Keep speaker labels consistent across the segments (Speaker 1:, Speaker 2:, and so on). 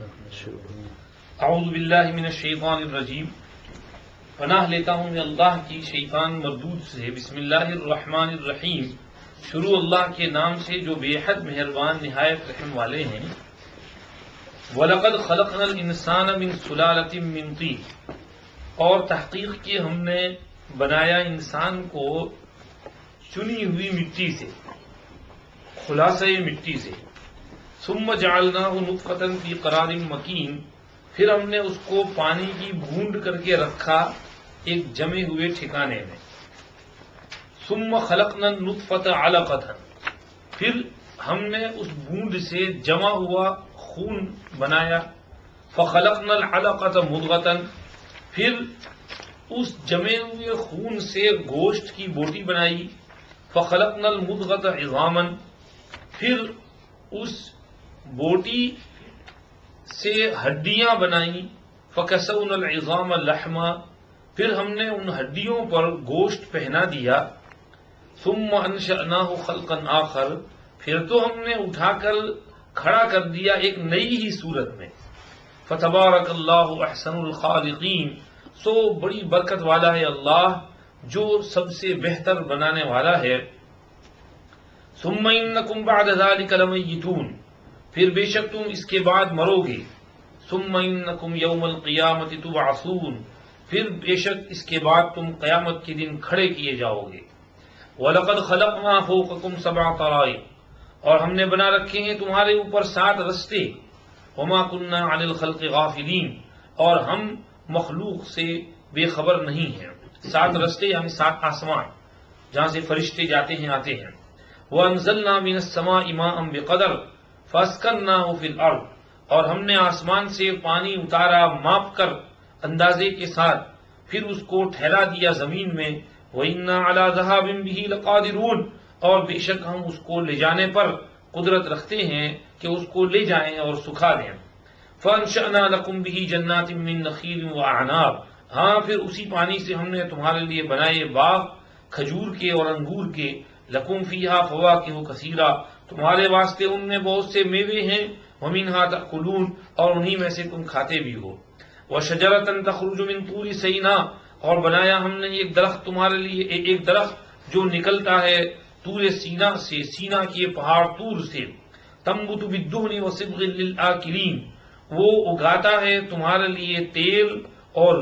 Speaker 1: اعوذ باللہ من الشیطان الرجیم، پناہ لیتا ہوں میں اللہ کی شیطان مردود سے۔ بسم اللہ الرحمن الرحیم، شروع اللہ کے نام سے جو بے حد مہربان نہایت رحم والے ہیں۔ وَلَقَدْ خَلَقْنَا الْإِنسَانَ مِنْ سُلَالَةٍ مِّن طِينٍ، اور تحقیق کی ہم نے بنایا انسان کو چنی ہوئی مٹی سے، خلاصہ مٹی سے۔ ثم جعلناه نطفة في قرار مکین، پھر ہم نے اس کو پانی کی بوند کر کے رکھا ایک جمے ہوئے ٹھکانے میں۔ ثم خلقنا النطفة علقة، پھر ہم نے اس بوند سے جمع ہوا خون بنایا۔ فخلقنا العلقة مضغة، پھر اس جمے ہوئے خون سے گوشت کی بوٹی بنائی۔ فخلقنا المضغة عظاما، پھر اس بوٹی سے ہڈیاں بنائیں۔ فکسونا العظام لحما، پھر ہم نے ان ہڈیوں پر گوشت پہنا دیا۔ ثم انشأناه خلقا آخر، پھر تو ہم نے اٹھا کر کھڑا کر دیا ایک نئی ہی صورت میں۔ فتبارک اللہ احسن الخالقین، سو بڑی برکت والا ہے اللہ جو سب سے بہتر بنانے والا ہے۔ ثم انکم بعد ذلک لمیتون، پھر بے شک تم اس کے بعد مرو گے۔ ثم انکم یوم القیامت تبعثون، پھر بے شک اس کے بعد تم قیامت کے دن کھڑے کیے جاؤ گے۔ وَلَقَدْ خَلَقْنَا فَوْقَكُمْ سَبْعَ طَرَائِقَ، اور ہم نے بنا رکھے ہیں تمہارے اوپر 7 رستے۔ وَمَا كُنَّا عَنِ الْخَلْقِ غَافِلِينَ، اور ہم مخلوق سے بے خبر نہیں ہیں۔ 7 رستے یعنی 7 آسمان جہاں سے فرشتے جاتے ہیں آتے ہیں۔ وَأَنزَلْنَا مِنَ السَّمَاءِ مَاءً بِقَدَرٍ فَأَسْكَنَّاهُ فِي الْأَرْضِ، اور ہم نے آسمان سے پانی اتارا ماپ کر اندازے کے ساتھ، پھر اس کو ٹھہرا دیا زمین میں۔ وَإِنَّا عَلَى ذَهَابٍ بِهِ لَقَادِرُونَ، اور بے شک ہم اس کو لے جانے پر قدرت رکھتے ہیں کہ اس کو لے جائیں اور سکھا دیں۔ فَأَنشَأْنَا لَكُمْ بِهِ جَنَّاتٍ مِّن نَخِيلٍ وَأَعْنَابٍ، ہاں پھر اسی پانی سے ہم نے تمہارے لیے بنائے باغ کھجور کے اور انگور کے۔ لَكُمْ فِيهَا فَوَاكِهُ كَثِيرًا، تمہارے واسطے ان میں بہت سے میوے ہیں۔ وَمِنْهَا تَأْكُلُونَ، اور انہی میں سے تم کھاتے بھی ہو۔ وَشَجَرَةً تَخْرُجُ مِنْ طُورِ سَيْنَاءَ، اور بنایا ہم نے ایک درخت تمہارے لیے، ایک درخت جو نکلتا ہے طور سینا سے، سینا کے پہاڑ طور سے۔ تَنبُتُ بِالدُّهْنِ وَصِبْغٍ لِلْآكِلِينَ، وہ اگاتا ہے تمہارے لیے تیل اور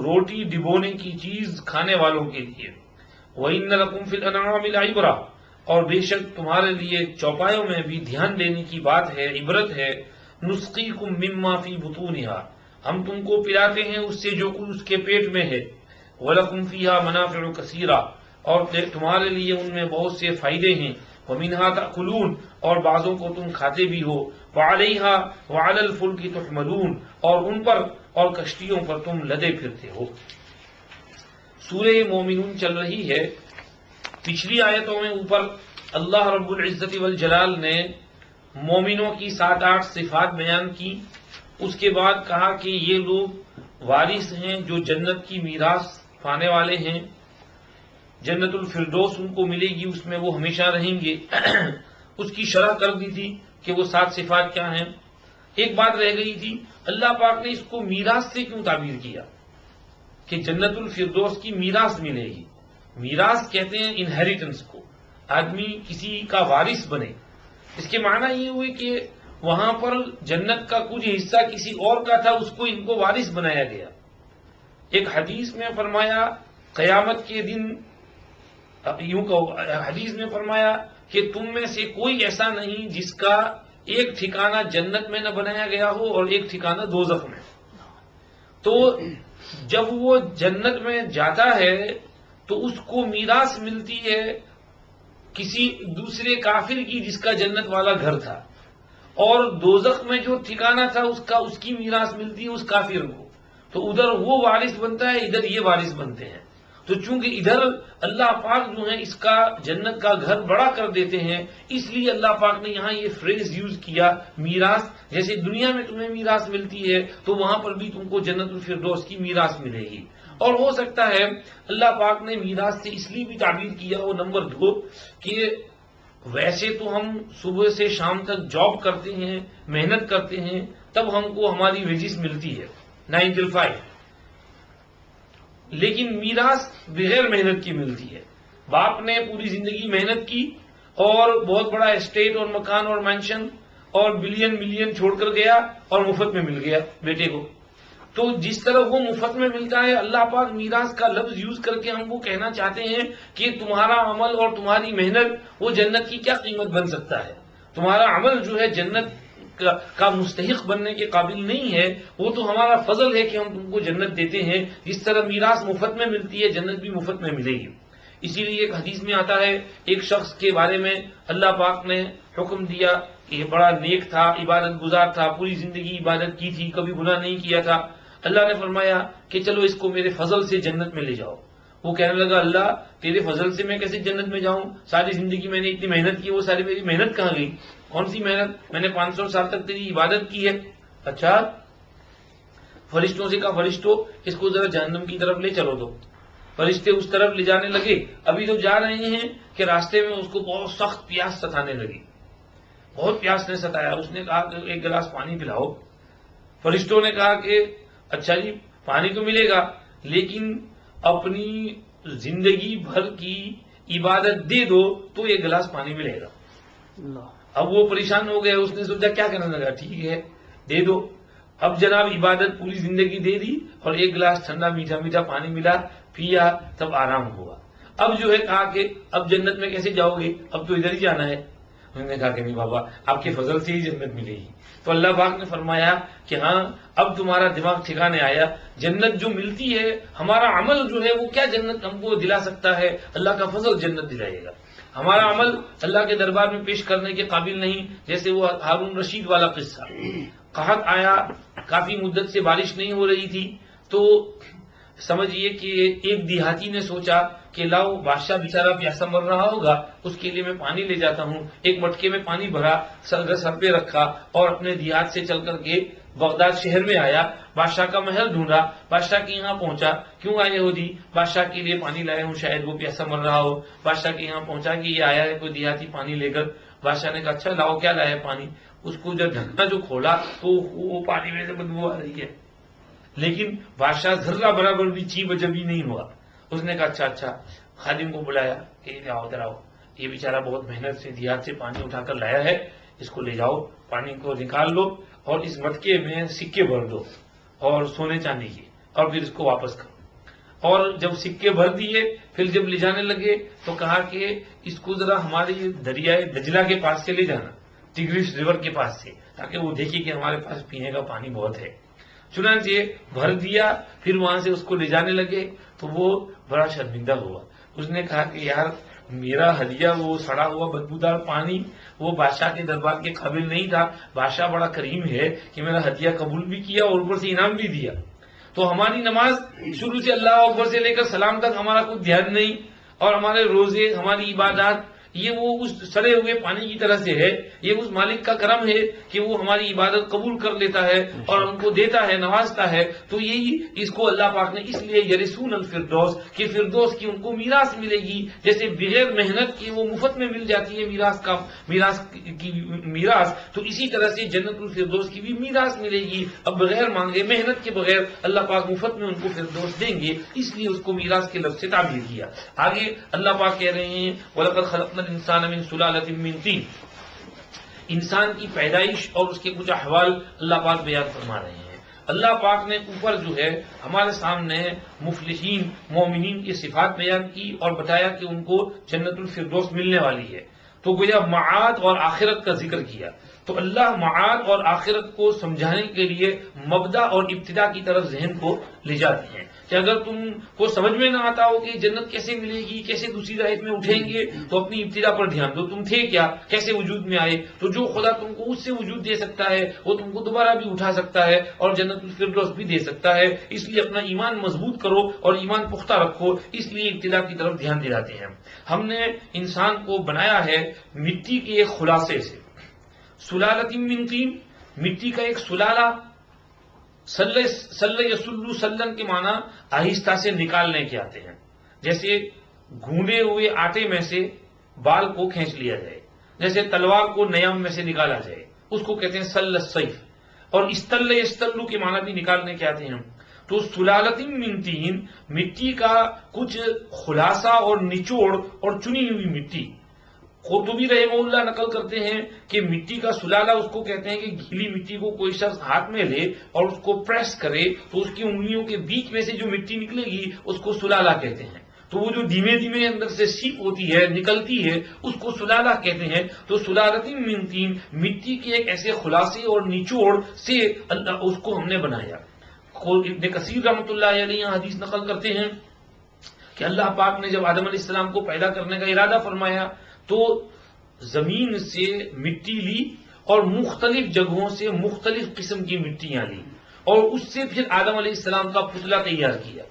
Speaker 1: روٹی ڈبونے کی چیز کھانے والوں کے لیے۔ وَإِنَّ لَكُمْ فِي الْأَنْعَامِ لَعِبْرَةً، اور بے شک تمہارے لیے چوپایوں میں بھی دھیان دینے کی بات ہے، عبرت ہے۔ نُسْقِيكُم مِّمَّا فِي بُطُونِهَا، ہم تم کو پلاتے ہیں اس سے جو کچھ اس کے پیٹ میں ہے۔ وَلَكُمْ فِيهَا مَنَافِعُ كَثِيرًا، اور تمہارے لیے ان میں بہت سے فائدے ہیں۔ وَمِنْهَا تَأْكُلُونَ، اور بعضوں کو تم کھاتے بھی ہو۔ وَعَلَيْهَا وَعَلَى الْفُلْكِ تُحْمَلُونَ، اور ان پر اور کشتیوں پر تم لدے پھرتے ہو۔ سورہ مومنون چل رہی ہے۔ پچھلی آیتوں میں اوپر اللہ رب العزت والجلال نے مومنوں کی 7-8 صفات بیان کی۔ اس کے بعد کہا کہ یہ لوگ وارث ہیں جو جنت کی میراث پانے والے ہیں، جنت الفردوس ان کو ملے گی، اس میں وہ ہمیشہ رہیں گے۔ اس کی شرح کر دی تھی کہ وہ 7 صفات کیا ہیں۔ ایک بات رہ گئی تھی، اللہ پاک نے اس کو میراث سے کیوں تعبیر کیا کہ جنت الفردوس کی میراث ملے گی۔ میراث کہتے ہیں انہیریٹنس کو، آدمی کسی کا وارث بنے۔ اس کے معنی یہ ہوئے کہ وہاں پر جنت کا کچھ حصہ کسی اور کا تھا، اس کو ان کو وارث بنایا گیا۔ ایک حدیث میں فرمایا قیامت کے دن، یوں کہو، حدیث میں فرمایا کہ تم میں سے کوئی ایسا نہیں جس کا ایک ٹھکانہ جنت میں نہ بنایا گیا ہو اور ایک ٹھکانہ دوزخ میں۔ تو جب وہ جنت میں جاتا ہے تو اس کو میراث ملتی ہے کسی دوسرے کافر کی جس کا جنت والا گھر تھا، اور دوزخ میں جو ٹھکانہ تھا اس کی میراث ملتی ہے اس کافر کو۔ تو ادھر وہ وارث بنتا ہے، ادھر یہ وارث بنتے ہیں۔ تو چونکہ ادھر اللہ پاک جو ہے اس کا جنت کا گھر بڑا کر دیتے ہیں، اس لیے اللہ پاک نے یہاں یہ فریز یوز کیا میراث۔ جیسے دنیا میں تمہیں میراث ملتی ہے تو وہاں پر بھی تم کو جنت الفردوس کی میراث ملے گی۔ اور ہو سکتا ہے اللہ پاک نے میراث سے اس لیے بھی تعبیر کیا، وہ نمبر 2 کہ ویسے تو ہم صبح سے شام تک جاب کرتے ہیں، محنت کرتے ہیں، تب ہم کو ہماری ویجز ملتی ہے 9 till 5، لیکن میراث بغیر محنت کی ملتی ہے۔ باپ نے پوری زندگی محنت کی اور بہت بڑا اسٹیٹ اور مکان اور مینشن اور بلین ملین چھوڑ کر گیا اور مفت میں مل گیا بیٹے کو۔ تو جس طرح وہ مفت میں ملتا ہے، اللہ پاک میراث کا لفظ یوز کر کے ہم کو کہنا چاہتے ہیں کہ تمہارا عمل اور تمہاری محنت وہ جنت کی کیا قیمت بن سکتا ہے؟ تمہارا عمل جو ہے جنت کا مستحق بننے کے قابل نہیں ہے، وہ تو ہمارا فضل ہے کہ ہم تم کو جنت دیتے ہیں۔ جس طرح میراث مفت میں ملتی ہے، جنت بھی مفت میں ملے گی۔ اسی لیے ایک حدیث میں آتا ہے، ایک شخص کے بارے میں اللہ پاک نے حکم دیا کہ یہ بڑا نیک تھا، عبادت گزار تھا، پوری زندگی عبادت کی تھی، کبھی گناہ نہیں کیا تھا۔ اللہ نے فرمایا کہ چلو اس کو میرے فضل سے جنت میں لے جاؤ۔ وہ کہنے لگا، اللہ تیرے فضل سے میں کیسے جنت میں جاؤں؟ ساری زندگی میں نے اتنی محنت کی، وہ ساری میری محنت کہاں گئی؟ کون سی محنت؟ میں نے 500 سال تک تیری عبادت کی ہے۔ اچھا، فرشتوں سے کہا، فرشتوں اس کو ذرا جہنم کی طرف لے چلو۔ تو فرشتے اس طرف لے جانے لگے، ابھی تو جا رہے ہیں کہ راستے میں اس کو بہت سخت پیاس ستانے لگی، بہت پیاس نے ستایا۔ اس نے کہا کہ ایک گلاس پانی پلاؤ۔ فرشتوں نے کہا کہ اچھا جی پانی تو ملے گا، لیکن اپنی زندگی بھر کی عبادت دے دو تو ایک گلاس پانی ملے گا۔ اب وہ پریشان ہو گئے، اس نے سوچا کیا کرنے لگا، ٹھیک ہے دے دو۔ اب جناب عبادت پوری زندگی دے دی اور ایک گلاس ٹھنڈا میٹھا میٹھا پانی ملا، پیا، تب آرام ہوا۔ اب جو ہے کہا کہ اب جنت میں کیسے جاؤ گے، اب تو ادھر ہی جانا ہے۔ انہوں نے کہا کہ نہیں بابا، آپ کے فضل سے ہی جنت ملے گی۔ تو اللہ پاک نے فرمایا کہ ہاں اب تمہارا دماغ ٹھکانے آیا، جنت جو ملتی ہے، ہمارا عمل جو ہے وہ کیا جنت ہم کو دلا سکتا ہے؟ اللہ کا فضل جنت دلائے گا۔ ہمارا عمل اللہ کے دربار میں پیش کرنے کے قابل نہیں۔ جیسے وہ ہارون رشید والا قصہ، قحط آیا، کافی مدت سے بارش نہیں ہو رہی تھی، تو سمجھیے کہ ایک دیہاتی نے سوچا کہ لاؤ بادشاہ بیچارہ پیاسا مر رہا ہوگا، اس کے لیے میں پانی لے جاتا ہوں۔ ایک مٹکے میں پانی بھرا، سر پہ رکھا اور اپنے دیہات سے چل کر کے بغداد شہر میں آیا، بادشاہ کا محل ڈھونڈا، بادشاہ کے یہاں پہنچا۔ کیوں آئے ہو جی؟ بادشاہ کے لیے پانی لائے ہوں، شاید وہ پیاسا مر رہا ہو۔ بادشاہ کے یہاں پہنچا کہ یہ آیا ہے کوئی دیہاتی پانی لے کر۔ بادشاہ نے کہا اچھا لاؤ، کیا لایا پانی؟ اس کو جب ڈھکنا جو کھولا تو وہ پانی میں سے بدبو آ رہی ہے، لیکن بادشاہ ذرہ برابر بھی چی بجبی نہیں ہوا۔ اس نے کہا اچھا، خادم کو بلایا کہ ادھر آؤ، یہ بیچارہ بہت محنت سے دیہات سے پانی اٹھا کر لایا ہے، اس کو لے جاؤ، پانی کو نکال لو اور اس مٹکے میں سکے بھر دو اور سونے چاندی کے، اور پھر اس کو واپس کرو۔ اور جب سکے بھر دیے، پھر جب لے جانے لگے تو کہا کہ اس کو ذرا ہمارے دریائے دجلہ کے پاس سے لے جانا، ٹگریس ریور کے پاس سے، تاکہ وہ دیکھے کہ ہمارے پاس پینے کا پانی بہت ہے۔ چنانچہ بھر دیا، پھر وہاں سے اس کو لے جانے لگے تو وہ بڑا شرمندہ ہوا۔ اس نے کہا کہ یار میرا ہدیہ وہ سڑا ہوا بدبودار پانی وہ بادشاہ کے دربار کے قابل نہیں تھا، بادشاہ بڑا کریم ہے کہ میرا ہدیہ قبول بھی کیا اور اوپر سے انعام بھی دیا۔ تو ہماری نماز شروع سے اللہ اکبر سے لے کر سلام تک ہمارا کوئی دھیان نہیں، اور ہمارے روزے، ہماری عبادات، یہ وہ اس سڑے ہوئے پانی کی طرح سے ہے۔ یہ اس مالک کا کرم ہے کہ وہ ہماری عبادت قبول کر لیتا ہے اور ہم کو دیتا ہے، نوازتا ہے۔ تو یہی اس کو اللہ پاک نے اس لیے یرثون الفردوس کہ فردوس کی ان کو میراث ملے گی، جیسے بغیر محنت کی وہ مفت میں مل جاتی ہے میراث، تو اسی طرح سے جنت الفردوس کی بھی میراث ملے گی۔ اب بغیر مانگے، محنت کے بغیر اللہ پاک مفت میں ان کو فردوس دیں گے، اس لیے اس کو میراث کے لفظ سے تعبیر کیا۔ آگے اللہ پاک کہہ رہے ہیں وَلَقَدْ خَلَقْنَا الْإِنسَانَ مِنْ سُلَالَةٍ مِنْ طِينٍ، انسان کی پیدائش اور اس کے کچھ احوال اللہ پاک بیان فرما رہے ہیں۔ اللہ پاک نے اوپر جو ہے ہمارے سامنے مفلحین مومنین کی صفات بیان کی اور بتایا کہ ان کو جنت الفردوس ملنے والی ہے، تو گویا معاد اور آخرت کا ذکر کیا۔ تو اللہ معاد اور آخرت کو سمجھانے کے لیے مبدا اور ابتدا کی طرف ذہن کو لے جاتے ہیں کہ اگر تم کو سمجھ میں نہ آتا ہو کہ جنت کیسے ملے گی، کیسے دوسری رات میں اٹھیں گے، تو اپنی ابتدا پر دھیان دو، تم تھے کیا، کیسے وجود میں آئے۔ تو جو خدا تم کو اس سے وجود دے سکتا ہے وہ تم کو دوبارہ بھی اٹھا سکتا ہے اور جنت الفردوس بھی دے سکتا ہے۔ اس لیے اپنا ایمان مضبوط کرو اور ایمان پختہ رکھو، اس لیے ابتدا کی طرف دھیان دلاتے ہیں۔ ہم نے انسان کو بنایا ہے مٹی کے ایک خلاصے سے، سلالۃ من طین، مٹی کا ایک سلالہ، سل یسلو سلن کے معنی آہستہ سے نکالنے کے آتے ہیں، جیسے گھونڈے ہوئے آٹے میں سے بال کو کھینچ لیا جائے، جیسے تلوار کو نیام میں سے نکالا جائے، اس کو کہتے ہیں سل السیف، اور استل یستلو کے معنی بھی نکالنے کے آتے ہیں. تو سلالت من طین، مٹی کا کچھ خلاصہ اور نچوڑ اور چنی ہوئی مٹی. قرطبی رحمہ اللہ نقل کرتے ہیں کہ مٹی کا سلالہ اس کو کہتے ہیں کہ گیلی مٹی کو کوئی شخص ہاتھ میں لے اور اس کو پریس کرے تو اس کی انگلیوں کے بیچ میں سے جو مٹی نکلے گی اس کو سلالہ کہتے ہیں. تو وہ جو دھیمے دھیمے اندر سے سیپ ہوتی ہے، نکلتی ہے، اس کو سلالہ کہتے ہیں. تو سلالت من طین، مٹی کے ایک ایسے خلاصے اور نچوڑ سے اللہ اس کو ہم نے بنایا. ابن کثیر رحمۃ اللہ علیہ حدیث نقل کرتے ہیں کہ اللہ پاک نے جب آدم علیہ السلام کو پیدا کرنے کا ارادہ فرمایا تو زمین سے مٹی لی اور مختلف جگہوں سے مختلف قسم کی مٹیاں لی اور اس سے پھر آدم علیہ السلام کا پتلا تیار کیا.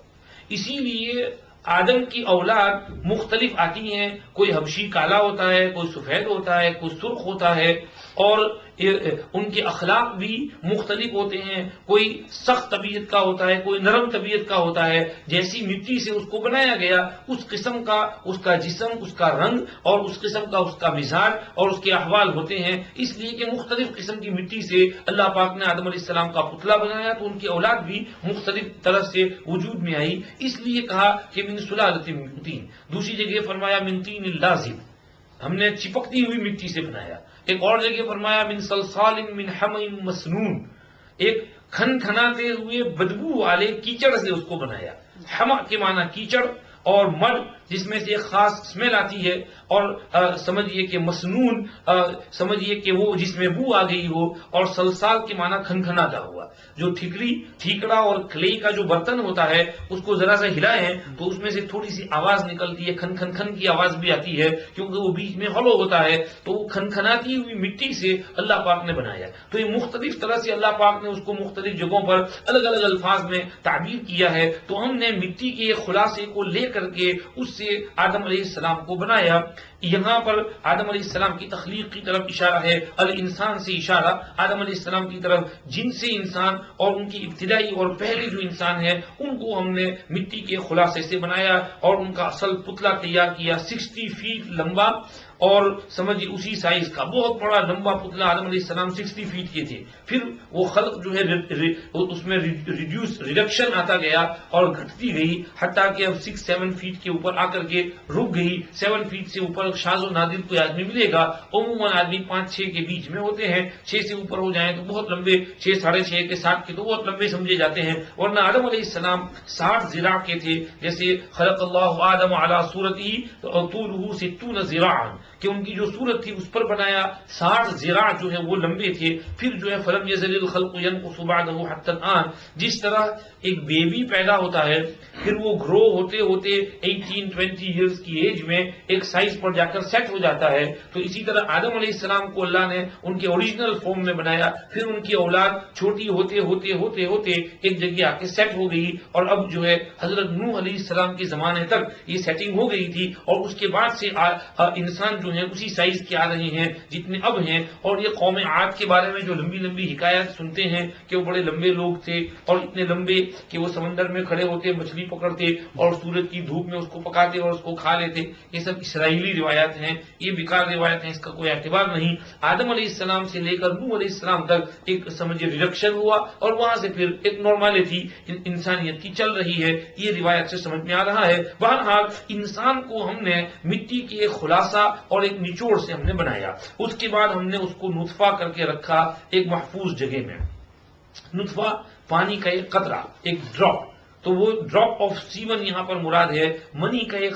Speaker 1: اسی لیے آدم کی اولاد مختلف آتی ہیں، کوئی حبشی کالا ہوتا ہے، کوئی سفید ہوتا ہے، کوئی سرخ ہوتا ہے، اور ان کے اخلاق بھی مختلف ہوتے ہیں. کوئی سخت طبیعت کا ہوتا ہے، کوئی نرم طبیعت کا ہوتا ہے. جیسی مٹی سے اس کو بنایا گیا اس قسم کا اس کا جسم، اس کا رنگ اور اس قسم کا اس کا مزاج اور اس کے احوال ہوتے ہیں. اس لیے کہ مختلف قسم کی مٹی سے اللہ پاک نے آدم علیہ السلام کا پتلا بنایا تو ان کی اولاد بھی مختلف طرح سے وجود میں آئی. اس لیے کہا کہ من سلالۃ من طین. دوسری جگہ فرمایا من طین لازب، ہم نے چپکتی ہوئی مٹی سے بنایا. ایک اور جگہ فرمایا من صلصال من حمأ مسنون، ایک کھن کھناتے ہوئے بدبو والے کیچڑ سے اس کو بنایا. حمأ کے معنی کیچڑ اور مڈ جس میں سے ایک خاص اسمیل آتی ہے، اور سمجھیے کہ مسنون سمجھیے کہ وہ جس میں بو آ گئی ہو، اور سلسال کے معنی کھنکھناتا ہوا. جو ٹھیکڑا اور کلے کا جو برتن ہوتا ہے اس کو ذرا سا ہلائیں تو اس میں سے تھوڑی سی آواز نکلتی ہے، کھن کھن کھن کی آواز بھی آتی ہے کیونکہ وہ بیچ میں ہولو ہوتا ہے. تو وہ کھنکھناتی ہوئی مٹی سے اللہ پاک نے بنایا. تو یہ مختلف طرح سے اللہ پاک نے اس کو مختلف جگہوں پر الگ الگ الفاظ میں تعبیر کیا ہے. تو ہم نے مٹی کے خلاصے کو لے کر کے اس سے آدم علیہ السلام کو بنایا. یہاں پر آدم علیہ السلام کی تخلیق کی طرف اشارہ ہے، الانسان سے اشارہ آدم علیہ السلام کی طرف. جن سے انسان اور ان کی ابتدائی اور پہلے جو انسان ہے ان کو ہم نے مٹی کے خلاصے سے بنایا اور ان کا اصل پتلا تیار کیا. 60 فیٹ لمبا اور سمجھیے اسی سائز کا بہت بڑا لمبا پتلا. آدم علیہ السلام 60 فیٹ کے تھے. پھر وہ خلق جو ہے اس میں ریڈکشن آتا گیا اور گھٹتی گئی حتیٰ کہ اب 6-7 فیٹ کے اوپر آ کر کے رک گئی. 7 فیٹ سے اوپر شاذ و نادر کوئی آدمی ملے گا. عموماً آدمی 5-6 کے بیچ میں ہوتے ہیں. 6 سے اوپر ہو جائیں تو بہت لمبے، 6-6.5 کے 7 کے تو بہت لمبے سمجھے جاتے ہیں. ورنہ آدم علیہ السلام 60 ذراع کے تھے. جیسے خلق اللہ آدم علی صورتہ طولہ 60 ذراعا، کہ ان کی جو صورت تھی اس پر بنایا. 60 ذراع جو ہے وہ لمبے تھے. پھر جو ہے فلم یزل الخلق ينقص بعدہ حتی الآن، جس طرح ایک بیبی پیدا ہوتا ہے پھر وہ گرو ہوتے ہوتے 18-20 ایئرز کی ایج میں ایک سائز پر جا کر سیٹ ہو جاتا ہے. تو اسی طرح آدم علیہ السلام کو اللہ نے ان کے اوریجنل فارم میں بنایا. پھر ان کی اولاد چھوٹی ہوتے ہوتے ہوتے ہوتے ایک جگہ آ کے سیٹ ہو گئی، اور اب جو ہے حضرت نوح علیہ السلام کے زمانے تک یہ سیٹنگ ہو گئی تھی. اور اس کے بعد سے انسان جو ہے اسی سائز کے آ رہے ہیں جتنے اب ہیں. اور یہ قوم عاد کے بارے میں جو لمبی لمبی حکایات سنتے ہیں کہ وہ بڑے لمبے لوگ تھے اور اتنے لمبے کہ وہ سمندر میں کھڑے ہوتے، مچھلی پکڑتے اور سورج کی دھوپ میں اس کو پکاتے اور اس کو کھا لیتے. یہ سب اسرائیلی روایات ہیں، یہ بیکار روایت ہیں، اس کا کوئی اعتبار نہیں. آدم علیہ السلام سے لے کر نوح علیہ السلام تک ایک سمجھے ریڈکشن ہوا اور وہاں سے پھر ایک نارملٹی انسانیت کی چل رہی ہے. یہ روایت سے سمجھ میں آ رہا ہے. بہرحال انسان کو ہم نے مٹی کے ایک خلاصہ اور ایک نچوڑ سے ہم نے بنایا. اس کے بعد ہم نے اس کو نطفہ کر کے رکھا ایک محفوظ جگہ میں. نطفہ پانی کا ایک قطرہ، ایک ڈراپ. تو وہ ڈراپ آف سیون یہاں پر مراد ہے. منی کا ایک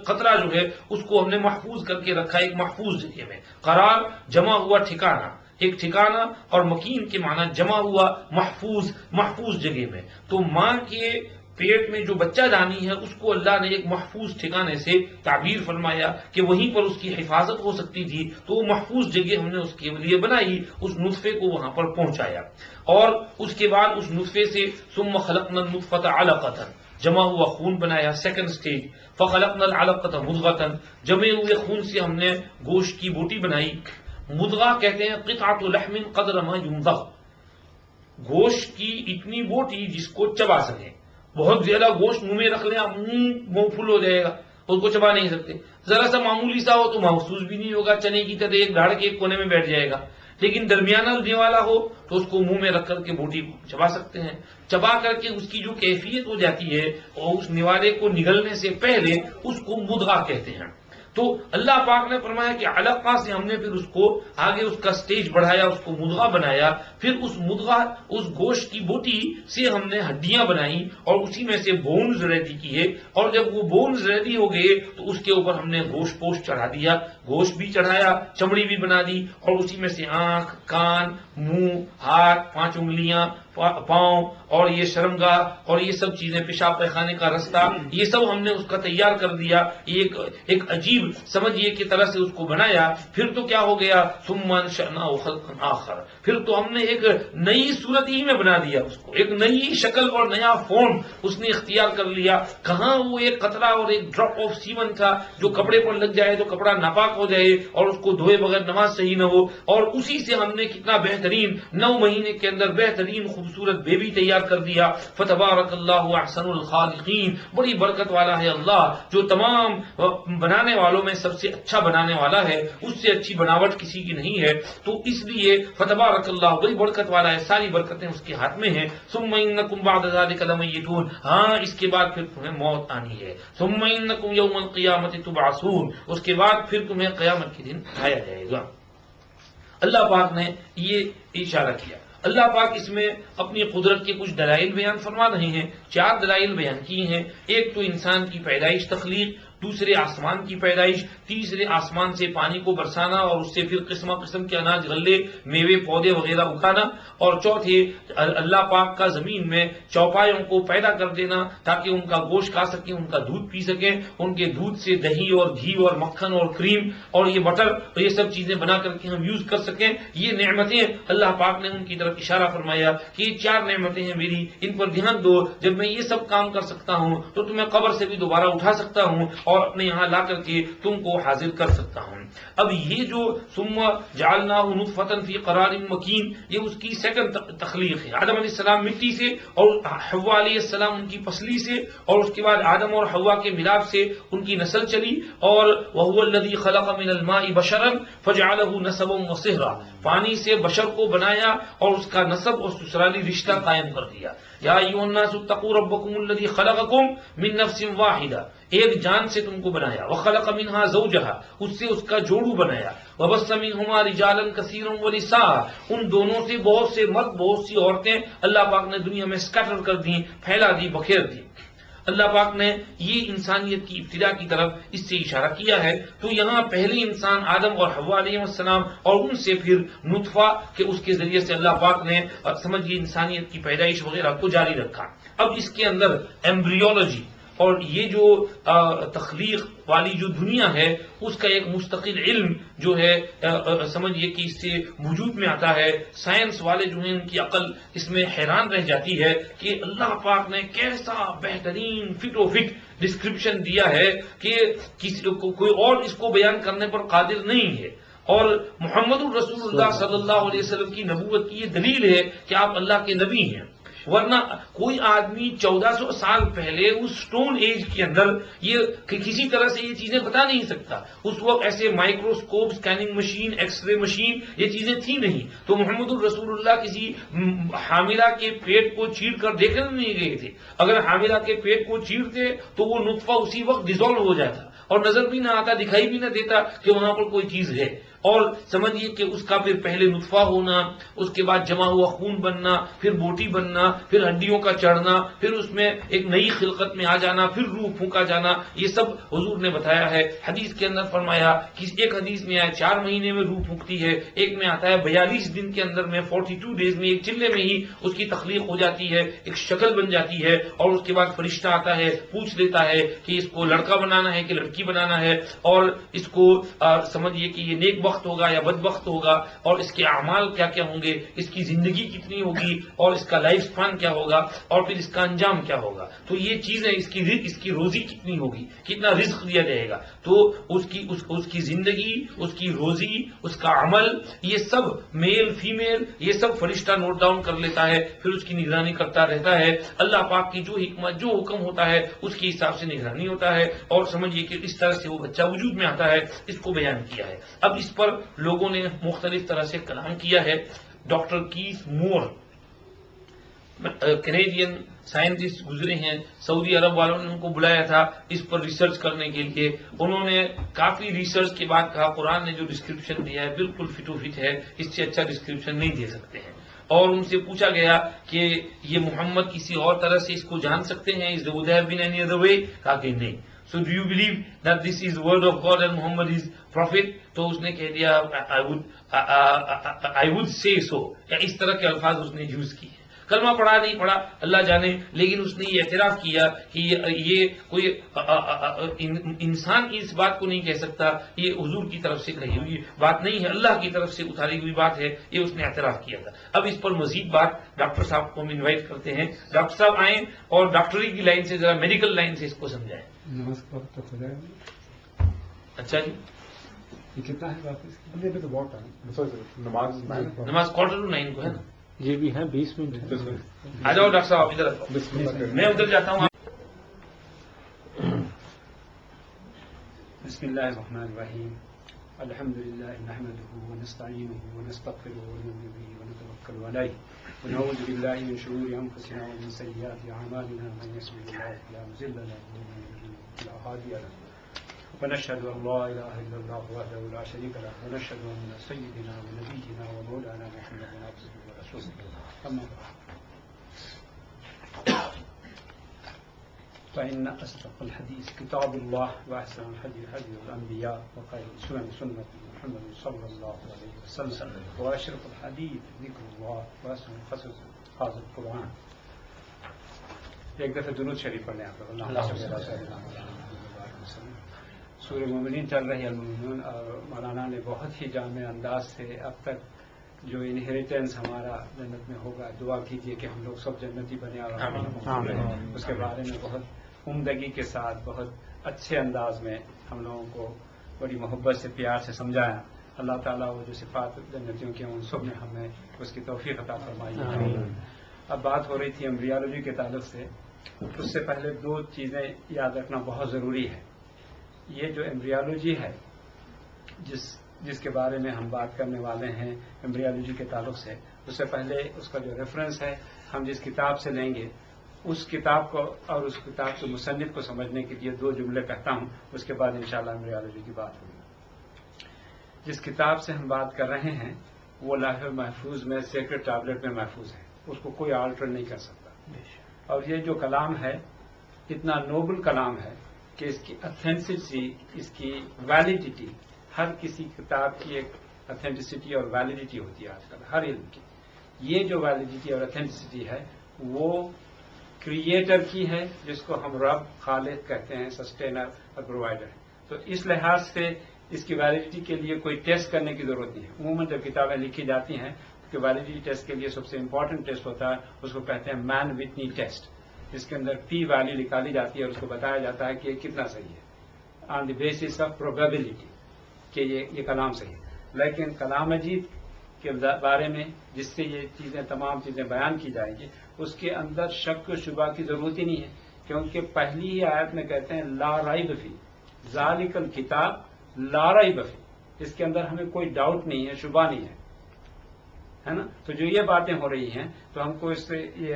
Speaker 1: قطرہ جو ہے اس کو ہم نے محفوظ کر کے رکھا ایک محفوظ جگہ میں. قرار جمع ہوا ٹھکانہ، ایک ٹھکانہ، اور مکین کے معنی جمع ہوا محفوظ جگہ میں. تو ماں کے پیٹ میں جو بچہ دانی ہے اس کو اللہ نے ایک محفوظ ٹھکانے سے تعبیر فرمایا کہ وہیں پر اس کی حفاظت ہو سکتی تھی. تو وہ محفوظ جگہ ہم نے اس کے لیے بنائی، اس نطفے کو وہاں پر پہنچایا. اور اس کے بعد اس نطفے سے ثم خلقنا النطفة علقة، جمع ہوا خون بنایا. سیکنڈ سٹیج فخلقنا العلقة مضغة، جمے ہوئے خون سے ہم نے گوشت کی بوٹی بنائی. مضغہ کہتے ہیں قطعۃ لحم قدر ما يمضغ، گوشت کی اتنی بوٹی جس کو چبا سکے. بہت زیادہ گوشت منہ میں رکھ لیں، منہ فل ہو جائے گا. اس کو چبا نہیں سکتے. ذرا سا معمولی سا ہو تو محسوس بھی نہیں ہوگا، چنے کی طرح ایک دھاڑ کے ایک کونے میں بیٹھ جائے گا. لیکن درمیانہ لگنے والا ہو تو اس کو منہ میں رکھ کر کے بوٹی چبا سکتے ہیں. چبا کر کے اس کی جو کیفیت ہو جاتی ہے اور اس نوالے کو نگلنے سے پہلے اس کو مدغہ کہتے ہیں. تو اللہ پاک نے فرمایا کہ علقہ سے ہم نے پھر اس کو آگے اس کا سٹیج بڑھایا، اس کو مدغہ بنایا، پھر اس مدغہ اس گوشت کی بوٹی سے ہم نے ہڈیاں بنائی اور اسی میں سے بونز ریڈی کیے، اور جب وہ بونز ریڈی ہو گئے تو اس کے اوپر ہم نے گوشت پوش چڑھا دیا، گوشت بھی چڑھایا، چمڑی بھی بنا دی، اور اسی میں سے آنکھ، کان، منہ، ہاتھ، 5 انگلیاں، پاؤں اور یہ شرمگاہ اور یہ سب چیزیں، پیشاب پیخانے کا رستہ، یہ سب ہم نے اس کا تیار کر دیا. ایک عجیب سمجھیے کی طرح سے اس کو بنایا. پھر تو کیا ہو گیا، ثم انشأناه خلقا آخر، پھر تو ہم نے ایک نئی صورت ہی میں بنا دیا اس کو، ایک نئی شکل اور نیا فارم اس نے اختیار کر لیا. کہاں وہ ایک قطرہ اور ایک ڈراپ آف سیمن تھا جو کپڑے پر لگ جائے تو کپڑا ناپاک ہو جائے اور اس کو دھوئے بغیر نماز صحیح نہ ہو، اور اسی سے ہم نے کتنا بہترین 9 مہینے کے اندر بہترین خوبصورت بیبی تیار کر دیا. فتبارک اللہ احسن الخالقین، بڑی برکت والا ہے اللہ جو تمام بنانے والوں میں سب سے اچھا بنانے والا ہے، اس سے اچھی بناوٹ کسی کی نہیں ہے. تو اس لیے فتبارک اللہ بڑی برکت والا ہے، ساری برکتیں اس کے ہاتھ میں ہیں. ثم انکم بعد ذلک لمیتون، ہاں اس کے بعد پھر تمہیں موت آنی ہے. ثم انکم یوم القیامت تبعثون، اس کے بعد پھر تمہیں قیامت کے دن اٹھایا جائے گا. اللہ پاک نے یہ اشارہ کیا. اللہ پاک اس میں اپنی قدرت کے کچھ دلائل بیان فرما رہے ہیں. 4 دلائل بیان کی ہیں. ایک تو انسان کی پیدائش، تخلیق، دوسرے آسمان کی پیدائش، تیسرے آسمان سے پانی کو برسانا اور اس سے پھر قسم قسم کے اناج، غلے، میوے، پودے وغیرہ اگانا، اور چوتھے اللہ پاک کا زمین میں چوپایوں کو پیدا کر دینا تاکہ ان کا گوشت کھا سکیں، ان کا دودھ پی سکیں، ان کے دودھ سے دہی اور گھی اور مکھن اور کریم اور یہ بٹر اور یہ سب چیزیں بنا کر کے ہم یوز کر سکیں. یہ نعمتیں اللہ پاک نے ان کی طرف اشارہ فرمایا کہ یہ 4 نعمتیں ہیں میری، ان پر دھیان دو. جب میں یہ سب کام کر سکتا ہوں تو تمہیں قبر سے بھی دوبارہ اٹھا سکتا ہوں اور اپنے یہاں لا کر کے تم کو حاضر کر سکتا ہوں. اب یہ جو ثم جعلناہ نطفۃ فی قرار مکین، یہ اس کی سیکنڈ تخلیق ہے. آدم علیہ السلام مٹی سے اور حوا علیہ السلام ان کی پسلی سے، اور اس کے بعد آدم اور حوا کے ملاپ سے ان کی نسل چلی. اور وہو الذی خلق من الماء بشرا فجعلہ نسبا وصہرا، پانی سے بشر کو بنایا اور اس کا نسب اور سسرالی رشتہ قائم کر دیا. یا ایھا الناس اتقوا ربکم الذی خلقکم من نفس واحدہ، ایک جان سے تم کو بنایا. وخلق منها زوجها، اس سے اس کا جوڑو بنایا. وبث منهما رجالا كثيرا ونساء، ان دونوں سے بہت سے مرد، بہت سی عورتیں اللہ پاک نے دنیا میں سکیٹر کر دی، پھیلا دی، بکھیر دی. اللہ پاک نے یہ انسانیت کی ابتدا کی طرف اس سے اشارہ کیا ہے. تو یہاں پہلے انسان آدم اور حوا علیہ السلام، اور ان سے پھر نطفہ کہ اس کے ذریعے سے اللہ پاک نے سمجھیے انسانیت کی پیدائش وغیرہ کو جاری رکھا. اب اس کے اندر ایمبریولوجی اور یہ جو تخلیق والی جو دنیا ہے اس کا ایک مستقل علم جو ہے سمجھیے کہ اس سے وجود میں آتا ہے. سائنس والے جو ہیں ان کی عقل اس میں حیران رہ جاتی ہے کہ اللہ پاک نے کیسا بہترین فٹ و فٹ ڈسکرپشن دیا ہے کہ کوئی اور اس کو بیان کرنے پر قادر نہیں ہے. اور محمد الرسول اللہ صلی اللہ علیہ وسلم کی نبوت کی یہ دلیل ہے کہ آپ اللہ کے نبی ہیں. ورنہ کوئی آدمی 1400 سال پہلے اس سٹون ایج کے اندر یہ کسی طرح سے یہ چیزیں بتا نہیں سکتا. اس وقت ایسے microscope, scanning machine, X ray machine یہ چیزیں تھی نہیں. تو محمد الرسول اللہ کسی حاملہ کے پیٹ کو چیر کر دیکھنے نہیں گئے تھے. اگر حاملہ کے پیٹ کو چیرتے تو وہ نطفہ اسی وقت ڈیزالو ہو جاتا اور نظر بھی نہ آتا، دکھائی بھی نہ دیتا کہ وہاں پر کوئی چیز ہے. اور سمجھیے کہ اس کا پھر پہلے نطفہ ہونا، اس کے بعد جمع ہوا خون بننا، پھر بوٹی بننا، پھر ہڈیوں کا چڑھنا، پھر اس میں ایک نئی خلقت میں آ جانا، پھر روح پھونکا جانا، یہ سب حضور نے بتایا ہے. حدیث کے اندر فرمایا کہ ایک حدیث میں آیا 4 مہینے میں روح پھونکتی ہے، ایک میں آتا ہے 42 دن کے اندر میں 42 ڈیز میں ایک چلے میں ہی اس کی تخلیق ہو جاتی ہے، ایک شکل بن جاتی ہے. اور اس کے بعد فرشتہ آتا ہے، پوچھ لیتا ہے کہ اس کو لڑکا بنانا ہے کہ لڑکی بنانا ہے، اور اس کو سمجھیے کہ یہ نیک نیکبخت ہوگا یا بدبخت ہوگا، اور اس کے اعمال کیا کیا ہوں گے، اس کی زندگی کتنی ہوگی، اور اس کا لائف سپان کیا ہوگا، اور پھر اس کا انجام کیا ہوگا. تو یہ چیزیں اس کی روزی کتنی ہوگی، کتنا رزق دیا جائے گا. تو اس کی زندگی، اس کی روزی، اس کا عمل، یہ سب میل فیمیل یہ سب فرشتہ نوٹ ڈاؤن کر لیتا ہے، پھر اس کی نگرانی کرتا رہتا ہے. اللہ پاک کی جو حکمت، جو حکم ہوتا ہے اس کے حساب سے نگرانی ہوتا ہے. اور سمجھیے کہ اس طرح سے وہ بچہ وجود میں آتا ہے. اس کو بیان کیا ہے. اب اس پر لوگوں نے مختلف طرح سے کلام کیا ہے. ڈاکٹر کیس مور کینیڈین سائنٹسٹ گزرے ہیں، سعودی عرب والوں نے ان کو بلایا تھا اس پر ریسرچ کرنے کے لیے. انہوں نے کافی ریسرچ کے بعد کہا قرآن نے جو ڈسکرپشن دیا ہے بالکل فٹ و فٹ ہے، اس سے اچھا ڈسکرپشن نہیں دے سکتے ہیں. اور ان سے پوچھا گیا کہ یہ محمد کسی اور طرح سے اس کو جان سکتے ہیں، از would have been any other way؟ کہا کہ نہیں. So do you believe that this is word of God and Muhammad is prophet؟ تو اس نے کہہ دیا I would say so. یا اس طرح کے الفاظ اس نے یوز کیے. کلمہ پڑھا نہیں پڑھا اللہ جانے، لیکن اس نے یہ اعتراف کیا کہ یہ کوئی انسان کی اس بات کو نہیں کہہ سکتا، یہ حضور کی طرف سے کہی ہوئی بات نہیں ہے، اللہ کی طرف سے اتاری ہوئی بات ہے. یہ اس نے اعتراف کیا تھا. اب اس پر مزید بات ڈاکٹر صاحب کو ہم انوائٹ کرتے ہیں. ڈاکٹر صاحب آئیں اور ڈاکٹری کی لائن سے ذرا میڈیکل لائن سے اس کو سمجھائیں. اچھا جی،
Speaker 2: یہ کتنا ہے واپس؟ تو بہت ٹائم
Speaker 1: نماز 8:45 کو ہے نا؟
Speaker 2: یہ بھی ہے 20 منٹ.
Speaker 1: آ جاؤ ڈاکٹر صاحب ادھر، میں ادھر جاتا ہوں.
Speaker 2: بسم اللہ الرحمن الرحیم. الحمد للہ نحمده ونستعینه ونستغفره ونؤمن به ونتوکل علیہ ونعوذ باللہ من شرور انفسنا ومن سیئات اعمالنا من یهده الله فلا مضل له ومن یضلل فلا هادی له ونشهد ان لا اله الا الله وحده لا شريك له ونشهد ان سيدنا ونبينا ومولانا محمدا عبده ورسوله اما بعد فإن أصدق الحديث كتاب الله وأحسن الهدي هدي الأنبياء وخير السنن سنة محمد صلى الله عليه وسلم وأشرف الحديث ذكر الله وأحسن القصص قصص القرآن. ایک دفعہ درود شریف پڑھ لیں آپ لوگ. سورہ مومنین چل رہی ہے المومنون، اور مولانا نے بہت ہی جامع انداز سے اب تک جو انہیریٹنس ہمارا جنت میں ہوگا، دعا کیجیے کہ ہم لوگ سب جنتی بنے اور اس کے بارے میں بہت عمدگی کے ساتھ بہت اچھے انداز میں ہم لوگوں کو بڑی محبت سے پیار سے سمجھایا. اللہ تعالیٰ وہ جو صفات جنتیوں کی ان سب میں ہمیں اس کی توفیق عطا فرمائی. اب بات ہو رہی تھی ایمبریالوجی کے تعلق سے. اس سے پہلے دو چیزیں یاد رکھنا بہت ضروری ہے. یہ جو ایمبریالوجی ہے جس کے بارے میں ہم بات کرنے والے ہیں ایمبریالوجی کے تعلق سے، اس سے پہلے اس کا جو ریفرنس ہے ہم جس کتاب سے لیں گے اس کتاب کو اور اس کتاب کے مصنف کو سمجھنے کے لیے دو جملے کہتا ہوں، اس کے بعد انشاءاللہ ایمبریالوجی کی بات ہوگی. جس کتاب سے ہم بات کر رہے ہیں وہ لوح محفوظ میں سیکرڈ ٹیبلٹ میں محفوظ ہے، اس کو کوئی آلٹر نہیں کر سکتا. اور یہ جو کلام ہے اتنا نوبل کلام ہے کہ اس کی اتھینٹسٹی، اس کی ویلیڈیٹی، ہر کسی کتاب کی ایک اتھینٹسٹی اور ویلیڈیٹی ہوتی ہے آج کل ہر علم کی. یہ جو ویلیڈیٹی اور اتھینٹسٹی ہے وہ کریٹر کی ہے، جس کو ہم رب، خالق کہتے ہیں، سسٹینر اور پرووائڈر. تو اس لحاظ سے اس کی ویلیڈیٹی کے لیے کوئی ٹیسٹ کرنے کی ضرورت نہیں ہے. عموماً جب کتابیں لکھی جاتی ہیں کہ ویلیڈیٹی ٹیسٹ کے لیے سب سے امپورٹنٹ ٹیسٹ ہوتا ہے، اس کو کہتے ہیں مین وٹنی ٹیسٹ، جس کے اندر پی ویلیو نکالی جاتی ہے اور اس کو بتایا جاتا ہے کہ یہ کتنا صحیح ہے آن دی بیسس آف پروبیبلٹی کہ یہ کلام صحیح ہے. لیکن کلام مجید کے بارے میں جس سے یہ چیزیں تمام چیزیں بیان کی جائیں گی اس کے اندر شک و شبہ کی ضرورت ہی نہیں ہے، کیونکہ پہلی ہی آیت میں کہتے ہیں لا ریب فی ذالک الکتاب لا ریب فی. اس کے اندر ہمیں کوئی ڈاؤٹ نہیں ہے، شبہ نہیں ہے نا. تو جو یہ باتیں ہو رہی ہیں تو ہم کو اس سے یہ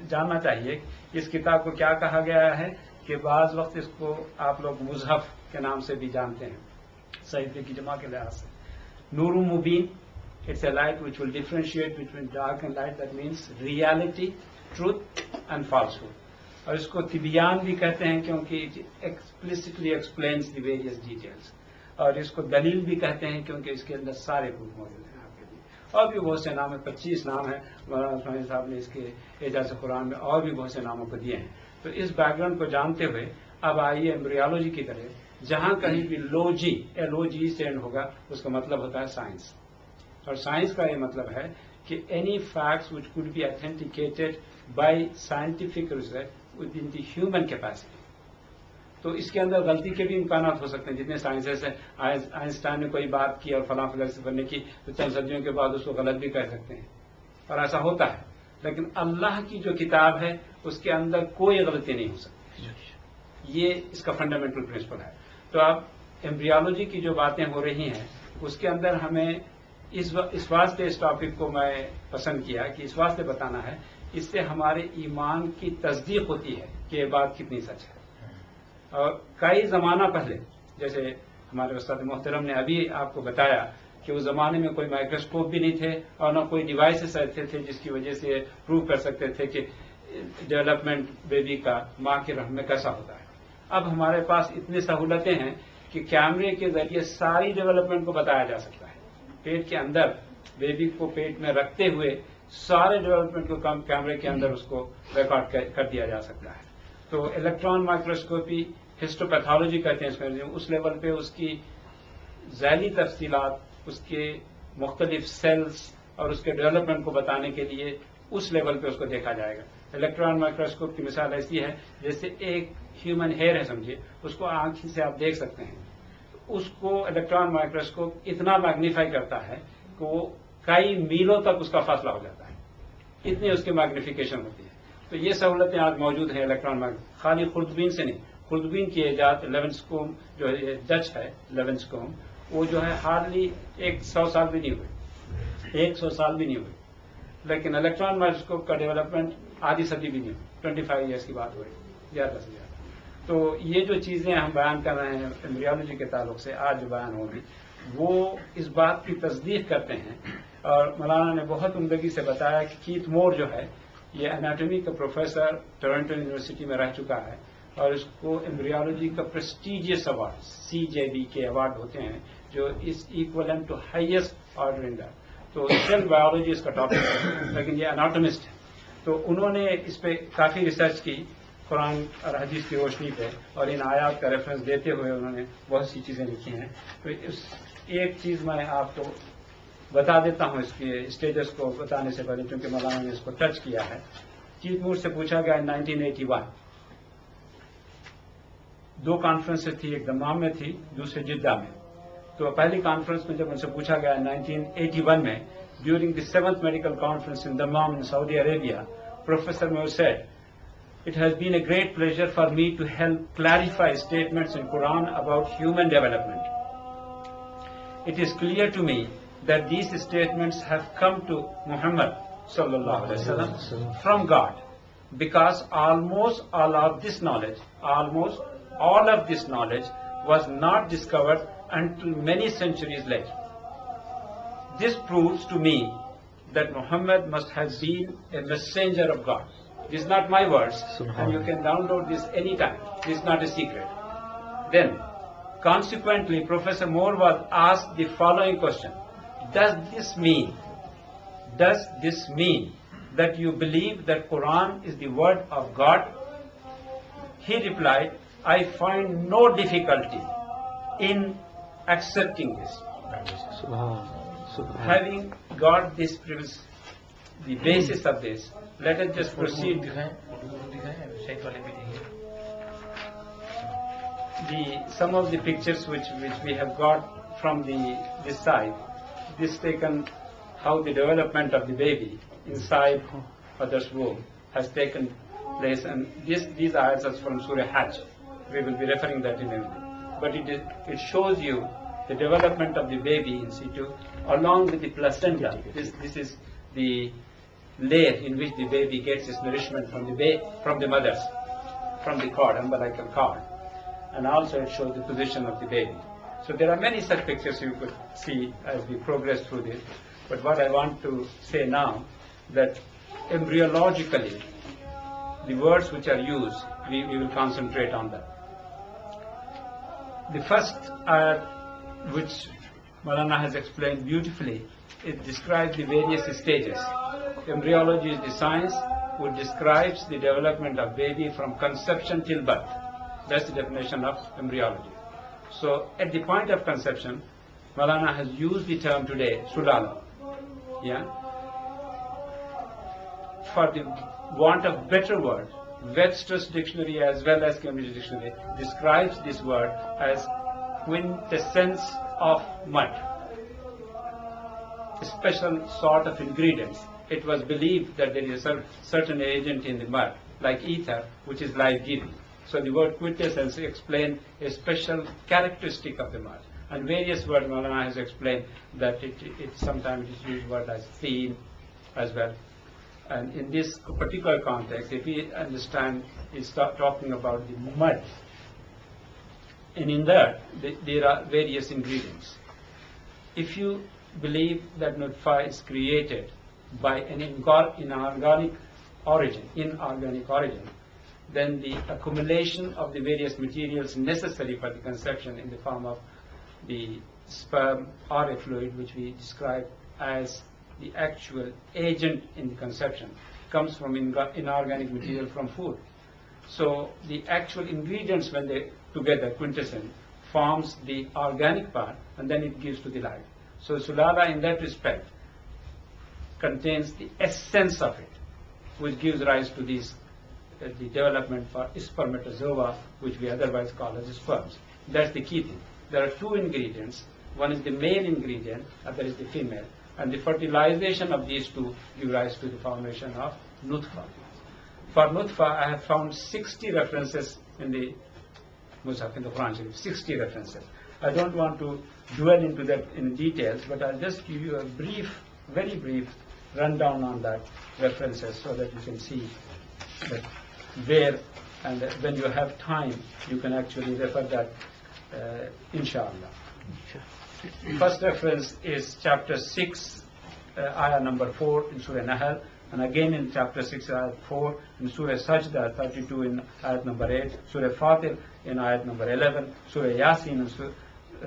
Speaker 2: جاننا چاہیے کہ اس کتاب کو کیا کہا گیا ہے. کہ بعض وقت اس کو آپ لوگ مصحف کے نام سے بھی جانتے ہیں صحیفے کی جمع کے لحاظ سے. نور مبین، it's a light which will differentiate between dark and light, that means reality, truth and falsehood. اور اس کو تبیان بھی کہتے ہیں کیونکہ explicitly explains the various details. اور اس کو دلیل بھی کہتے ہیں کیونکہ اس کے اندر سارے پروف موجود ہیں آپ کے لیے. اور بھی بہت سے نام ہیں، 25 نام ہیں مولانا صاحب نے اس کے اعجاز قرآن میں اور بھی بہت سے ناموں کو دیے ہیں. تو اس بیک گراؤنڈ کو جانتے ہوئے اب آئیے ایمبریولوجی کی طرف، جہاں کہیں بھی لوجی LOG سے اینڈ ہوگا اس کا مطلب ہوتا ہے سائنس، اور سائنس کا یہ مطلب ہے کہ اینی فیکٹس وچ could be authenticated by scientific research with in the human capacity. تو اس کے اندر غلطی کے بھی امکانات ہو سکتے ہیں. جتنے سائنسز ہیں، آئنسٹائن نے کوئی بات کی اور فلاں فلسفہ نے کی تو چند صدیوں کے بعد اس کو غلط بھی کہہ سکتے ہیں، اور ایسا ہوتا ہے. لیکن اللہ کی جو کتاب ہے اس کے اندر کوئی غلطی نہیں ہو سکتی. یہ اس کا فنڈامنٹل پرنسپل ہے. تو اب ایمبریولوجی کی جو باتیں ہو رہی ہیں اس کے اندر ہمیں اس واسطے اس ٹاپک کو میں پسند کیا کہ اس واسطے بتانا ہے، اس سے ہمارے ایمان کی تصدیق ہوتی ہے کہ یہ بات کتنی سچ ہے. اور کئی زمانہ پہلے، جیسے ہمارے استاد محترم نے ابھی آپ کو بتایا کہ اس زمانے میں کوئی مائکروسکوپ بھی نہیں تھے اور نہ کوئی ڈیوائسز ایسے تھے جس کی وجہ سے پروو کر سکتے تھے کہ ڈیولپمنٹ بیبی کا ماں کے رحم میں کیسا ہوتا ہے. اب ہمارے پاس اتنی سہولتیں ہیں کہ کیمرے کے ذریعے ساری ڈیولپمنٹ کو بتایا جا سکتا ہے. پیٹ کے اندر بیبی کو پیٹ میں رکھتے ہوئے سارے ڈیولپمنٹ کو کیمرے کے اندر اس کو ریکارڈ کر دیا جا سکتا ہے. تو الیکٹران مائکروسکوپی، ہسٹوپیتھولوجی کہتے ہیں اس لیول پہ اس کی ذیلی تفصیلات، اس کے مختلف سیلز اور اس کے ڈیولپمنٹ کو بتانے کے لیے اس لیول پہ اس کو دیکھا جائے گا. الیکٹران مائکروسکوپ کی مثال ایسی ہے جیسے ایک ہیومن ہیئر ہے، سمجھیے اس کو آنکھ سے آپ دیکھ سکتے ہیں. اس کو الیکٹران مائکروسکوپ اتنا میگنیفائی کرتا ہے کہ وہ کئی میلوں تک اس کا فاصلہ ہو جاتا ہے، اتنی اس کی میگنیفیکیشن ہوتی ہے. تو یہ سہولتیں آج موجود ہیں الیکٹران مائکروسکوپ. خالی خوردبین سے نہیں، خوردبین کی ایجاد لیونسکوم جو ڈچ ہے، لیونسکوم، وہ جو ہے ہارڈلی 100 سال بھی نہیں ہوئے، 100 سال بھی نہیں ہوئے. لیکن الیکٹران مائکروسکوپ کا ڈیولپمنٹ آدھی صدی بھی نہیں ہوئی، 25 ایئرس کی بات ہو رہی ہے، زیادہ سے زیادہ. تو یہ جو چیزیں ہم بیان کر رہے ہیں ایمبریولوجی کے تعلق سے آج جو بیان ہوگی وہ اس بات کی تصدیق کرتے ہیں. اور مولانا نے بہت عمدگی سے بتایا کہ کیتھ مور جو ہے یہ اناٹومی کا پروفیسر ٹورنٹو یونیورسٹی میں رہ چکا ہے، اور اس کو ایمبریولوجی کا پریسٹیجیس ایوارڈ CJB کے ایوارڈ ہوتے ہیں جو is equivalent to highest order in that. تو سیل بایولوجی اس کا ٹاپک ہے، لیکن یہ اناٹومسٹ ہے. تو انہوں نے اس پہ کافی ریسرچ کی قرآن اور حدیث کی روشنی پہ، اور ان آیات کا ریفرنس دیتے ہوئے انہوں نے بہت سی چیزیں لکھی ہیں. تو ایک چیز میں آپ کو بتا دیتا ہوں اس کے اسٹیجز کو بتانے سے پہلے، کیونکہ مولانا نے اس کو ٹچ کیا ہے. کیتھ مور سے پوچھا گیا 1981، 2 کانفرنسز تھی، ایک دمام میں تھی، دوسرے جدہ میں. تو پہلی کانفرنس میں جب ان سے پوچھا گیا 1981 میں، during the 7th medical conference in Dammam in Saudi Arabia, professor more said, "It has been a great pleasure for me to help clarify statements in Quran about human development. It is clear to me that these statements have come to Muhammad sallallahu alaihi wasallam from God, because almost all of this knowledge was not discovered until many centuries later. This proves to me that Muhammad must have been a messenger of God." This is not my words, and you can download this anytime. This is not a secret. Then, consequently, Professor Moore was asked the following question: Does this mean that you believe that Quran is the word of God? He replied, "I find no difficulty in accepting this." Having got this the basis of this, let us just proceed. Some of the pictures which we have got from this side, this taken how the development of the baby inside mother's womb has taken place, and these ayats are from Surah Hajj. We will be referring that in a minute. But it shows you the development of the baby in situ along with the placenta. This is the layer in which the baby gets its nourishment from the mothers, from the cord, umbilical cord, and also it shows the position of the baby. So there are many such pictures you could see as we progress through this. But what I want to say now, that embryologically, the words which are used, we will concentrate on that. The first ayat, which Maulana has explained beautifully, it describes the various stages. Embryology is the science which describes the development of baby from conception till birth. That's the definition of embryology. So at the point of conception, Maulana has used the term today, sulala. Yeah? For the want of better word, Webster's dictionary as well as Cambridge Dictionary describes this word as quintessence of mud, a special sort of ingredients. It was believed that there is a certain agent in the mud, like ether, which is life-giving. So the word quintessence explains a special characteristic of the mud. And various words Maulana has explained that it sometimes is used word as theme as well. And in this particular context, if we understand, it's talking about the mud. And in that, there are various ingredients. If you believe that nutfa is created by an inorganic origin, then the accumulation of the various materials necessary for the conception in the form of the sperm or a fluid, which we describe as the actual agent in the conception, comes from inorganic material from food. So the actual ingredients, when they together, quintessence, forms the organic part, and then it gives to the life. So sulala in that respect contains the essence of it, which gives rise to these, the development for spermatozoa, which we otherwise call as sperms. That's the key thing. There are two ingredients. One is the male ingredient, other is the female. And the fertilization of these two give rise to the formation of nutfa. For nutfa, I have found 60 references in the Musaf, in the Quran Sharif, 60 references. I don't want to dwell into that in details, but I'll just give you a brief, very brief rundown on that references so that you can see that where, and when you have time, you can actually refer that, inshallah. First reference is chapter 6, ayah number 4 in Surah Nahl, and again in chapter 6, ayah 4, in Surah Sajda 32 in ayat number 8, Surah Fatir in ayat number 11, Surah Yasin in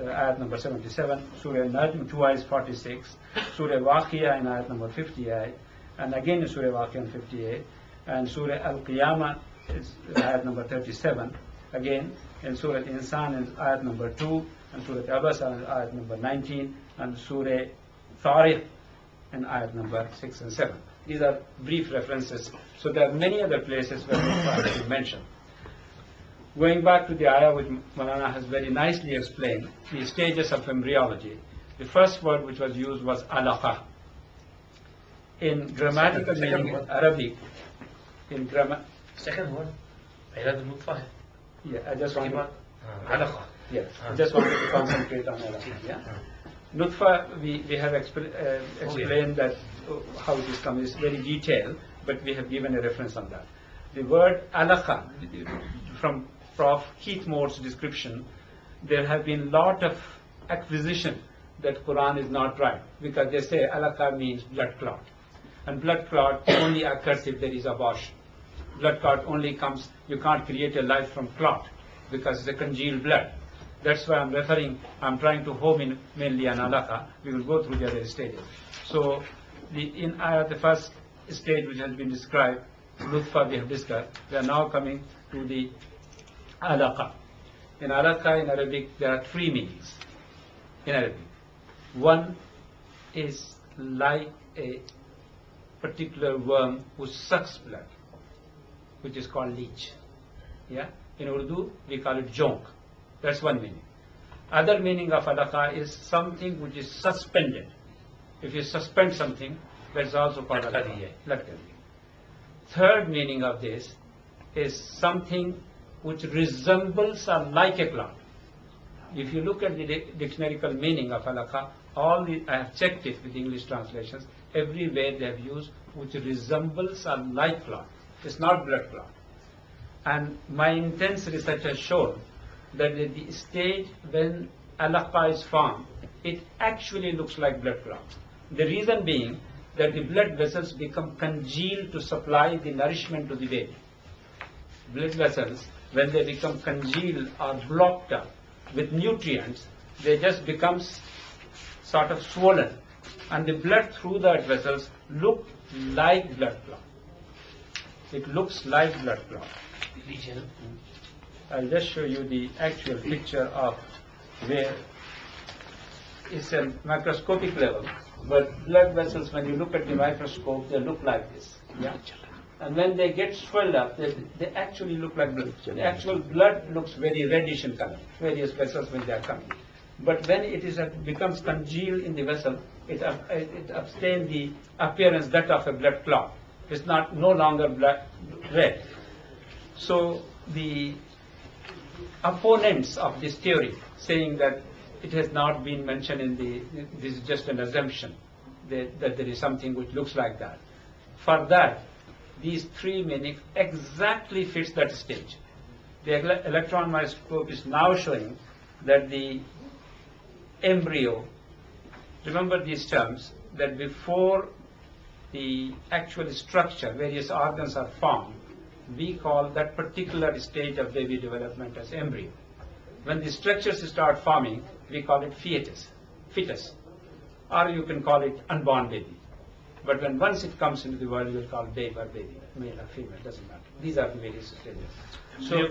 Speaker 2: ayat number 77, Surah Najm 2 ayat 46, Surah Waqiyah in ayat number 58, and again in Surah Waqiyah in 58, and Surah Al-Qiyamah is ayat number 37, again in Surah Insan is ayat number 2, and Surah Abasa is ayat number 19, and Surah Tariq in ayat number 6 and 7. These are brief references. So there are many other places where we to mention. Going back to the ayah which Maulana has very nicely explained, the stages of embryology. The first word which was used was alaqa. In grammatical meaning in Arabic, in grammar.
Speaker 1: Second word, nutfa.
Speaker 2: Yeah, I just want to.
Speaker 1: Alaqa.
Speaker 2: Yeah, I just wanted to concentrate on alaqa. Yeah. Nutfa, we have explained that how it is coming is very detailed, but we have given a reference on that. The word alaqa, from Prof. Keith Moore's description, there have been lot of acquisition that Quran is not right, because they say alaqa means blood clot, and blood clot only occurs if there is abortion. Blood clot only comes, you can't create a life from clot because it's a congealed blood. That's why I'm trying to home in mainly on alaqa. We will go through the other stages. So in ayah, the first stage which has been described, nutfa we have discussed, we are now coming to the alaqa. In alaqa in Arabic there are three meanings in Arabic. One is like a particular worm who sucks blood, which is called leech. Yeah? In Urdu we call it jonk. That's one meaning. Other meaning of alaqa is something which is suspended. If you suspend something, that's also called alaqa. Third meaning of this is something which resembles or like a clot. If you look at the dictionarical meaning of alaqa, I have checked it with English translations, everywhere they have used which resembles or like clot. It's not blood clot. And my intense research has shown that at the stage when alaqa is formed, it actually looks like blood clot. The reason being that the blood vessels become congealed to supply the nourishment to the baby. Blood vessels, when they become congealed or blocked up with nutrients, they just become sort of swollen, and the blood through that vessels look like blood clot. It looks like blood clot. I'll just show you the actual picture of where it's a microscopic level, but blood vessels, when you look at the microscope, they look like this. Yeah. And when they get swelled up, they actually look like blood. The actual blood looks very reddish in color, various vessels when they are coming. But when it becomes congealed in the vessel, it obtains the appearance that of a blood clot. It's no longer red. So the opponents of this theory, saying that it has not been mentioned this is just an assumption, that there is something which looks like that. For that, these three meanings exactly fits that stage. The electron microscope is now showing that the embryo, remember these terms, that before the actual structure, various organs are formed, we call that particular stage of baby development as embryo. When the structures start forming, we call it fetus, or you can call it unborn baby. But when once it comes into the world, you will call babe or baby, male or female, doesn't matter. These are the various stages. So,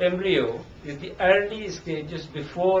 Speaker 2: Embryo is the early stages before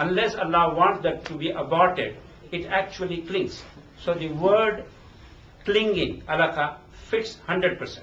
Speaker 2: unless Allah wants that to be aborted, it actually clings. So the word clinging, alaka, fits 100%.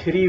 Speaker 3: 3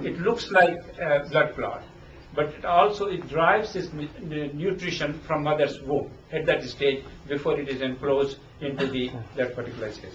Speaker 2: it looks like a blood clot, but it derives its nutrition from mother's womb at that stage before it is enclosed into that particular stage.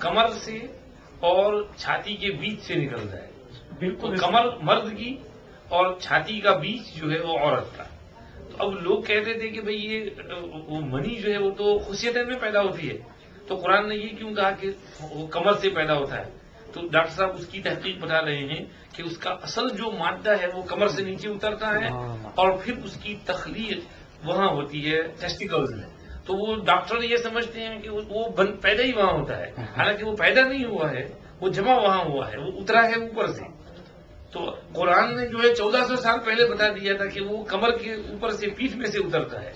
Speaker 1: کمر سے اور چھاتی کے بیچ سے نکلتا ہے.
Speaker 2: بالکل
Speaker 1: کمر مرد کی اور چھاتی کا بیچ جو ہے وہ عورت کا. تو اب لوگ کہتے تھے کہ بھئی یہ وہ منی جو ہے وہ تو خصیتین میں پیدا ہوتی ہے، تو قرآن نے یہ کیوں کہا کہ وہ کمر سے پیدا ہوتا ہے؟ تو ڈاکٹر صاحب اس کی تحقیق بتا رہے ہیں کہ اس کا اصل جو مادہ ہے وہ کمر سے نیچے اترتا ہے اور پھر اس کی تخلیق وہاں ہوتی ہے ٹیسٹیکلز میں. تو وہ ڈاکٹر یہ سمجھتے ہیں کہ وہ پیدا ہی وہاں ہوتا ہے، حالانکہ وہ پیدا نہیں ہوا ہے، وہ جمع وہاں ہوا ہے، وہ اترا ہے اوپر سے. تو قرآن نے جو ہے 1400 سال پہلے بتا دیا تھا کہ وہ کمر کے اوپر سے پیٹھ میں سے اترتا ہے.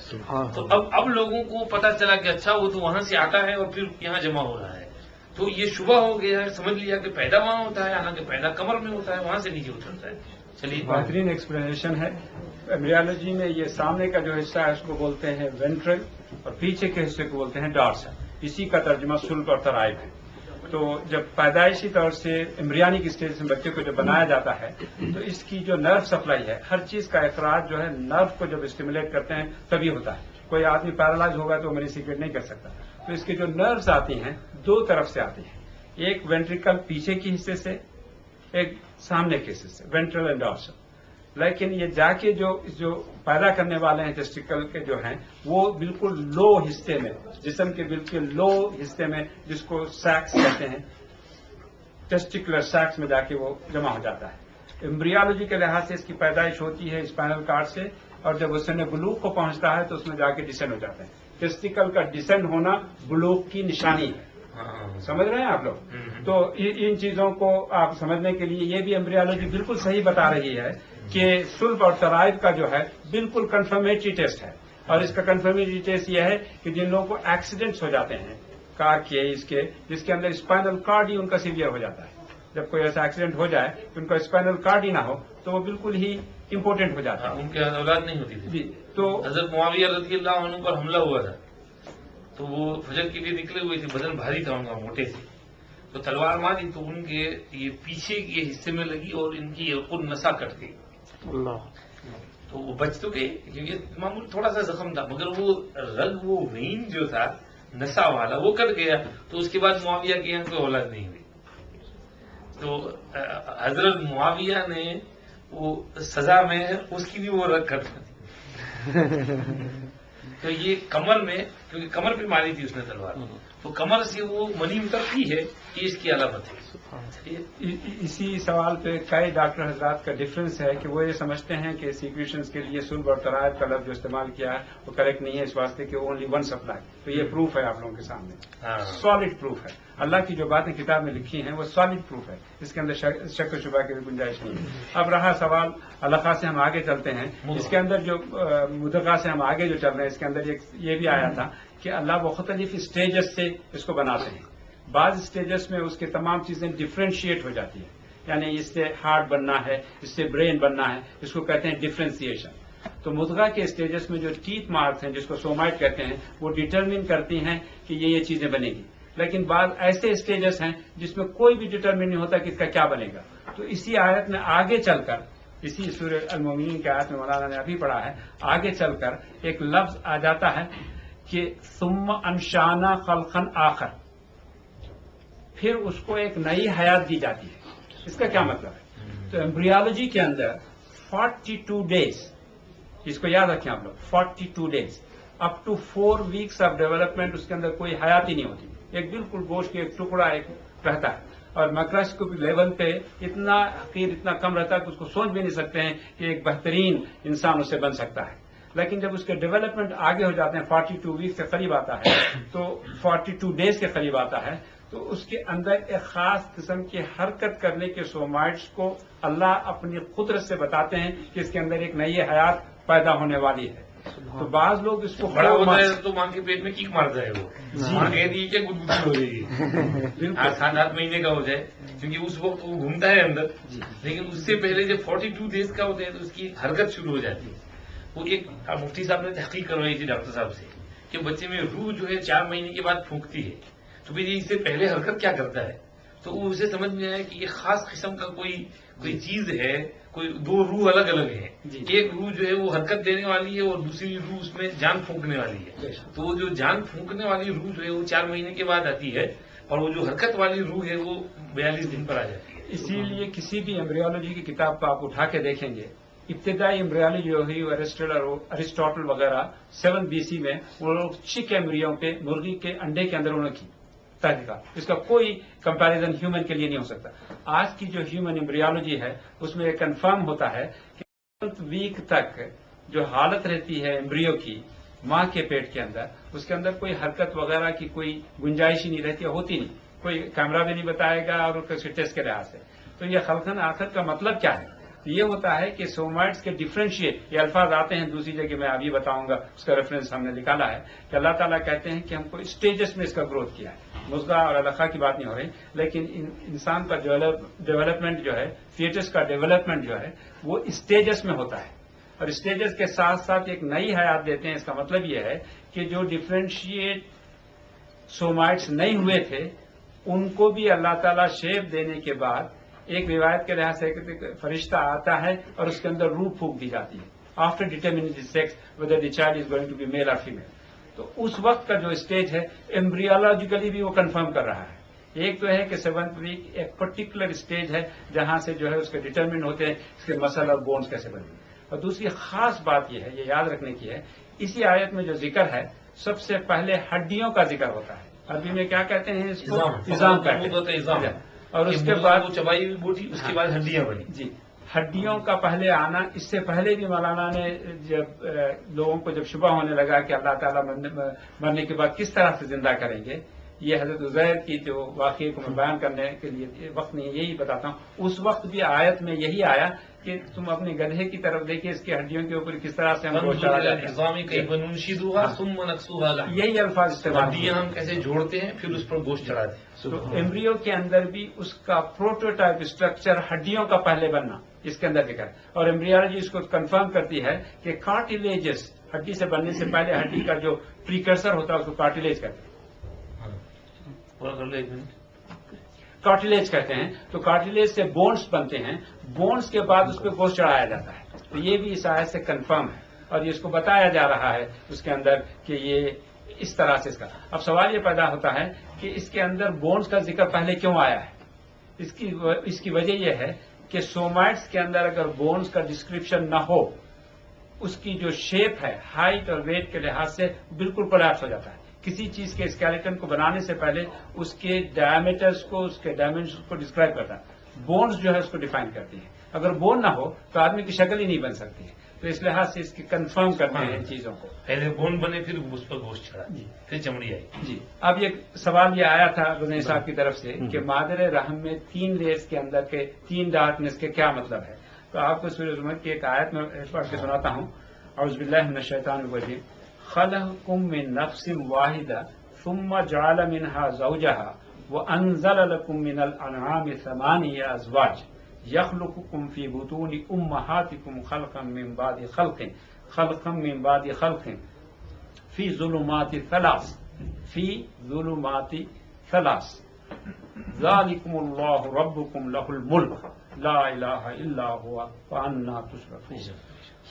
Speaker 1: تو اب لوگوں کو پتا چلا کہ اچھا وہ تو وہاں سے آتا ہے اور پھر یہاں جمع ہو رہا ہے. تو یہ شبہ ہو گیا ہے، سمجھ لیا کہ پیدا وہاں ہوتا ہے، حالانکہ پیدا کمر میں ہوتا ہے، وہاں سے نیچے اترتا ہے. چلیے
Speaker 2: بہترین ایکسپلینیشن ہے. ایمبریالوجی میں یہ سامنے کا جو حصہ ہے اس کو بولتے ہیں وینٹرل اور پیچھے کے حصے کو بولتے ہیں ڈارسل. اسی کا ترجمہ سلب اور ترائب ہے. تو جب پیدائشی طور سے ایمبریانک اسٹیج سے بچے کو جب بنایا جاتا ہے تو اس کی جو نرو سپلائی ہے، ہر چیز کا اخراج جو ہے نرو کو جب اسٹیمولیٹ کرتے ہیں تبھی ہوتا ہے. کوئی آدمی پیرالائز ہوگا تو منی سیکریٹ نہیں کر سکتا. تو اس کی جو نروز آتی ہیں دو طرف سے آتی ہیں، ایک وینٹریکل پیچھے کے حصے سے، ایک سامنے کے حصے سے، وینٹرل اینڈ ڈارسل. لیکن یہ جا کے جو پیدا کرنے والے ہیں ٹیسٹیکل کے جو ہیں وہ بالکل لو حصے میں، جسم کے بالکل لو حصے میں، جس کو سیکس کہتے ہیں، ٹیسٹیکولر سیکس میں جا کے وہ جمع ہو جاتا ہے. ایمبریالوجی کے لحاظ سے اس کی پیدائش ہوتی ہے اسپائنل کارڈ سے، اور جب وہ سن بلوغ کو پہنچتا ہے تو اس میں جا کے ڈسینڈ ہو جاتے ہیں. ٹیسٹیکل کا ڈسینڈ ہونا بلوغ کی نشانی ہے. سمجھ رہے ہیں آپ لوگ؟ تو ان چیزوں کو آپ سمجھنے کے لیے یہ بھی ایمبریالوجی بالکل صحیح بتا رہی ہے کہ سلب اور ترائب کا جو ہے بالکل کنفرمیٹری ٹیسٹ ہے. اور اس کا کنفرمیٹری ٹیسٹ یہ ہے کہ جن لوگوں کو ایکسیڈنٹس ہو جاتے ہیں کار کے، اس کے جس کے اندر اسپائنل کارڈ ہی ان کا سیویئر ہو جاتا ہے. جب کوئی ایسا ایکسیڈنٹ ہو جائے کہ ان کا اسپائنل کارڈ ہی نہ ہو تو وہ بالکل ہی امپورٹنٹ ہو جاتا ہے.
Speaker 1: ان کے اولاد نہیں ہوتی تھی.
Speaker 2: جی. تو
Speaker 1: حضرت معاویہ رضی اللہ عنہ پر حملہ ہوا تھا تو وہ فجر کے لیے نکلے ہوئے تھے، بدن بھاری تھا ان کا، موٹے تھے. تو تلوار ماری تو ان کے یہ پیچھے کے حصے میں لگی اور ان کی خود نسا کٹ گئی. تو وہ بچ تو گئے کیونکہ معمول تھوڑا سا زخم تھا، مگر وہ رگ، وہ وین جو تھا نسا والا، وہ کٹ گیا. تو اس کے بعد معاویہ کے یہاں کوئی اولاد نہیں ہوئی. تو حضرت معاویہ نے وہ سزا میں اس کی بھی وہ رگ کٹ دی. تو یہ کمر میں، کیونکہ کمر پہ ماری تھی اس نے تلوار، تو کمر سے وہ منی اترتی ہے، یہ اس کی علامت ہے.
Speaker 2: اسی سوال پہ کئی ڈاکٹر حضرات کا ڈفرنس ہے کہ وہ یہ سمجھتے ہیں کہ سیکریشنز کے لیے سلب اور ترائب کا لفظ جو استعمال کیا ہے وہ کریکٹ نہیں ہے، اس واسطے کہ اونلی ون سپلائی. تو یہ پروف ہے آپ لوگوں کے سامنے، سالڈ پروف ہے. اللہ کی جو باتیں کتاب میں لکھی ہیں وہ سالڈ پروف ہے، اس کے اندر شک و شبہ کی گنجائش نہیں ہے. اب رہا سوال الخا سے ہم آگے چلتے ہیں. اس کے اندر جو مدغا سے ہم آگے جو چل رہے ہیں اس کے اندر یہ بھی آیا تھا کہ اللہ مختلف اسٹیجز سے اس کو بناتے ہیں. بعض اسٹیجز میں اس کے تمام چیزیں ڈفرینشیٹ ہو جاتی ہیں، یعنی اس سے ہارٹ بننا ہے، اس سے برین بننا ہے، اس کو کہتے ہیں ڈفرینسیشن. تو مدغا کے اسٹیجز میں جو ٹیتھ مارکس ہیں جس کو سومائٹ کہتے ہیں وہ ڈٹرمن کرتی ہیں کہ یہ چیزیں بنے گی. لیکن بعض ایسے اسٹیجز ہیں جس میں کوئی بھی ڈٹرمن نہیں ہوتا کہ اس کا کیا بنے گا. تو اسی آیت میں آگے چل کر، اسی سورہ المومنین کے آیت میں مولانا نے ابھی پڑھا ہے، آگے چل کر ایک لفظ آ جاتا ہے کہ ثم انشانا خلقا آخر، پھر اس کو ایک نئی حیات دی جاتی ہے. اس کا کیا مطلب ہے؟ تو ایمبریالوجی کے اندر 42 ڈیز، اس کو یاد رکھیں آپ لوگ، 42 days up to 4 weeks of development, اس کے اندر کوئی حیات ہی نہیں ہوتی. ایک بالکل گوشت کے ایک ٹکڑا ایک رہتا ہے، اور مائکروسکوپک لیول پہ اتنا حقیر، اتنا کم رہتا ہے کہ اس کو سوچ بھی نہیں سکتے ہیں کہ ایک بہترین انسان اسے بن سکتا ہے. لیکن جب اس کے ڈیولپمنٹ آگے ہو جاتے ہیں، 42 ویکس کے قریب آتا ہے، تو 42 ڈیز کے قریب آتا ہے، تو اس کے اندر ایک خاص قسم کی حرکت کرنے کے سومائٹس کو اللہ اپنی قدرت سے بتاتے ہیں کہ اس کے اندر ایک نئی حیات پیدا ہونے والی ہے. تو بعض لوگ اس کو
Speaker 1: بڑا ہوتا ہے تو ماں کے پیٹ میں کیک مارتا ہے، وہ ماں کہہ دی کہ گدگدی ہو رہی ہے، 7 مہینے کا ہو جائے، کیونکہ اس وقت وہ گھومتا ہے اندر. لیکن اس سے پہلے جب 42 ڈیز کا ہوتا ہے تو اس کی حرکت شروع ہو جاتی ہے. وہ ایک مفتی صاحب نے تحقیق کروائی تھی ڈاکٹر صاحب سے کہ بچے میں روح جو ہے 4 مہینے کے بعد پھونکتی ہے، تو بھائی اس سے پہلے حرکت کیا کرتا ہے؟ تو وہ اسے سمجھ میں آیا کہ یہ خاص قسم کا کوئی چیز ہے، کوئی 2 روح الگ الگ ہیں. ایک روح جو ہے وہ حرکت دینے والی ہے اور دوسری روح اس میں جان پھونکنے والی ہے. تو وہ جو جان پھونکنے والی روح جو ہے وہ 4 مہینے کے بعد آتی ہے. اور وہ جو حرکت والی روح ہے وہ 42 دن پر آ جاتی ہے.
Speaker 2: اسی لیے کسی بھی ایمبریولوجی کی کتاب کو آپ اٹھا کے دیکھیں گے، ابتدائی ایمبریولوجی جو ہوئی ارسٹوٹل وغیرہ 7 BC میں وہ لوگ چک ایمبریوں پہ مرغی کے انڈے کے اندر انہوں نے کی تحقیقات. اس کا کوئی کمپیریزن ہیومن کے لیے نہیں ہو سکتا. آج کی جو ہیومن ایمبریولوجی ہے اس میں یہ کنفرم ہوتا ہے کہ 7 ویک تک جو حالت رہتی ہے ایمبریو کی ماں کے پیٹ کے اندر، اس کے اندر کوئی حرکت وغیرہ کی کوئی گنجائش ہی نہیں رہتی، ہوتی نہیں. کوئی کیمرہ بھی نہیں بتائے گا اور کسی ٹیسٹ کے لحاظ سے. تو یہ خلقن آخر کا مطلب کیا ہے؟ یہ ہوتا ہے کہ سومائٹس کے ڈفرینشیٹ، یہ الفاظ آتے ہیں دوسری جگہ میں ابھی بتاؤں گا، اس کا ریفرنس ہم نے نکالا ہے کہ اللہ تعالیٰ کہتے ہیں کہ ہم کو اسٹیجز میں اس کا گروتھ کیا ہے. مزغہ اور علقہ کی بات نہیں ہو رہی، لیکن انسان کا ڈیولپمنٹ جو ہے، فیٹس کا ڈیولپمنٹ جو ہے وہ اسٹیجز میں ہوتا ہے. اور اسٹیجز کے ساتھ ساتھ ایک نئی حیات دیتے ہیں. اس کا مطلب یہ ہے کہ جو ڈفرینشیٹ سومائٹس نہیں ہوئے تھے ان کو بھی اللہ تعالیٰ شیپ دینے کے بعد ایک روایت کے لحاظ سے فرشتہ آتا ہے اور اس کے اندر روح پھونک دی جاتی ہے after determining the sex whether the child is going to be male اور فیمیل. تو اس وقت کا جو اسٹیج ہے ایمبریولوجیکلی بھی وہ کنفرم کر رہا ہے. ایک تو ہے کہ 7th ویک ایک پرٹیکولر اسٹیج ہے جہاں سے جو ہے اس کے ڈیٹرمنٹ ہوتے ہیں اس کے مسل اور بونز کیسے بنے. اور دوسری خاص بات یہ ہے، یہ یاد رکھنے کی ہے، اسی آیت میں جو ذکر ہے سب سے پہلے ہڈیوں کا ذکر ہوتا ہے. عربی میں کیا کہتے ہیں اس کو؟ نظام کہتے ہیں. اور اس کے بعد
Speaker 1: چبائی ہوئی بوٹی، اس کے بعد ہڈیاں بنی.
Speaker 2: جی، ہڈیوں کا پہلے آنا. اس سے پہلے بھی مولانا نے جب لوگوں کو جب شبہ ہونے لگا کہ اللہ تعالیٰ مرنے کے بعد کس طرح سے زندہ کریں گے، یہ حضرت عزیر کی جو واقعے کو میں بیان کرنے کے لیے وقت نہیں، یہی بتاتا ہوں. اس وقت بھی آیت میں یہی آیا کہ تم اپنے گدھے کی طرف دیکھیے، اس کی ہڈیوں کے اوپر کس طرح سے ہم کو چڑھا جاتے ہیں. یہی الفاظ استعمال،
Speaker 1: ہڈیاں ہم کیسے جوڑتے ہیں پھر اس پر گوشت چڑھاتے ہیں.
Speaker 2: تو ایمبریو کے اندر بھی اس کا پروٹوٹائپ اسٹرکچر ہڈیوں کا پہلے بننا اس کے اندر دکھا ہے. اور ایمبریولوجی اس کو کنفرم کرتی ہے کہ کارٹیلیجز، ہڈی سے بننے سے پہلے ہڈی کا جو پریکرسر ہوتا ہے اس کو کارٹیلیج کہتے ہیں. کارٹیلیج کہتے ہیں. تو کارٹیلیج سے بونز بنتے ہیں، بونز کے بعد اس پہ گوشت چڑھایا جاتا ہے. تو یہ بھی اس آیت سے کنفرم ہے اور یہ اس کو بتایا جا رہا ہے اس کے اندر کہ یہ اس طرح سے اس کا. اب سوال یہ پیدا ہوتا ہے کہ اس کے اندر بونز کا ذکر پہلے کیوں آیا ہے؟ اس کی وجہ یہ ہے کہ سومائٹس کے اندر اگر بونز کا ڈسکرپشن نہ ہو، اس کی جو شیپ ہے ہائٹ اور ویٹ کے لحاظ سے بالکل کولیپس ہو جاتا ہے. کسی چیز کے اسکیلیٹن کو بنانے سے پہلے اس کے ڈائمیٹرز کو، اس کے ڈائمینشنز کو ڈسکرائب کرتا ہے. بونز جو ہے اس کو ڈیفائن کرتی ہے. اگر بون نہ ہو تو آدمی کی شکل ہی نہیں بن سکتی ہے. تو اس لحاظ سے اس کی کنفرم کرتے ہیں ان چیزوں کو.
Speaker 1: پہلے بون بنے پھر اس پر گوشت چڑھا، پھر چمڑی آئی.
Speaker 2: جی، اب یہ سوال یہ آیا تھا غزنوی صاحب کی طرف سے کہ مادر رحم میں 3 لیئرز کے اندر کے 3 ڈارکنیس کے کیا مطلب ہے. تو آپ کو سورہ زمر کی ایک آیت میں پڑھ کے سناتا ہوں. اعوذ باللہ من الشیطان الرجیم. خلقکم من نفس واحدہ ثم جعل منها زوجها وانزل لكم من الانعام 8 ازواج يخلقكم في بطون امهاتكم خلقا من بعد خلق في ظلمات ثلاث ذلكم الله ربكم له الملك لا اله الا هو فأنا تشركون.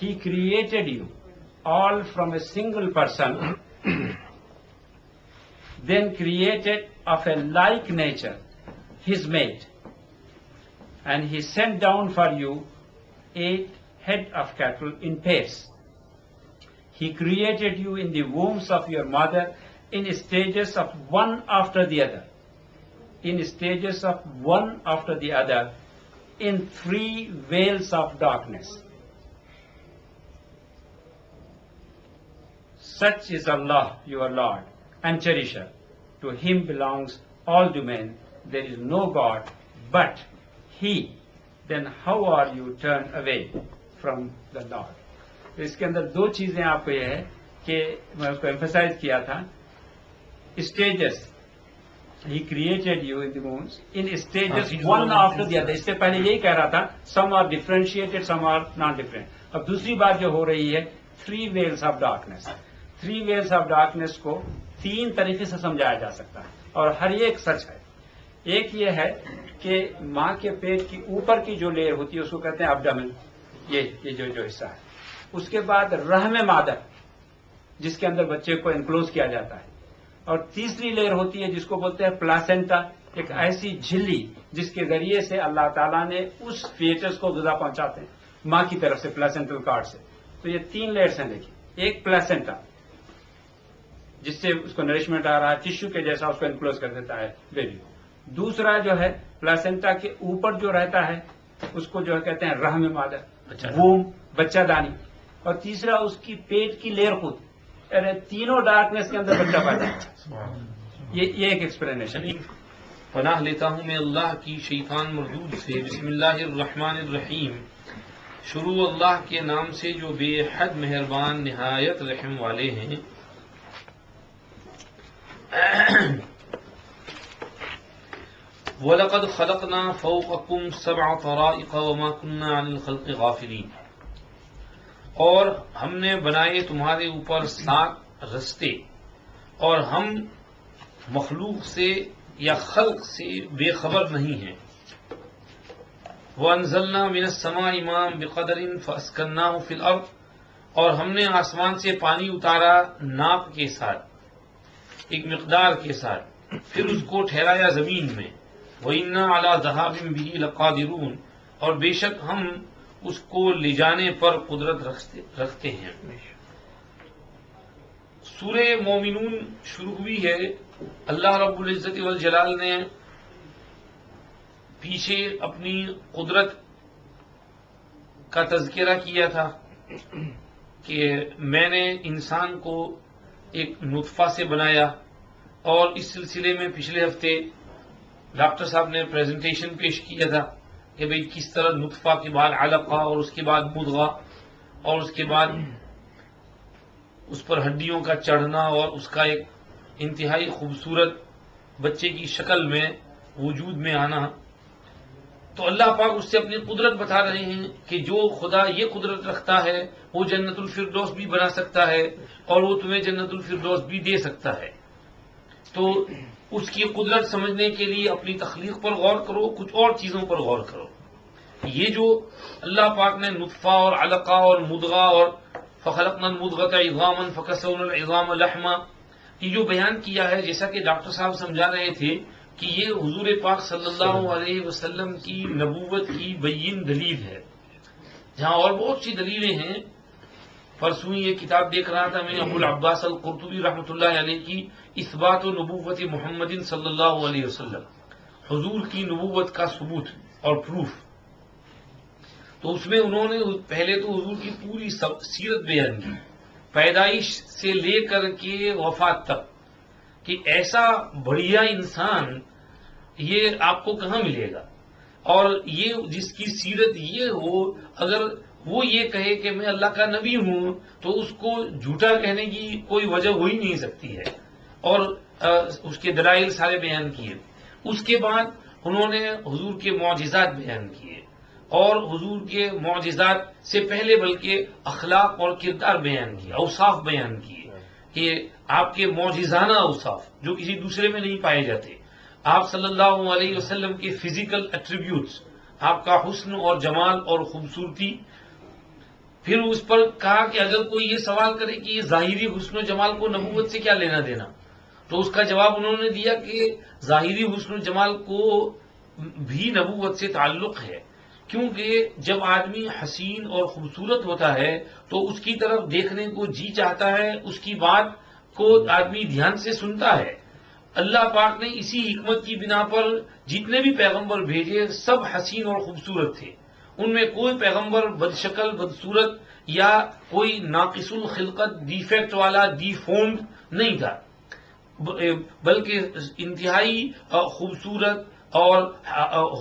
Speaker 2: He created you all from a single person, then created of a like nature his mate, and he sent down for you 8 head of cattle in pairs. He created you in the wombs of your mother in stages of one after the other, in stages of one after the other, in 3 veils of darkness. Such is Allah, your Lord and cherisher. To him belongs all domain. There is no God but he. Then how are you turned away from the Lord? تو اس کے اندر 2 چیزیں آپ کو یہ ہے کہ میں اس کو ایمفیسائز کیا تھا. Stages, He created you in the wombs in stages one after the other. اس سے پہلے یہی کہہ رہا تھا some are differentiated, some are non-different. اب دوسری بات جو ہو رہی ہے 3 veils of darkness. 3 veils of darkness کو 3 طریقے سے سمجھایا جا سکتا ہے اور ہر ایک سچ ہے. ایک یہ ہے کہ ماں کے پیٹ کی اوپر کی جو لیئر ہوتی ہے اس کو کہتے ہیں ابڈمن، یہ جو حصہ ہے. اس کے بعد رحم مادر جس کے اندر بچے کو انکلوز کیا جاتا ہے، اور تیسری لیئر ہوتی ہے جس کو بولتے ہیں پلاسینٹا، ایک ایسی جھلی جس کے ذریعے سے اللہ تعالیٰ نے اس فیٹس کو غذا پہنچاتے ہیں ماں کی طرف سے، پلاسینٹل کارڈ سے. تو یہ 3 لیئرس ہیں. دیکھیے، ایک پلاسینٹا جس سے اس کو نرشمنٹ آ رہا ہے، ٹشو کے جیسا اس کو انکلوز کر دیتا ہے بیبی. دوسرا جو ہے پلاسینٹا کے اوپر جو رہتا ہے اس کو جو کہتے ہیں رحم مادر، ووم، بچہ دانی. اور تیسرا اس کی پیٹ کی لیئر خود. تینوں ڈارکنیس کے اندر بچہ پیدا ہے. یہ ایک ایکسپلینیشن.
Speaker 1: پناہ لیتا ہوں میں اللہ کی شیطان مردود سے. بسم اللہ الرحمن الرحیم. شروع اللہ کے نام سے جو بے حد مہربان نہایت رحم والے ہیں. وَلَقَدْ خَلَقْنَا فَوْقَكُمْ سَبْعَ طَرَائِقَ وَمَا كُنَّا عَنِ الْخَلْقِ غَافِلِينَ. اور ہم نے بنائے تمہارے اوپر 7 رستے، اور ہم مخلوق سے یا خلق سے بے خبر نہیں ہیں. وَأَنزَلْنَا مِنَ السَّمَاءِ مَاءً بِقَدَرٍ فَأَسْكَنَّاهُ فِي الْأَرْضِ. اور ہم نے آسمان سے پانی اتارا ناپ کے ساتھ، ایک مقدار کے ساتھ، پھر اس کو ٹھہرایا زمین میں. وَإِنَّا عَلَى ذَهَابٍ بِهِ لَقَادِرُونَ. اور بے شک ہم اس کو لے جانے پر قدرت رکھتے ہیں. سورہ مومنون شروع ہوئی ہے. اللہ رب العزت والجلال نے پیچھے اپنی قدرت کا تذکرہ کیا تھا کہ میں نے انسان کو ایک نطفہ سے بنایا، اور اس سلسلے میں پچھلے ہفتے ڈاکٹر صاحب نے پریزنٹیشن پیش کیا تھا کہ بھئی کس طرح نطفہ کے بعد علقہ، اور اس کے بعد مضغہ، اور اس کے بعد اس پر ہڈیوں کا چڑھنا، اور اس کا ایک انتہائی خوبصورت بچے کی شکل میں وجود میں آنا. تو اللہ پاک اس سے اپنی قدرت بتا رہے ہیں کہ جو خدا یہ قدرت رکھتا ہے وہ جنت الفردوس بھی بنا سکتا ہے، اور وہ تمہیں جنت الفردوس بھی دے سکتا ہے. تو اس کی قدرت سمجھنے کے لیے اپنی تخلیق پر غور کرو، کچھ اور چیزوں پر غور کرو. یہ جو اللہ پاک نے نطفہ اور علقہ اور مضغہ اور فخلقنا المضغۃ عظاما فکسونا العظام لحما، یہ جو بیان کیا ہے، جیسا کہ ڈاکٹر صاحب سمجھا رہے تھے کہ یہ حضور پاک صلی اللہ علیہ وسلم کی نبوت کی بین دلیل ہے، جہاں اور بہت سی دلیلیں ہیں. پرسوں یہ کتاب دیکھ رہا تھا میں ابو العباس القرطبی رحمۃ اللہ علیہ کی اثبات و نبوت محمد صلی اللہ علیہ وسلم، حضور کی نبوت کا ثبوت اور پروف. تو اس میں انہوں نے پہلے تو حضور کی پوری سیرت بیان کی، پیدائش سے لے کر کے وفات تک، کہ ایسا بڑھیا انسان یہ آپ کو کہاں ملے گا. اور یہ جس کی سیرت یہ ہو، اگر وہ یہ کہے کہ میں اللہ کا نبی ہوں تو اس کو جھوٹا کہنے کی کوئی وجہ ہو ہی نہیں سکتی ہے. اور اس کے دلائل سارے بیان کیے. اس کے بعد انہوں نے حضور کے معجزات بیان کیے، اور حضور کے معجزات سے پہلے بلکہ اخلاق اور کردار بیان کیا، اوصاف بیان کیے کہ آپ کے معجزانہ اوصاف جو کسی دوسرے میں نہیں پائے جاتے. آپ صلی اللہ علیہ وسلم کے فزیکل ایٹریبیوٹس، آپ کا حسن اور جمال اور خوبصورتی. پھر اس پر کہا کہ اگر کوئی یہ سوال کرے کہ یہ ظاہری حسن و جمال کو نبوت سے کیا لینا دینا، تو اس کا جواب انہوں نے دیا کہ ظاہری حسن و جمال کو بھی نبوت سے تعلق ہے، کیونکہ جب آدمی حسین اور خوبصورت ہوتا ہے تو اس کی طرف دیکھنے کو جی چاہتا ہے، اس کی بات کو آدمی دھیان سے سنتا ہے. اللہ پاک نے اسی حکمت کی بنا پر جتنے بھی پیغمبر بھیجے سب حسین اور خوبصورت تھے. ان میں کوئی پیغمبر بدشکل، بدصورت یا کوئی ناقص الخلقت، ڈیفیکٹ والا، ڈیفارمڈ نہیں تھا، بلکہ انتہائی خوبصورت اور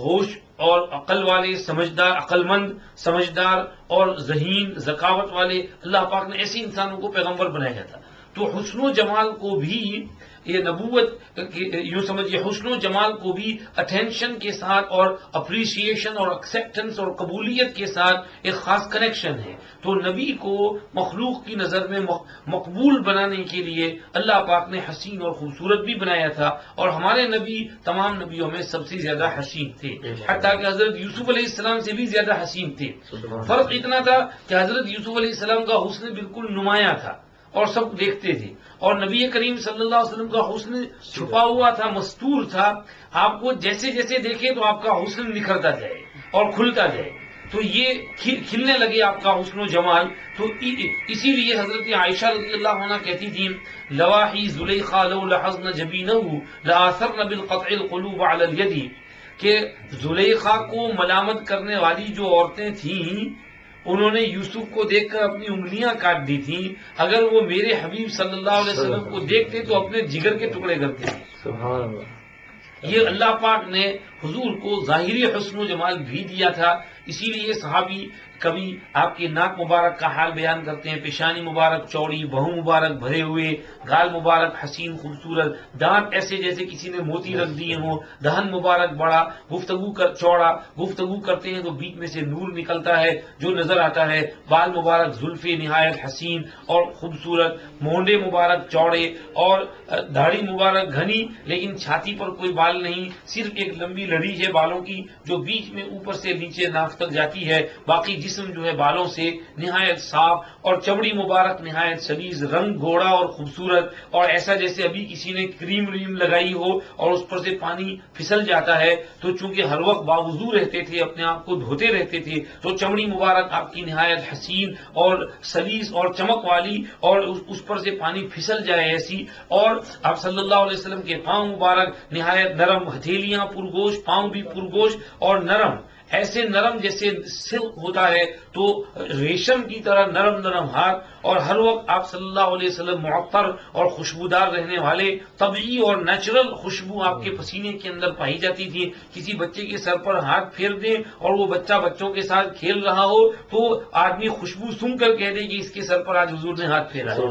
Speaker 1: ہوش اور عقل والے، سمجھدار، عقل مند، سمجھدار اور ذہین، ذکاوت والے اللہ پاک نے ایسے انسانوں کو پیغمبر بنایا تھا. تو حسن و جمال کو بھی یہ نبوت یوں سمجھیے، حسن و جمال کو بھی اٹینشن کے ساتھ اور اپریشیشن اور ایکسیپٹنس اور قبولیت کے ساتھ ایک خاص کنیکشن ہے. تو نبی کو مخلوق کی نظر میں مقبول بنانے کے لیے اللہ پاک نے حسین اور خوبصورت بھی بنایا تھا، اور ہمارے نبی تمام نبیوں میں سب سے زیادہ حسین تھے، حتیٰ کہ حضرت یوسف علیہ السلام سے بھی زیادہ حسین تھے. فرق اتنا تھا کہ حضرت یوسف علیہ السلام کا حسن بالکل نمایاں تھا، اور سب دیکھتے تھے، اور نبی کریم صلی اللہ علیہ وسلم کا حسن چھپا ہوا تھا، مستور تھا. آپ کو جیسے جیسے دیکھے تو آپ کا حسن نکھرتا جائے اور کھلتا جائے، تو یہ کھلنے لگے آپ کا حسن و جمال. تو اسی لیے حضرت عائشہ رضی اللہ عنہ کہتی تھیں لواحی زلیخا لو لحظن جبینہ لآثرن بالقطع القلوب علی الید، کہ زلیخا کو ملامت کرنے والی جو عورتیں تھیں انہوں نے یوسف کو دیکھ کر اپنی انگلیاں کاٹ دی تھیں، اگر وہ میرے حبیب صلی اللہ علیہ وسلم کو دیکھتے تو اپنے جگر کے ٹکڑے کرتے تھے.
Speaker 3: سبحان اللہ.
Speaker 1: یہ اللہ پاک نے حضور کو ظاہری حسن و جمال بھی دیا تھا. اسی لیے صحابی کبھی آپ کے ناک مبارک کا حال بیان کرتے ہیں، پیشانی مبارک چوڑی، بہو مبارک بھرے ہوئے، گال مبارک حسین خوبصورت، دانت ایسے جیسے کسی نے موتی رکھ دیے ہوں، دہن مبارک بڑا، گفتگو چوڑا، گفتگو کرتے ہیں تو بیچ میں سے نور نکلتا ہے جو نظر آتا ہے، بال مبارک زلفے نہایت حسین اور خوبصورت، مونڈے مبارک چوڑے اور داڑھی مبارک گھنی، لیکن چھاتی پر کوئی بال نہیں، صرف ایک لمبی لڑی ہے بالوں کی جو بیچ میں اوپر سے نیچے ناک تک جاتی ہے، باقی جسم جو ہے بالوں سے نہایت صاف، اور چمڑی مبارک نہایت سلیز، رنگ گھوڑا اور خوبصورت، اور ایسا جیسے ابھی کسی نے کریم وریم لگائی ہو اور اس پر سے پانی پھسل جاتا ہے. تو چونکہ ہر وقت باوضو رہتے تھے، اپنے آپ کو دھوتے رہتے تھے، تو چمڑی مبارک آپ کی نہایت حسین اور سلیز اور چمک والی، اور اس پر سے پانی پھسل جائے ایسی. اور آپ صلی اللہ علیہ وسلم کے پاؤں مبارک نہایت نرم، ہتھیلیاں پرگوش، پاؤں بھی پرگوش اور نرم، ایسے نرم جیسے سلک ہوتا ہے، تو ریشم کی طرح نرم نرم ہاتھ، اور ہر وقت آپ صلی اللہ علیہ وسلم معطر اور خوشبودار رہنے والے، طبعی اور نیچرل خوشبو آپ کے پسینے کے اندر پائی جاتی تھی. کسی بچے کے سر پر ہاتھ پھیر دیں اور وہ بچہ بچوں کے ساتھ کھیل رہا ہو تو آدمی خوشبو سن کر کہہ دے کہ اس کے سر پر آج حضور نے ہاتھ پھیرا ہے.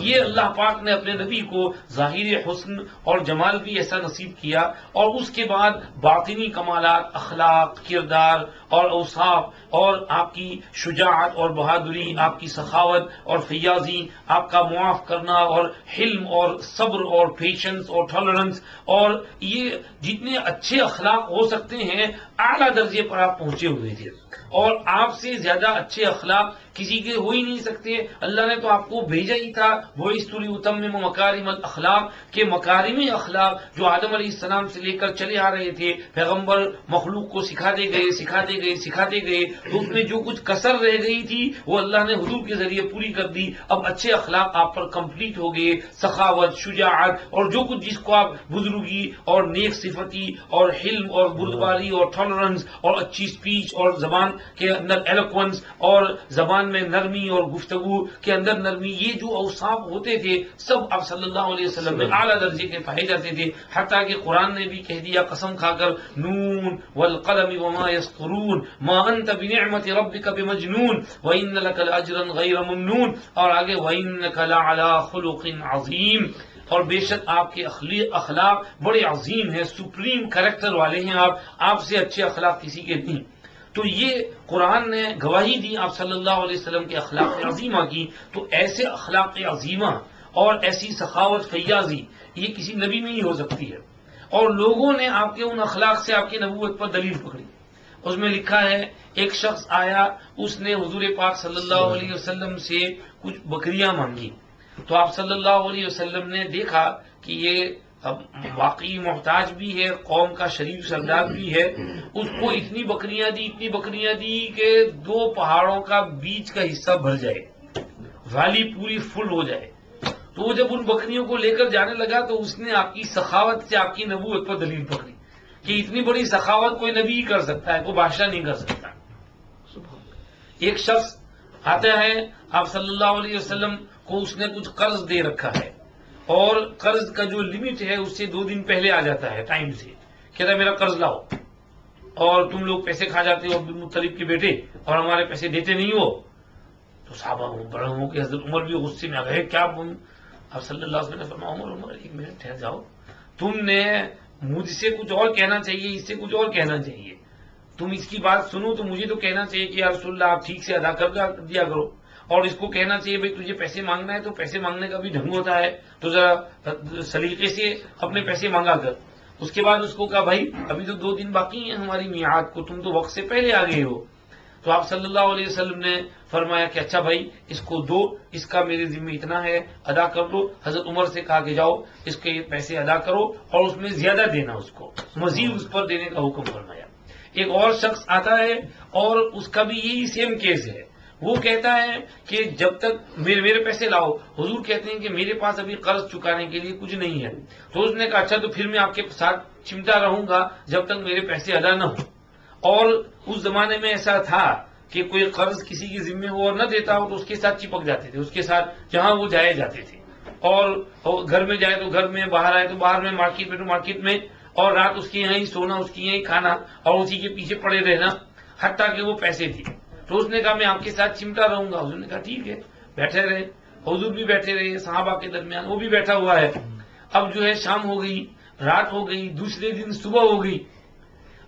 Speaker 1: یہ اللہ پاک نے اپنے نبی کو ظاہری حسن اور جمال بھی ایسا نصیب کیا، اور اس کے بعد باطنی کمالات، اخلاق، کردار اور اوصاف، اور آپ کی شجاعت اور بہادری، آپ کی سخاوت اور فیاضی، آپ کا معاف کرنا اور حلم اور صبر اور پیشنس اور ٹالرنس، اور یہ جتنے اچھے اخلاق ہو سکتے ہیں اعلیٰ درجے پر آپ پہنچے ہوئے تھے، اور آپ سے زیادہ اچھے اخلاق کسی کے ہو ہی نہیں سکتے. اللہ نے تو آپ کو بھیجا ہی تھا وَإِسْتُ لِأُتَمِّمَ مَكَارِمَ الْأَخْلَاقِ، کہ مکارم اخلاق جو آدم علیہ السلام سے لے کر چلے آ رہے تھے، پیغمبر مخلوق کو سکھاتے گئے سکھاتے گئے سکھاتے گئے، تو اس میں جو کچھ کسر رہ گئی تھی وہ اللہ نے حضور کے ذریعے پوری کر دی. اب اچھے اخلاق آپ پر کمپلیٹ ہو گئے، سخاوت، شجاعت، اور جو کچھ جس کو آپ بزرگی اور نیک صفتی اور حلم اور بردباری اور ٹالرنس اور اچھی اسپیچ اور زبان کے اندر ایلوکوینس اور زبان میں نرمی اور گفتگو کے اندر نرمی، یہ جو اوصاف ہوتے تھے سب آپ صلی اللہ علیہ وسلم میں اعلیٰ درجے کے پائے جاتے تھے. حتیٰ کہ قرآن نے بھی کہہ دیا قسم کھا کر نون والقلم وما یسطرون ما انت بنعمت ربک بمجنون وان لک لاجرا غیر ممنون، اور آگے وانک لعلی خلق عظیم، اور بے شک آپ کے اخلاق بڑے عظیم ہیں، سپریم کریکٹر والے ہیں آپ سے اچھے اخلاق کسی کے نہیں. تو یہ قرآن نے گواہی دی آپ صلی اللہ علیہ وسلم کے اخلاق عظیمہ کی. تو ایسے اخلاق عظیمہ اور ایسی سخاوت فیاضی یہ کسی نبی میں ہی ہو سکتی ہے، اور لوگوں نے آپ کے ان اخلاق سے آپ کی نبوت پر دلیل پکڑی. اس میں لکھا ہے ایک شخص آیا، اس نے حضور پاک صلی اللہ علیہ وسلم سے کچھ بکریاں مانگی، تو آپ صلی اللہ علیہ وسلم نے دیکھا کہ یہ واقعی محتاج بھی ہے، قوم کا شریف سردار بھی ہے، اس کو اتنی بکریاں دی کہ 2 پہاڑوں کا بیچ کا حصہ بھر جائے، والی پوری فل ہو جائے. تو وہ جب ان بکریوں کو لے کر جانے لگا تو اس نے آپ کی سخاوت سے آپ کی نبوت پر دلیل پکڑی کہ اتنی بڑی سخاوت کوئی نبی ہی کر سکتا ہے، کوئی بادشاہ نہیں کر سکتا. ایک شخص آتا ہے، آپ صلی اللہ علیہ وسلم کو اس نے کچھ قرض دے رکھا ہے، اور قرض کا جو لمٹ ہے اس سے 2 دن پہلے آ جاتا ہے ٹائم سے، کہتا ہے میرا قرض لاؤ، اور تم لوگ پیسے کھا جاتے ہو عبد المطلب کے بیٹے اور ہمارے پیسے دیتے نہیں ہو. تو صحابہ بڑے ہوں کہ حضرت عمر بھی غصے میں آ گئے، کیا آپ صلی اللہ علیہ وسلم نے فرمایا عمر 1 منٹ ٹھہر جاؤ، تم نے مجھ سے کچھ اور کہنا چاہیے، اس سے کچھ اور کہنا چاہیے، تم اس کی بات سنو تو مجھے تو کہنا چاہیے کہ یا رسول اللہ آپ ٹھیک سے ادا کر دیا کرو، اور اس کو کہنا چاہیے بھائی تجھے پیسے مانگنا ہے تو پیسے مانگنے کا بھی ڈھنگ ہوتا ہے، تو ذرا سلیقے سے اپنے پیسے مانگا کر. اس کے بعد اس کو کہا بھائی ابھی تو 2 دن باقی ہیں ہماری میعاد کو، تم تو وقت سے پہلے آ گئے ہو. تو آپ صلی اللہ علیہ وسلم نے فرمایا کہ اچھا بھائی اس کو دو، اس کا میرے ذمہ اتنا ہے، ادا کر دو۔ حضرت عمر سے کہا کہ جاؤ اس کے پیسے ادا کرو اور اس میں زیادہ دینا، اس کو مزید اس پر دینے کا حکم فرمایا۔ ایک اور شخص آتا ہے اور اس کا بھی یہی سیم کیس ہے، وہ کہتا ہے کہ جب تک میرے پیسے لاؤ۔ حضور کہتے ہیں کہ میرے پاس ابھی قرض چکانے کے لیے کچھ نہیں ہے۔ تو اس نے کہا اچھا تو پھر میں آپ کے ساتھ چمٹا رہوں گا جب تک میرے پیسے ادا نہ ہوں۔ اور اس زمانے میں ایسا تھا کہ کوئی قرض کسی کے ذمہ ہو اور نہ دیتا ہو تو اس کے ساتھ چپک جاتے تھے، اس کے ساتھ جہاں وہ جائے جاتے تھے، اور گھر میں جائے تو گھر میں، باہر آئے تو باہر میں، مارکیٹ میں تو مارکیٹ میں، اور رات اس کے یہاں ہی سونا، اس کے یہاں ہی کھانا، اور اسی کے پیچھے پڑے رہنا حتیٰ کہ وہ پیسے تھے۔ تو اس نے کہا میں آپ کے ساتھ چمٹا رہوں گا۔ حضور نے کہا ٹھیک ہے، بیٹھے رہے، حضور بھی بیٹھے رہے، صحابہ کے درمیان وہ بھی بیٹھا ہوا ہے۔ اب جو ہے شام ہو گئی، رات ہو گئی، دوسرے دن صبح ہو گئی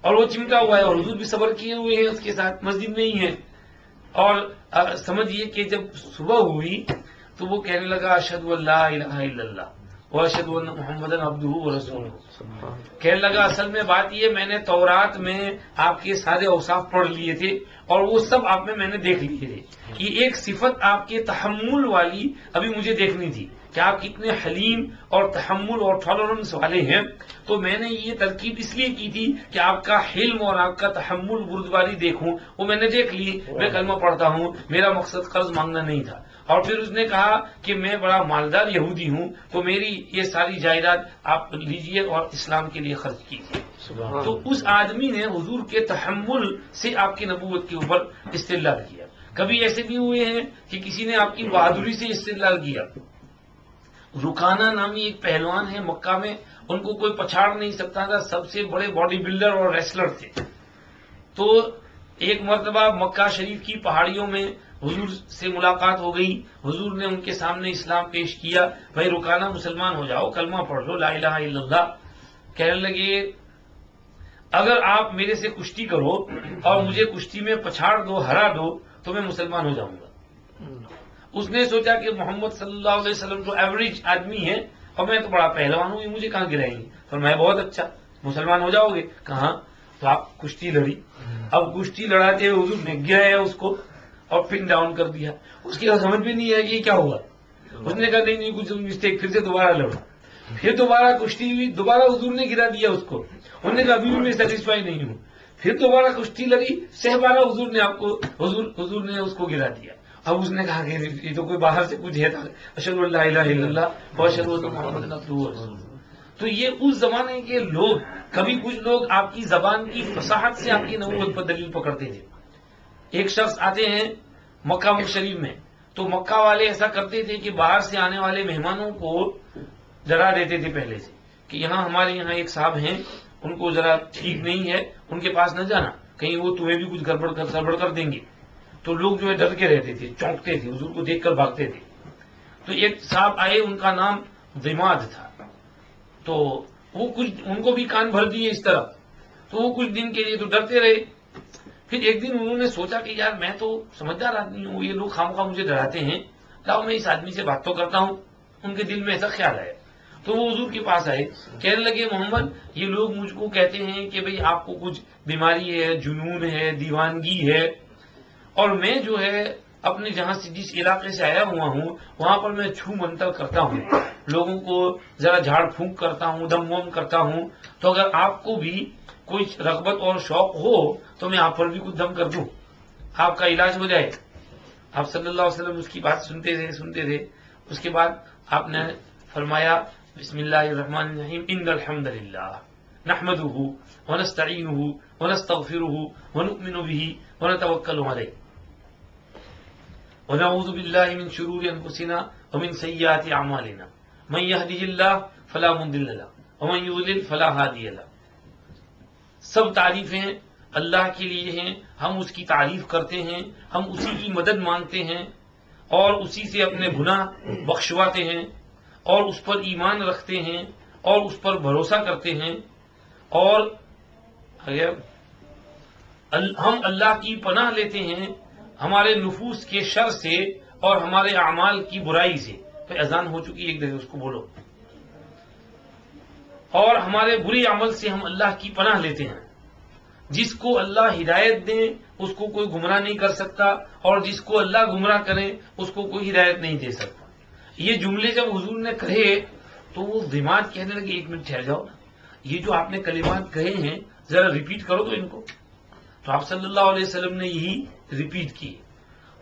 Speaker 1: اور وہ چمٹا ہوا ہے، اور حضور بھی صبر کیے ہوئے ہیں، اس کے ساتھ مسجد میں ہی ہے۔ اور سمجھیے کہ جب صبح ہوئی تو وہ کہنے لگا اشہد ان لا الہ الا اللہ واشہد ان محمدا عبدہ ورسولہ۔ کہنے لگا اصل میں بات یہ، میں نے تورات میں آپ کے سارے اوصاف پڑھ لیے تھے اور وہ سب آپ میں نے دیکھ لیے تھے، یہ ایک صفت آپ کے تحمل والی ابھی مجھے دیکھنی تھی کہ آپ کتنے حلیم اور تحمل اور ٹالرنس والے ہیں۔ تو میں نے یہ ترکیب اس لیے کی تھی کہ آپ کا حلم اور آپ کا تحمل بردباری دیکھوں، وہ میں نے دیکھ لی۔ میں کلمہ پڑھتا ہوں، میرا مقصد قرض مانگنا نہیں تھا۔ اور پھر اس نے کہا کہ میں بڑا مالدار یہودی ہوں، تو میری یہ ساری جائیداد آپ لیجئے اور اسلام کے لیے خرچ کیجیے۔ تو اس آدمی نے حضور کے تحمل سے آپ کی نبوت کے اوپر استدلال کیا۔ کبھی ایسے بھی ہوئے ہیں کہ کسی نے آپ کی بہادری سے استدلال کیا۔ رکانہ نامی ایک پہلوان ہے مکہ میں، ان کو کوئی پچھاڑ نہیں سکتا تھا، سب سے بڑے باڈی بلڈر اور ریسلر تھے۔ تو ایک مرتبہ مکہ شریف کی پہاڑیوں میں حضور سے ملاقات ہو گئی، حضور نے ان کے سامنے اسلام پیش کیا، بھائی رکانہ مسلمان ہو جاؤ، کلمہ پڑھ لو لا الہ الا اللہ۔ کہنے لگے اگر آپ میرے سے کشتی کرو اور مجھے کشتی میں پچھاڑ دو، ہرا دو، تو میں مسلمان ہو جاؤں گا۔ اس نے سوچا کہ محمد صلی اللہ علیہ وسلم تو ایوریج آدمی ہے اور میں تو بڑا پہلوان ہوں، یہ مجھے کہاں گرائیں گے؟ فرمایا بہت اچھا، مسلمان ہو جاؤ گے؟ کہاں؟ تو آپ کشتی لڑی۔ اب کشتی لڑاتے ہوئے حضور نے گرایا اس کو اور پن ڈاؤن کر دیا۔ اس کی سمجھ میں نہیں آیا کہ یہ کیا ہوا۔ اس نے کہا نہیں کچھ مسٹیک، پھر سے دوبارہ لڑو۔ پھر دوبارہ کشتی ہوئی، دوبارہ حضور نے گرا دیا اس کو۔ انہوں نے کہا ابھی بھی میں سیٹسفائی نہیں ہوں۔ پھر دوبارہ کشتی لڑی، سہ حضور نے آپ کو حضور نے اس کو گرا دیا۔ اب اس نے کہا کہ یہ تو کوئی باہر سے کچھ ہے تھا، اشہد ان لا الہ الا اللہ واشہد ان محمدا عبدہ ورسولہ۔ تو یہ اس زمانے کے لوگ، کبھی کچھ لوگ آپ کی زبان کی فصاحت سے آپ کی نبوت پر دلیل پکڑتے تھے۔ ایک شخص آتے ہیں مکہ شریف میں، تو مکہ والے ایسا کرتے تھے کہ باہر سے آنے والے مہمانوں کو ڈرا دیتے تھے پہلے سے کہ یہاں ہمارے یہاں ایک صاحب ہیں، ان کو ذرا ٹھیک نہیں ہے، ان کے پاس نہ جانا، کہیں وہ تمہیں بھی کچھ گڑبڑ کر دیں گے۔ تو لوگ جو ہے ڈر کے رہتے تھے، چونکتے تھے، حضور کو دیکھ کر بھاگتے تھے۔ تو ایک صاحب آئے، ان کا نام ضماد تھا، تو وہ کچھ ان کو بھی کان بھر دیے اس طرح، تو وہ کچھ دن کے لیے تو ڈرتے رہے۔ پھر ایک دن انہوں نے سوچا کہ یار میں تو سمجھدار آدمی ہوں، یہ لوگ خامخواہ مجھے ڈراتے ہیں، لاؤ میں اس آدمی سے بات تو کرتا ہوں۔ ان کے دل میں ایسا خیال آیا، تو وہ حضور کے پاس آئے، کہنے لگے محمد یہ لوگ مجھ کو کہتے ہیں کہ بھئی آپ کو کچھ بیماری ہے، جنون ہے، دیوانگی ہے، اور میں جو ہے اپنے جہاں سے جس علاقے سے آیا ہوا ہوں وہاں پر میں چھو منتر کرتا ہوں، لوگوں کو ذرا جھاڑ پھونک کرتا ہوں، دم وم کرتا ہوں، تو اگر آپ کو بھی کوئی رغبت اور شوق ہو تو میں آپ پر بھی کچھ دم کر دوں، آپ کا علاج ہو جائے۔ آپ صلی اللہ علیہ وسلم اس کی بات سنتے تھے۔ اس کے بعد آپ نے فرمایا بسم اللہ الرحمن الرحیم ان الحمد للہ نحمده ونستعینه ونستغفره ونؤمن به ونتوکل علیہ ونعوذ باللہ من شرور انفسنا ومن سیئات اعمالنا من یهده اللہ فلا مضل له ومن یضلل فلا ہادی له۔ سب تعریفیں اللہ کے لیے ہیں، ہم اس کی تعریف کرتے ہیں، ہم اسی کی مدد مانگتے ہیں اور اسی سے اپنے گناہ بخشواتے ہیں اور اس پر ایمان رکھتے ہیں اور اس پر بھروسہ کرتے ہیں، اور ہم اللہ کی پناہ لیتے ہیں ہمارے نفوس کے شر سے اور ہمارے اعمال کی برائی سے۔ تو اذان ہو چکی، ایک دفعہ اس کو بولو۔ اور ہمارے برے عمل سے ہم اللہ کی پناہ لیتے ہیں۔ جس کو اللہ ہدایت دے اس کو کوئی گمراہ نہیں کر سکتا، اور جس کو اللہ گمراہ کرے اس کو کوئی ہدایت نہیں دے سکتا۔ یہ جملے جب حضور نے کہے تو وہ دماغ کہنے لگے ایک منٹ ٹھہر جاؤ، یہ جو آپ نے کلمات کہے ہیں ذرا ریپیٹ کرو تو ان کو۔ تو آپ صلی اللہ علیہ وسلم نے یہی ریپیٹ کی۔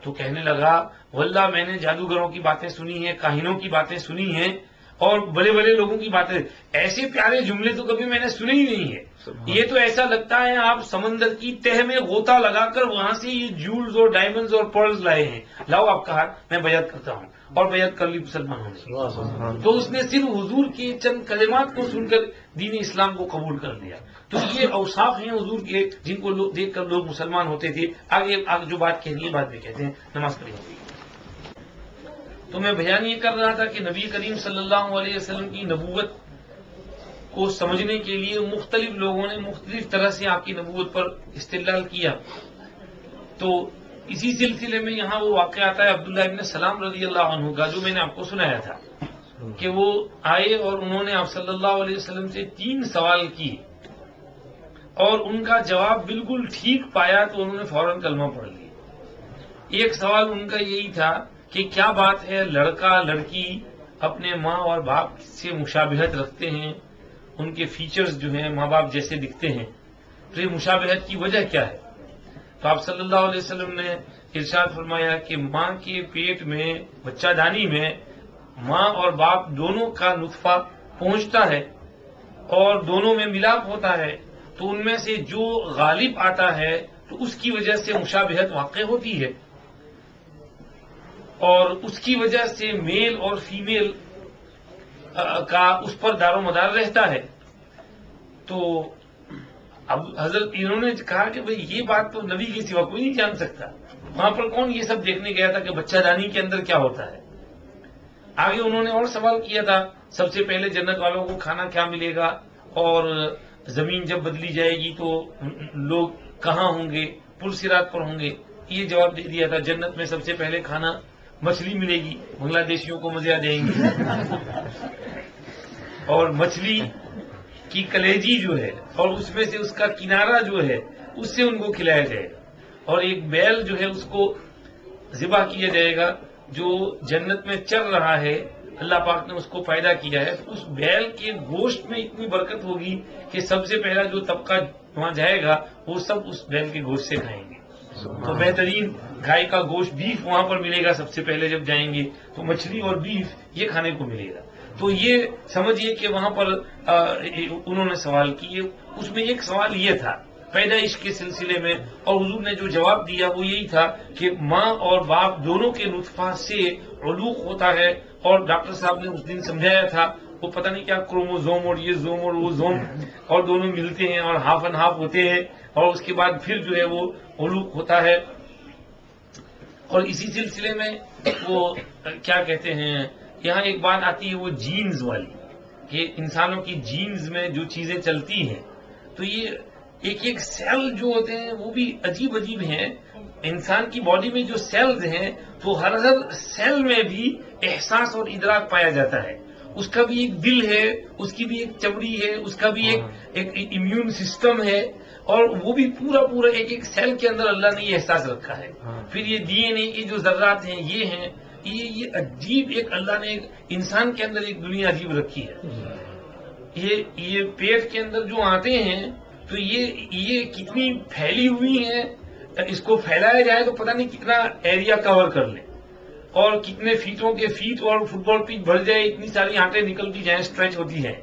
Speaker 1: تو کہنے لگا واللہ میں نے جادوگروں کی باتیں سنی ہیں، کاہنوں کی باتیں سنی ہیں، اور بڑے بڑے لوگوں کی باتیں، ایسے پیارے جملے تو کبھی میں نے سنے ہی نہیں ہے۔ یہ تو ایسا لگتا ہے آپ سمندر کی تہ میں غوطہ لگا کر وہاں سے یہ جولز اور ڈائمنڈز اور پرلز لائے ہیں، لاؤ آپ کا ہاتھ، میں بیعت کرتا ہوں، اور بیعت کر لی مسلمانوں نے۔ تو اس نے صرف حضور کے چند کلمات کو سن کر دین اسلام کو قبول کر لیا۔ تو یہ اوصاف ہیں حضور کے جن کو دیکھ کر لوگ مسلمان ہوتے تھے۔ آگے جو بات کہنی ہے بعد میں کہتے ہیں، نماز پڑھیں گے۔ تو میں بیان یہ کر رہا تھا کہ نبی کریم صلی اللہ علیہ وسلم کی نبوت کو سمجھنے کے لیے مختلف لوگوں نے مختلف طرح سے آپ کی نبوت پر استدلال کیا۔ تو اسی سلسلے میں یہاں وہ واقعہ آتا ہے عبداللہ ابن سلام رضی اللہ عنہ کا، جو میں نے آپ کو سنایا تھا کہ وہ آئے اور انہوں نے آپ صلی اللہ علیہ وسلم سے 3 سوال کیے، اور ان کا جواب بالکل ٹھیک پایا تو انہوں نے فوراً کلمہ پڑھ لیا۔ ایک سوال ان کا یہی تھا کہ کیا بات ہے لڑکا لڑکی اپنے ماں اور باپ سے مشابہت رکھتے ہیں، ان کے فیچرز جو ہیں ماں باپ جیسے دکھتے ہیں، تو یہ مشابہت کی وجہ کیا ہے؟ تو آپ صلی اللہ علیہ وسلم نے ارشاد فرمایا کہ ماں کے پیٹ میں بچہ دانی میں ماں اور باپ دونوں کا نطفہ پہنچتا ہے اور دونوں میں ملاپ ہوتا ہے، تو ان میں سے جو غالب آتا ہے تو اس کی وجہ سے مشابہت واقع ہوتی ہے، اور اس کی وجہ سے میل اور فیمیل کا اس پر دار و مدار رہتا ہے۔ تو اب حضرت انہوں نے کہا کہ بھئی یہ بات تو نبی کے سوا کوئی نہیں جان سکتا، وہاں پر کون یہ سب دیکھنے گیا تھا کہ بچہ دانی کے اندر کیا ہوتا ہے۔ آگے انہوں نے اور سوال کیا تھا، سب سے پہلے جنت والوں کو کھانا کیا ملے گا، اور زمین جب بدلی جائے گی تو لوگ کہاں ہوں گے، پرصراط پر ہوں گے۔ یہ جواب دے دیا تھا جنت میں سب سے پہلے کھانا مچھلی ملے گی، بنگلہ دیشیوں کو مزے آ جائیں گے، اور مچھلی کی کلیجی جو ہے اور اس میں سے اس کا کنارہ جو ہے اس سے ان کو کھلایا جائے گا، اور ایک بیل جو ہے اس کو ذبح کیا جائے گا جو جنت میں چل رہا ہے، اللہ پاک نے اس کو پیدا کیا ہے، تو اس بیل کے گوشت میں اتنی برکت ہوگی کہ سب سے پہلا جو طبقہ وہاں جائے گا وہ سب اس بیل کے گوشت سے کھائیں گے۔ تو بہترین گائے کا گوشت بیف وہاں پر ملے گا سب سے پہلے جب جائیں گے، تو مچھلی اور بیف یہ کھانے کو ملے گا۔ تو یہ سمجھیے کہ وہاں پر انہوں نے سوال کیے، اس میں ایک سوال یہ تھا پیدائش کے سلسلے میں، اور حضور نے جو جواب دیا وہ یہی تھا کہ ماں اور باپ دونوں کے نطفہ سے علوق ہوتا ہے، اور ڈاکٹر صاحب نے اس دن سمجھایا تھا وہ پتہ نہیں کیا کروموزوم اور یہ زوم اور وہ زوم، اور دونوں ملتے ہیں اور ہاف اینڈ ہاف ہوتے ہیں، اور اس کے بعد پھر جو ہے وہ علوق ہوتا ہے۔ اور اسی سلسلے میں وہ کیا کہتے ہیں، یہاں ایک بات آتی ہے وہ جینز والی، کہ انسانوں کی جینز میں جو چیزیں چلتی ہیں، تو یہ ایک ایک سیل جو ہوتے ہیں وہ بھی عجیب عجیب ہیں۔ انسان کی باڈی میں جو سیلز ہیں تو ہر سیل میں بھی احساس اور ادراک پایا جاتا ہے، اس کا بھی ایک دل ہے، اس کی بھی ایک چمڑی ہے، اس کا بھی ایک امیون سسٹم ہے، اور وہ بھی پورا ایک ایک سیل کے اندر اللہ نے یہ احساس رکھا ہے۔ پھر یہ ڈی این اے کی جو ذرات ہیں یہ ہیں، یہ عجیب ایک اللہ نے ایک انسان کے اندر ایک دنیا عجیب رکھی ہے۔ یہ پیٹ کے اندر جو آتے ہیں تو یہ کتنی پھیلی ہوئی ہیں، اس کو پھیلایا جائے تو پتہ نہیں کتنا ایریا کور کر لیں، اور کتنے فیٹوں کے فیٹ اور فٹ بال پچ بھر جائے، اتنی ساری آنٹیں نکلتی جائیں، اسٹریچ ہوتی ہیں۔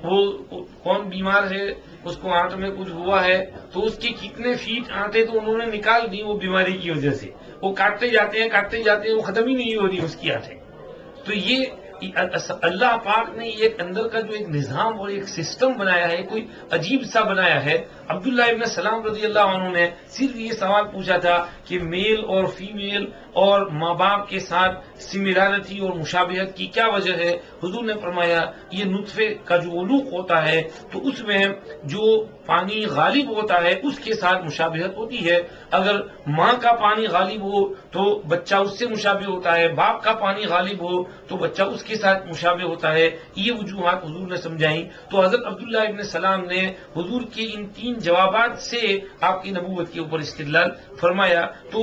Speaker 1: وہ کون بیمار ہے، اس کو آنٹ میں کچھ ہوا ہے تو اس کے کتنے فیٹ آنٹیں تو انہوں نے نکال دی وہ بیماری کی وجہ سے، وہ کاٹتے جاتے ہیں، وہ ختم ہی نہیں ہو رہی اس کی آنٹیں۔ تو یہ اللہ پاک نے ایک اندر کا جو ایک نظام اور ایک سسٹم بنایا ہے، کوئی عجیب سا بنایا ہے۔ عبداللہ ابن سلام رضی اللہ عنہ نے صرف یہ سوال پوچھا تھا کہ میل اور فیمیل اور ماں باپ کے ساتھ سملارٹی اور مشابہت کی کیا وجہ ہے؟ حضور نے فرمایا یہ نطفے کا جو علوق ہوتا ہے تو اس میں جو پانی غالب ہوتا ہے اس کے ساتھ مشابہت ہوتی ہے۔ اگر ماں کا پانی غالب ہو تو بچہ اس سے مشابہ ہوتا ہے، باپ کا پانی غالب ہو تو بچہ اس کے کے ساتھ مشابہ ہوتا ہے. یہ وجوہات حضور نے سمجھائیں. تو حضرت عبداللہ ابن سلام نے حضور کے ان 3 جوابات سے آپ کی نبوت کے اوپر استدلال فرمایا. تو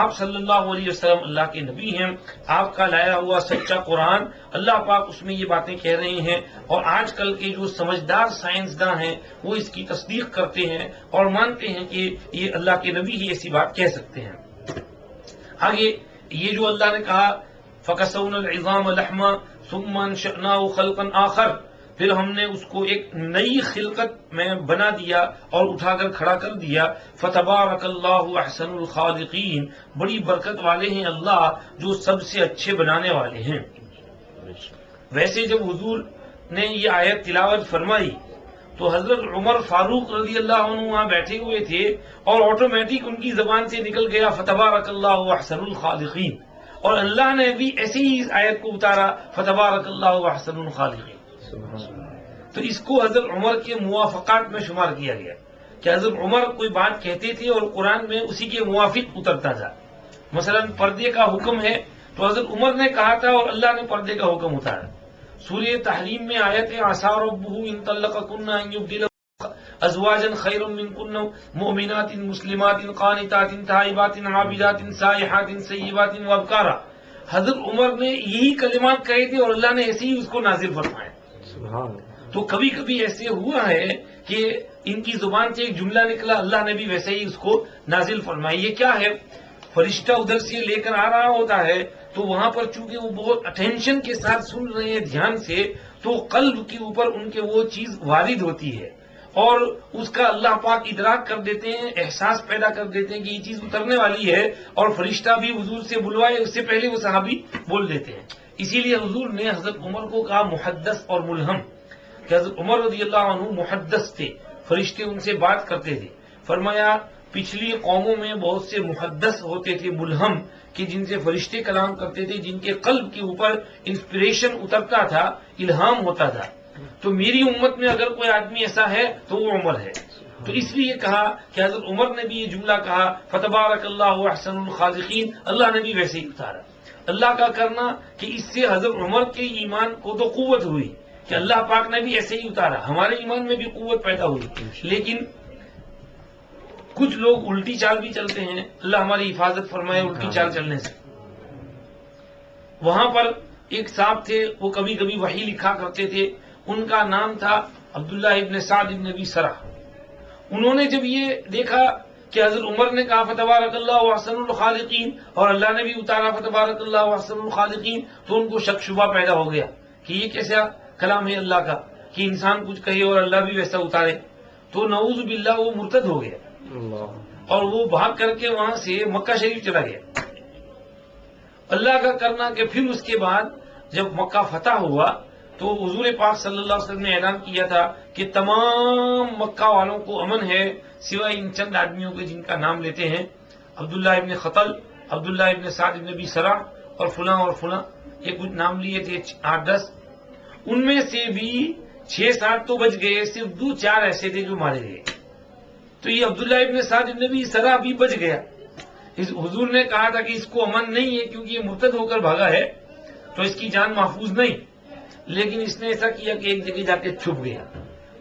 Speaker 1: آپ صلی اللہ علیہ وسلم اللہ کے نبی ہیں. آپ کا لایا ہوا سچا قرآن، اللہ پاک اس میں یہ باتیں کہہ رہے ہیں، اور آج کل کے جو سمجھدار سائنسداں ہیں وہ اس کی تصدیق کرتے ہیں اور مانتے ہیں کہ یہ اللہ کے نبی ہی ایسی بات کہہ سکتے ہیں. آگے یہ جو اللہ نے کہا فَكَسَوْنَا الْعِظَامَ لَحْمًا ثُمَّ أَنشَأْنَاهُ خَلْقًا آخَرَ، پھر ہم نے اس کو ایک نئی خلقت میں بنا دیا اور اٹھا کر کھڑا کر دیا. فَتَبَارَكَ اللَّهُ أَحْسَنُ الْخَالِقِينَ، بڑی برکت والے ہیں اللہ جو سب سے اچھے بنانے والے ہیں. ویسے جب حضور نے یہ آیت تلاوت فرمائی تو حضرت عمر فاروق رضی اللہ عنہ وہاں بیٹھے ہوئے تھے اور آٹومیٹک ان کی زبان سے نکل گیا فَتَبَارَكَ اللَّهُ أَحْسَنُ الْخَالِقِينَ، اور اللہ نے بھی ایسے ہی اس آیت کو اتارا فَتَبَارَكَ اللَّهُ أَحْسَنُ الْخَالِقِينَ. تو اس کو حضرت عمر کے موافقات میں شمار کیا گیا کہ حضرت عمر کوئی بات کہتے تھے اور قرآن میں اسی کے موافق اترتا تھا. مثلا پردے کا حکم ہے تو حضرت عمر نے کہا تھا اور اللہ نے پردے کا حکم اتارا. سورہ تحریم میں آیت ہے عسى ربه ان طلقكن ان يبدله ازواجا خيرا منكن مؤمنات مسلمات قانتات تائبات عابدات سائحات سیبات وابکارا. حضرت عمر نے یہی کلمات کہے تھے اور اللہ نے ایسے ہی اس کو نازل فرمایا. تو کبھی کبھی ایسے ہوا ہے کہ ان کی زبان سے ایک جملہ نکلا، اللہ نے بھی ویسے ہی اس کو نازل فرمایا. یہ کیا ہے؟ فرشتہ ادھر سے لے کر آ رہا ہوتا ہے تو وہاں پر چونکہ وہ بہت اٹینشن کے ساتھ سن رہے ہیں دھیان سے، تو قلب کے اوپر ان کے وہ چیز وارد ہوتی ہے اور اس کا اللہ پاک ادراک کر دیتے ہیں، احساس پیدا کر دیتے ہیں کہ یہ چیز اترنے والی ہے، اور فرشتہ بھی حضور سے بلوائے اس سے پہلے وہ صحابی بول دیتے ہیں. اسی لیے حضور نے حضرت عمر کو کہا محدث اور ملہم، کہ حضرت عمر رضی اللہ عنہ محدث تھے، فرشتے ان سے بات کرتے تھے. فرمایا پچھلی قوموں میں بہت سے محدث ہوتے تھے ملہم، کہ جن سے فرشتے کلام کرتے تھے، جن کے قلب کے اوپر انسپریشن اترتا تھا، الہام ہوتا تھا. تو میری امت میں اگر کوئی آدمی ایسا ہے تو وہ عمر ہے. تو اس لیے کہا کہ حضرت عمر نے بھی یہ جملہ کہا فَتَبَارَكَ اللَّهُ أَحْسَنُ الْخَالِقِينَ، اللہ نے بھی ویسے ہی اتارا. اللہ کا کرنا کہ اس سے حضرت عمر کے ایمان کو تو قوت ہوئی کہ اللہ پاک نے بھی ایسے ہی اتارا، ہمارے ایمان میں بھی قوت پیدا ہوئی. لیکن کچھ لوگ الٹی چال بھی چلتے ہیں، اللہ ہماری حفاظت فرمائے الٹی چال چلنے سے. وہاں پر ایک صاحب تھے، وہ کبھی کبھی وحی لکھا کرتے تھے، ان کا نام تھا عبداللہ ابن سعد ابن ابی سرح. انہوں نے جب یہ دیکھا کہ حضرت عمر نے کہا فَتَبَارَكَ اللَّهُ أَحْسَنُ الْخَالِقِينَ اور اللہ نے بھی اتارا فَتَبَارَكَ اللَّهُ أَحْسَنُ الْخَالِقِينَ، تو ان کو شک شبہ پیدا ہو گیا کہ یہ کیسا کلام ہے اللہ کا کہ انسان کچھ کہے اور اللہ بھی ویسا اتارے. تو نعوذ باللہ وہ مرتد ہو گیا اور وہ بھاگ کر کے وہاں سے مکہ شریف چلا گیا. اللہ کا کرنا کہ پھر اس کے بعد جب مکہ فتح ہوا تو حضور پاک صلی اللہ علیہ وسلم نے اعلان کیا تھا کہ تمام مکہ والوں کو امن ہے سوائے ان چند آدمیوں کے جن کا نام لیتے ہیں، عبداللہ ابن خطل، عبداللہ ابن سعد ابن ابی سرح اور فلاں، یہ کچھ نام لیے تھے 8-10. ان میں سے بھی 6-7 تو بچ گئے، صرف 2-4 ایسے تھے جو مارے گئے. تو یہ عبداللہ ابن سعد ابن ابی سرح بھی بچ گیا. حضور نے کہا تھا کہ اس کو امن نہیں ہے کیونکہ یہ مرتد ہو کر بھاگا ہے تو اس کی جان محفوظ نہیں. لیکن اس نے ایسا کیا کہ ایک جگہ جا کے چھپ گیا،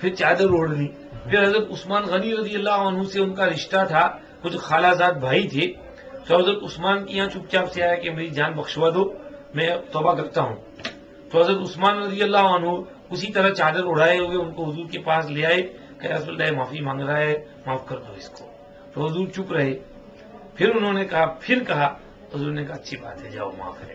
Speaker 1: پھر چادر اوڑھ لی. پھر حضرت عثمان غنی رضی اللہ عنہ سے ان کا رشتہ تھا، کچھ خالہ زاد بھائی تھے، تو حضرت عثمان کے یہاں چپ چاپ سے آیا کہ میری جان بخشوا دو، میں توبہ کرتا ہوں. تو حضرت عثمان رضی اللہ عنہ اسی طرح چادر اڑائے ہوئے ان کو حضور کے پاس لے آئے کہ رسول اللہ معافی مانگ رہا ہے، معاف کر دو اس کو. تو حضور چپ رہے. پھر انہوں نے کہا، حضور نے کہا اچھی بات ہے جاؤ معاف ہے.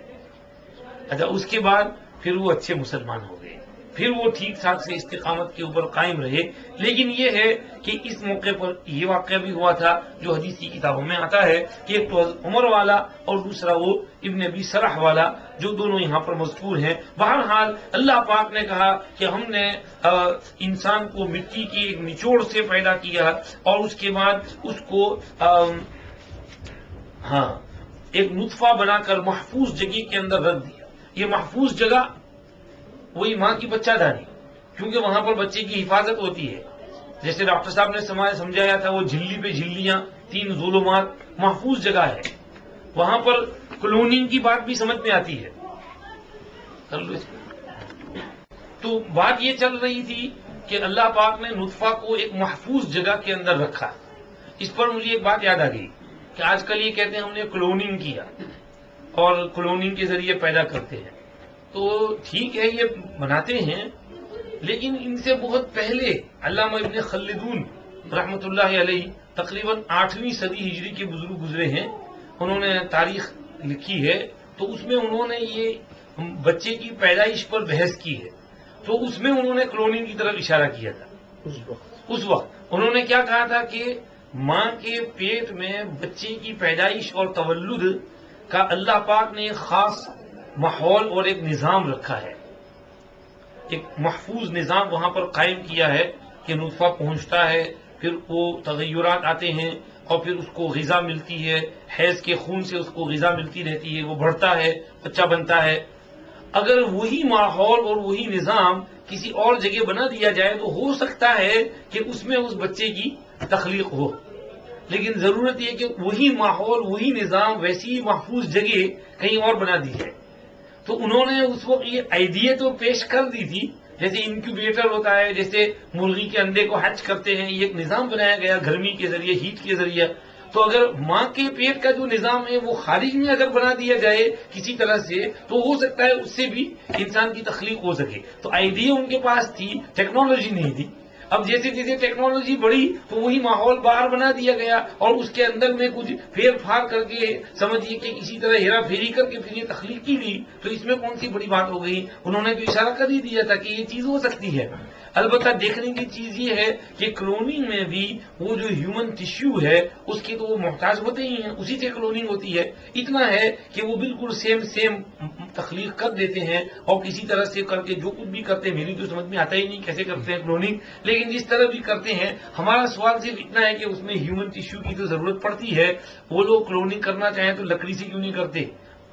Speaker 1: اچھا اس کے بعد پھر وہ اچھے مسلمان ہو گئے، پھر وہ ٹھیک ٹھاک سے استقامت کے اوپر قائم رہے. لیکن یہ ہے کہ اس موقع پر یہ واقعہ بھی ہوا تھا جو حدیث کی کتابوں میں آتا ہے کہ ایک تو عمر والا اور دوسرا وہ ابن ابی سرح والا، جو دونوں یہاں پر مذکور ہیں. بہرحال اللہ پاک نے کہا کہ ہم نے انسان کو مٹی کی ایک نچوڑ سے پیدا کیا اور اس کے بعد اس کو ایک نطفہ بنا کر محفوظ جگہ کے اندر رکھ دیا. یہ محفوظ جگہ وہی ماں کی بچہ داری، کیونکہ وہاں پر بچے کی حفاظت ہوتی ہے. جیسے ڈاکٹر صاحب نے سمجھایا تھا وہ جھلی پہ جھلیاں، 3 ظلمات، محفوظ جگہ ہے. وہاں پر کلوننگ کی بات بھی سمجھ میں آتی ہے کر لو اس کو. تو بات یہ چل رہی تھی کہ اللہ پاک نے نطفہ کو ایک محفوظ جگہ کے اندر رکھا. اس پر مجھے ایک بات یاد آ گئی کہ آج کل یہ کہتے ہیں ہم نے کلوننگ کیا اور کلوننگ کے ذریعے پیدا کرتے ہیں. تو ٹھیک ہے یہ بناتے ہیں، لیکن ان سے بہت پہلے علامہ ابن خلدون رحمۃ اللہ علیہ تقریباً 8ویں صدی ہجری کے بزرگ گزرے ہیں، انہوں نے تاریخ لکھی ہے. تو اس میں انہوں نے یہ بچے کی پیدائش پر بحث کی ہے. تو اس میں انہوں نے کلوننگ کی طرف اشارہ کیا تھا. اس وقت انہوں نے کیا کہا تھا کہ ماں کے پیٹ میں بچے کی پیدائش اور تولد کا اللہ پاک نے ایک خاص ماحول اور ایک نظام رکھا ہے، ایک محفوظ نظام وہاں پر قائم کیا ہے کہ نطفہ پہنچتا ہے، پھر وہ تغیرات آتے ہیں اور پھر اس کو غذا ملتی ہے، حیض کے خون سے اس کو غذا ملتی رہتی ہے، وہ بڑھتا ہے، بچہ بنتا ہے. اگر وہی ماحول اور وہی نظام کسی اور جگہ بنا دیا جائے تو ہو سکتا ہے کہ اس میں اس بچے کی تخلیق ہو، لیکن ضرورت یہ کہ وہی ماحول وہی نظام ویسی محفوظ جگہ کہیں اور بنا دی جائے. تو انہوں نے اس وقت یہ آئیڈیا تو پیش کر دی تھی، جیسے انکیوبیٹر ہوتا ہے، جیسے مرغی کے انڈے کو ہیچ کرتے ہیں، یہ ایک نظام بنایا گیا گرمی کے ذریعے، ہیٹ کے ذریعے. تو اگر ماں کے پیٹ کا جو نظام ہے وہ خارج میں اگر بنا دیا جائے کسی طرح سے تو ہو سکتا ہے اس سے بھی انسان کی تخلیق ہو سکے. تو آئیڈیا ان کے پاس تھی، ٹیکنالوجی نہیں تھی. اب جیسے جیسے ٹیکنالوجی بڑھی تو وہی ماحول باہر بنا دیا گیا اور اس کے اندر میں کچھ پھیر پھاڑ کر کے سمجھیے کہ اسی طرح ہیرا پھیری کر کے پھر یہ تخلیق کی گئی. تو اس میں کون سی بڑی بات ہو گئی؟ انہوں نے تو اشارہ کر ہی دیا تھا کہ یہ چیز ہو سکتی ہے. البتہ دیکھنے کی چیز یہ ہے کہ کلوننگ میں بھی وہ جو ہیومن ٹیشو ہے اس کی تو وہ محتاج ہوتے ہی ہیں، اسی سے کلوننگ ہوتی ہے. اتنا ہے کہ وہ بالکل سیم تخلیق کر دیتے ہیں اور کسی طرح سے کر کے جو کچھ بھی کرتے ہیں، میری تو سمجھ میں آتا ہی نہیں کیسے کرتے ہیں کلوننگ، لیکن جس طرح بھی کرتے ہیں ہمارا سوال صرف اتنا ہے کہ اس میں ہیومن ٹیشو کی تو ضرورت پڑتی ہے. وہ لوگ کلوننگ کرنا چاہیں تو لکڑی سے کیوں نہیں کرتے،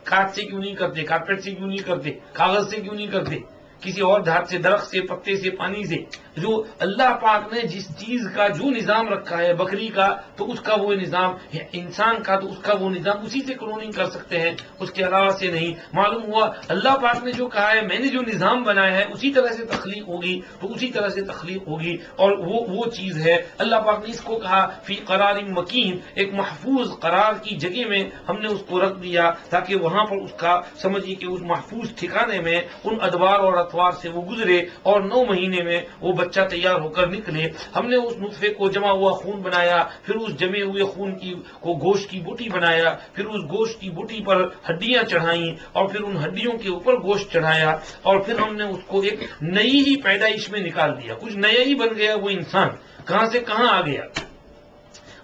Speaker 1: کاٹ سے کیوں نہیں کرتے، کارپیٹ سے کیوں نہیں کرتے، کاغذ سے کیوں نہیں کرتے، کسی اور دھات سے، درخت سے، پتے سے، پانی سے. جو اللہ پاک نے جس چیز کا جو نظام رکھا ہے، بکری کا تو اس کا وہ نظام، انسان کا تو اس کا وہ نظام، اسی سے کلوننگ کر سکتے ہیں، اس کے علاوہ سے نہیں. معلوم ہوا اللہ پاک نے جو کہا ہے میں نے جو نظام بنایا ہے اسی طرح سے تخلیق ہوگی تو اسی طرح سے تخلیق ہوگی. اور وہ چیز ہے اللہ پاک نے اس کو کہا فی قرار مکین، ایک محفوظ قرار کی جگہ میں ہم نے اس کو رکھ دیا تاکہ وہاں پر اس کا سمجھیے کہ اس محفوظ ٹھکانے میں ان ادوار اور اطوار سے وہ گزرے اور 9 مہینے میں وہ بچہ تیار ہو کر نکلے. ہم نے اس نطفے کو جمع ہوا خون بنایا، پھر اس جمے ہوئے خون کو گوشت کی بوٹی بنایا، پھر اس گوشت کی بوٹی پر ہڈیاں چڑھائیں اور پھر ان ہڈیوں کے اوپر گوشت چڑھایا اور پھر ہم نے اس کو ایک نئی ہی پیدائش میں نکال دیا. کچھ نیا ہی بن گیا وہ انسان، کہاں سے کہاں آ گیا.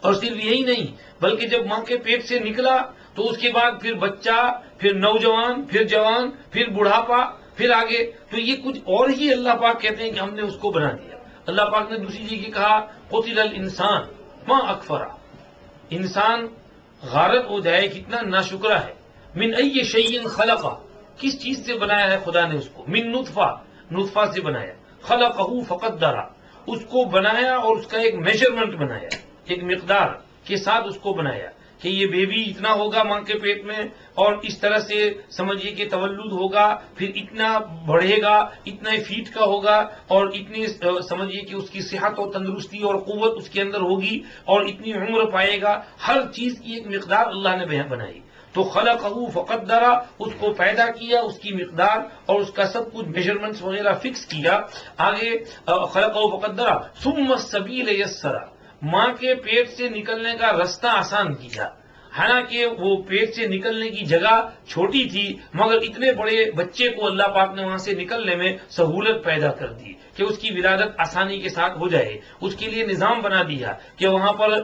Speaker 1: اور صرف یہی نہیں بلکہ جب ماں کے پیٹ سے نکلا تو اس کے بعد پھر بچہ، پھر نوجوان، پھر جوان، پھر بڑھاپا، پھر آگے. تو یہ کچھ اور ہی اللہ پاک کہتے ہیں کہ ہم نے اس کو بنا دیا. اللہ پاک نے دوسری جگہ کہا قتل الانسان ما اکفرا، انسان غارت ہو جائے کتنا ناشکرا ہے. من ای شیء خلقہ، کس چیز سے بنایا ہے خدا نے اس کو؟ من نطفہ سے بنایا. خلقہ فقدرہ، اس کو بنایا اور اس کا ایک میجرمنٹ بنایا، ایک مقدار کے ساتھ اس کو بنایا کہ یہ بیبی اتنا ہوگا ماں کے پیٹ میں اور اس طرح سے سمجھیے کہ تولد ہوگا، پھر اتنا بڑھے گا، اتنا فیٹ کا ہوگا اور اتنی سمجھیے کہ اس کی صحت اور تندرستی اور قوت اس کے اندر ہوگی اور اتنی عمر پائے گا. ہر چیز کی ایک مقدار اللہ نے بنائی. تو خلقہ فقدرہ، اس کو پیدا کیا، اس کی مقدار اور اس کا سب کچھ میجرمنٹس وغیرہ فکس کیا. آگے خلقہ فقدرہ ثم السبیل یسرہ، ماں کے پیٹ سے نکلنے کا رستہ آسان کیا. حالانکہ وہ پیٹ سے نکلنے کی جگہ چھوٹی تھی مگر اتنے بڑے بچے کو اللہ پاک نے وہاں سے نکلنے میں سہولت پیدا کر دی کہ اس کی ولادت آسانی کے ساتھ ہو جائے. اس کے لیے نظام بنا دیا کہ وہاں پر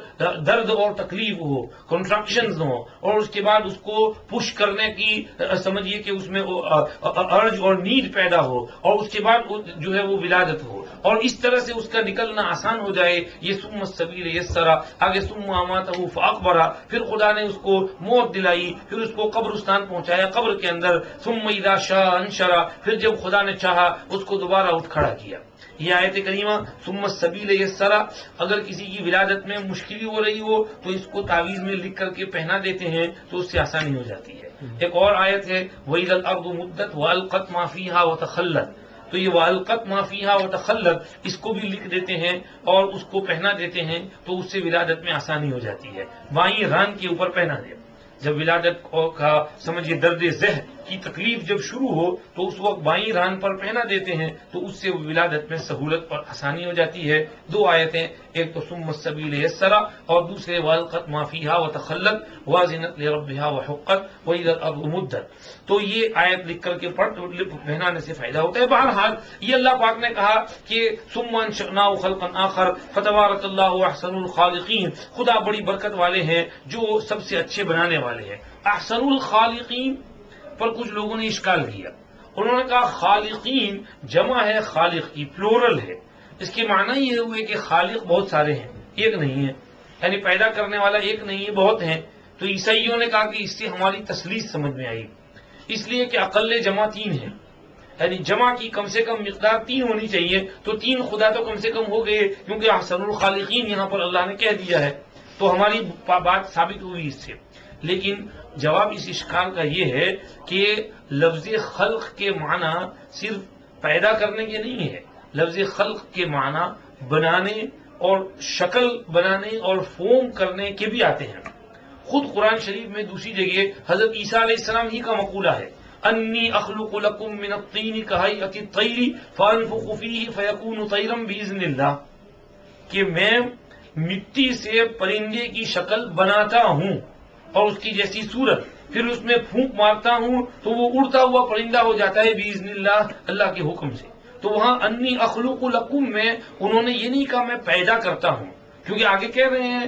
Speaker 1: درد اور تکلیف ہو، کنٹراکشنز ہوں اور اس کے بعد اس کو پش کرنے کی سمجھیے کہ اس میں ارج اور نیڈ پیدا ہو اور اس کے بعد جو ہے وہ ولادت ہو اور اس طرح سے اس کا نکلنا آسان ہو جائے. یہ ثم السبیل یسرہ. آگے ثم اماتہ فاقبرہ، پھر خدا نے اس کو موت دلائی، پھر اس کو قبرستان پہنچایا قبر کے اندر. ثم اذا شاء انشرہ، پھر جب خدا نے چاہا اس کو دوبارہ اٹھ کھڑا کیا. یہ آیت کریمہ ثم السبیل یسرہ، اگر کسی کی ولادت میں مشکل ہو رہی ہو تو اس کو تعویذ میں لکھ کر کے پہنا دیتے ہیں تو اس سے آسانی ہو جاتی ہے. ایک اور آیت ہے وَإِذَا الْأَرْضُ مُدَّتْ وَأَلْقَتْ مَا فِيهَا وَتَخَلَّتْ، تو یہ وَأَلْقَتْ مَا فِيهَا وَتَخَلَّتْ اس کو بھی لکھ دیتے ہیں اور اس کو پہنا دیتے ہیں تو اس سے ولادت میں آسانی ہو جاتی ہے. بائیں ران کے اوپر پہنا دے. جب ولادت کا سمجھیے درد ذہن کی تکلیف جب شروع ہو تو اس وقت بائیں ران پر پہنا دیتے ہیں تو اس سے ولادت میں سہولت اور آسانی ہو جاتی ہے. دو آیتیں، ایک تو ثم السبیل یسرا اور دوسرے وَأَلْقَتْ مَا فِيهَا وَتَخَلَّتْ وَأَذِنَتْ لِرَبِّهَا وَحُقَّتْ وَإِذَا الْأَرْضُ مُدَّتْ. تو یہ آیت لکھ کر کے پہنانے سے فائدہ ہوتا ہے. بہرحال یہ اللہ پاک نے کہا کہ ثم انشأناه خلقا آخر فتبارک اللہ احسن الخالقین، خدا بڑی برکت والے ہیں جو سب سے اچھے بنانے والے ہیں. احسن الخالقین پر کچھ لوگوں نے اشکال کیا. انہوں نے کہا خالقین جمع ہے خالق کی، پلورل ہے، اس کے معنی یہ ہوئے کہ خالق بہت سارے ہیں، ایک نہیں ہے، یعنی پیدا کرنے والا ایک نہیں ہے، بہت ہیں. تو عیسائیوں نے کہا کہ اس سے ہماری تثلیث سمجھ میں آئی، اس لیے کہ اقل جمع 3 ہے، یعنی جمع کی کم سے کم مقدار 3 ہونی چاہیے. تو 3 خدا تو کم سے کم ہو گئے کیونکہ احسن الخالقین یہاں پر اللہ نے کہہ دیا ہے، تو ہماری بات ثابت ہوئی اس سے. لیکن جواب اس اشکال کا یہ ہے کہ لفظ خلق کے معنی صرف پیدا کرنے کے نہیں ہے، لفظ خلق کے معنی بنانے اور شکل بنانے اور فارم کرنے کے بھی آتے ہیں. خود قرآن شریف میں دوسری جگہ حضرت عیسیٰ علیہ السلام ہی کا مقولہ ہے انی اخلق لکم من الطین کہیئۃ الطیر فانفخ فیہ فیکون طیرا باذن اللہ، کہ میں مٹی سے پرندے کی شکل بناتا ہوں اور اس کی جیسی صورت، پھر اس میں پھونک مارتا ہوں تو وہ اڑتا ہوا پرندہ ہو جاتا ہے باذن اللہ، اللہ کے حکم سے. تو وہاں انی اخلق لکم میں انہوں نے یہ نہیں کہا میں پیدا کرتا ہوں، کیونکہ آگے کہہ رہے ہیں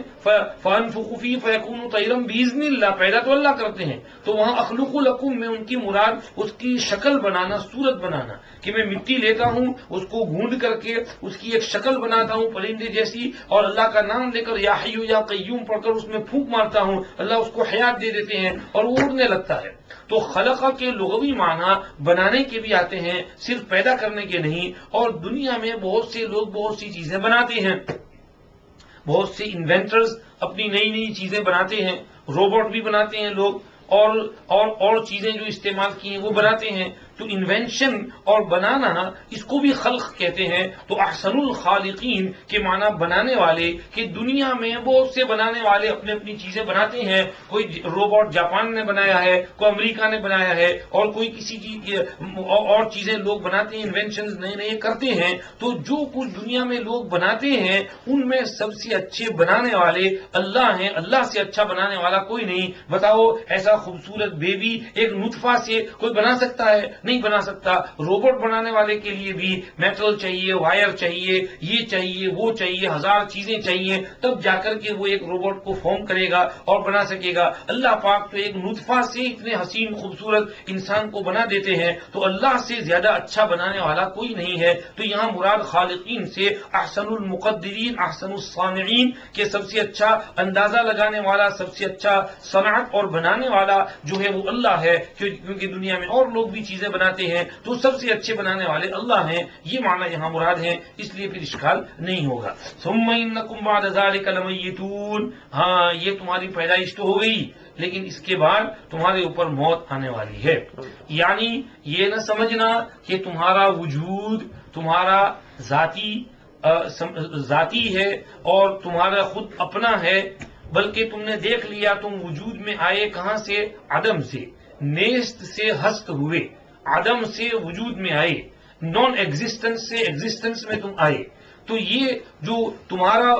Speaker 1: فانفخ فیہ فیکون طیرا باذن اللہ، پیدا تو اللہ کرتے ہیں. تو وہاں اخلق لکم میں ان کی مراد اس کی شکل بنانا، صورت بنانا، کہ میں مٹی لیتا ہوں اس کو گھونڈ کر کے اس کی ایک شکل بناتا ہوں پرندے جیسی، اور اللہ کا نام لے کر یا حی یا قیوم پڑھ کر اس میں پھونک مارتا ہوں، اللہ اس کو حیات دے دیتے ہیں اور وہ اڑنے لگتا ہے. تو خلق کے لغوی معنی بنانے کے بھی آتے ہیں، صرف پیدا کرنے کے نہیں. اور دنیا میں بہت سے لوگ بہت سی چیزیں بناتے ہیں، بہت سے انوینٹرز اپنی نئی نئی چیزیں بناتے ہیں، روبوٹ بھی بناتے ہیں لوگ، اور چیزیں جو استعمال کی ہیں وہ بناتے ہیں. تو انوینشن اور بنانا اس کو بھی خلق کہتے ہیں. تو احسن الخالقین کے معنی بنانے والے، کہ دنیا میں بہت سے بنانے والے اپنی اپنی چیزیں بناتے ہیں. کوئی روبوٹ جاپان نے بنایا ہے، کوئی امریکہ نے بنایا ہے، اور کوئی کسی چیز اور چیزیں لوگ بناتے ہیں، انوینشنز نئے نئے کرتے ہیں. تو جو کچھ دنیا میں لوگ بناتے ہیں ان میں سب سے اچھے بنانے والے اللہ ہیں، اللہ سے اچھا بنانے والا کوئی نہیں. بتاؤ ایسا خوبصورت بیبی ایک نطفہ سے کوئی بنا سکتا ہے؟ نہیں بنا سکتا. روبوٹ بنانے والے کے لیے بھی میٹل چاہیے، وائر چاہیے، یہ چاہیے، وہ چاہیے، 1000 چیزیں چاہیے، تب جا کر کے وہ ایک روبوٹ کو فارم کرے گا اور بنا سکے گا. اللہ پاک تو ایک نطفہ سے اتنے حسین خوبصورت انسان کو بنا دیتے ہیں. تو اللہ سے زیادہ اچھا بنانے والا کوئی نہیں ہے. تو یہاں مراد خالقین سے احسن المقدرین، احسن الصانعین، کے سب سے اچھا اندازہ لگانے والا، سب سے اچھا صنعت اور بنانے والا جو ہے وہ اللہ ہے. کیونکہ دنیا میں اور لوگ بھی چیزیں بناتے ہیں تو سب سے اچھے بنانے والے اللہ ہیں. یہ معنی یہاں مراد ہیں، اس لیے پھر اشکال نہیں ہوگا. ثم انکم بعد ذلک لمیتون، ہاں یہ تمہاری پیدائش تو ہو گئی لیکن اس کے بعد تمہارے اوپر موت آنے والی ہے. یعنی یہ نہ سمجھنا کہ تمہارا وجود تمہارا ذاتی ہے اور تمہارا خود اپنا ہے، بلکہ تم نے دیکھ لیا تم وجود میں آئے کہاں سے؟ عدم سے، نیست سے ہست ہوئے، عدم سے وجود میں آئے، نان ایگزسٹنس سے ایگزسٹنس میں تم آئے. تو یہ جو تمہارا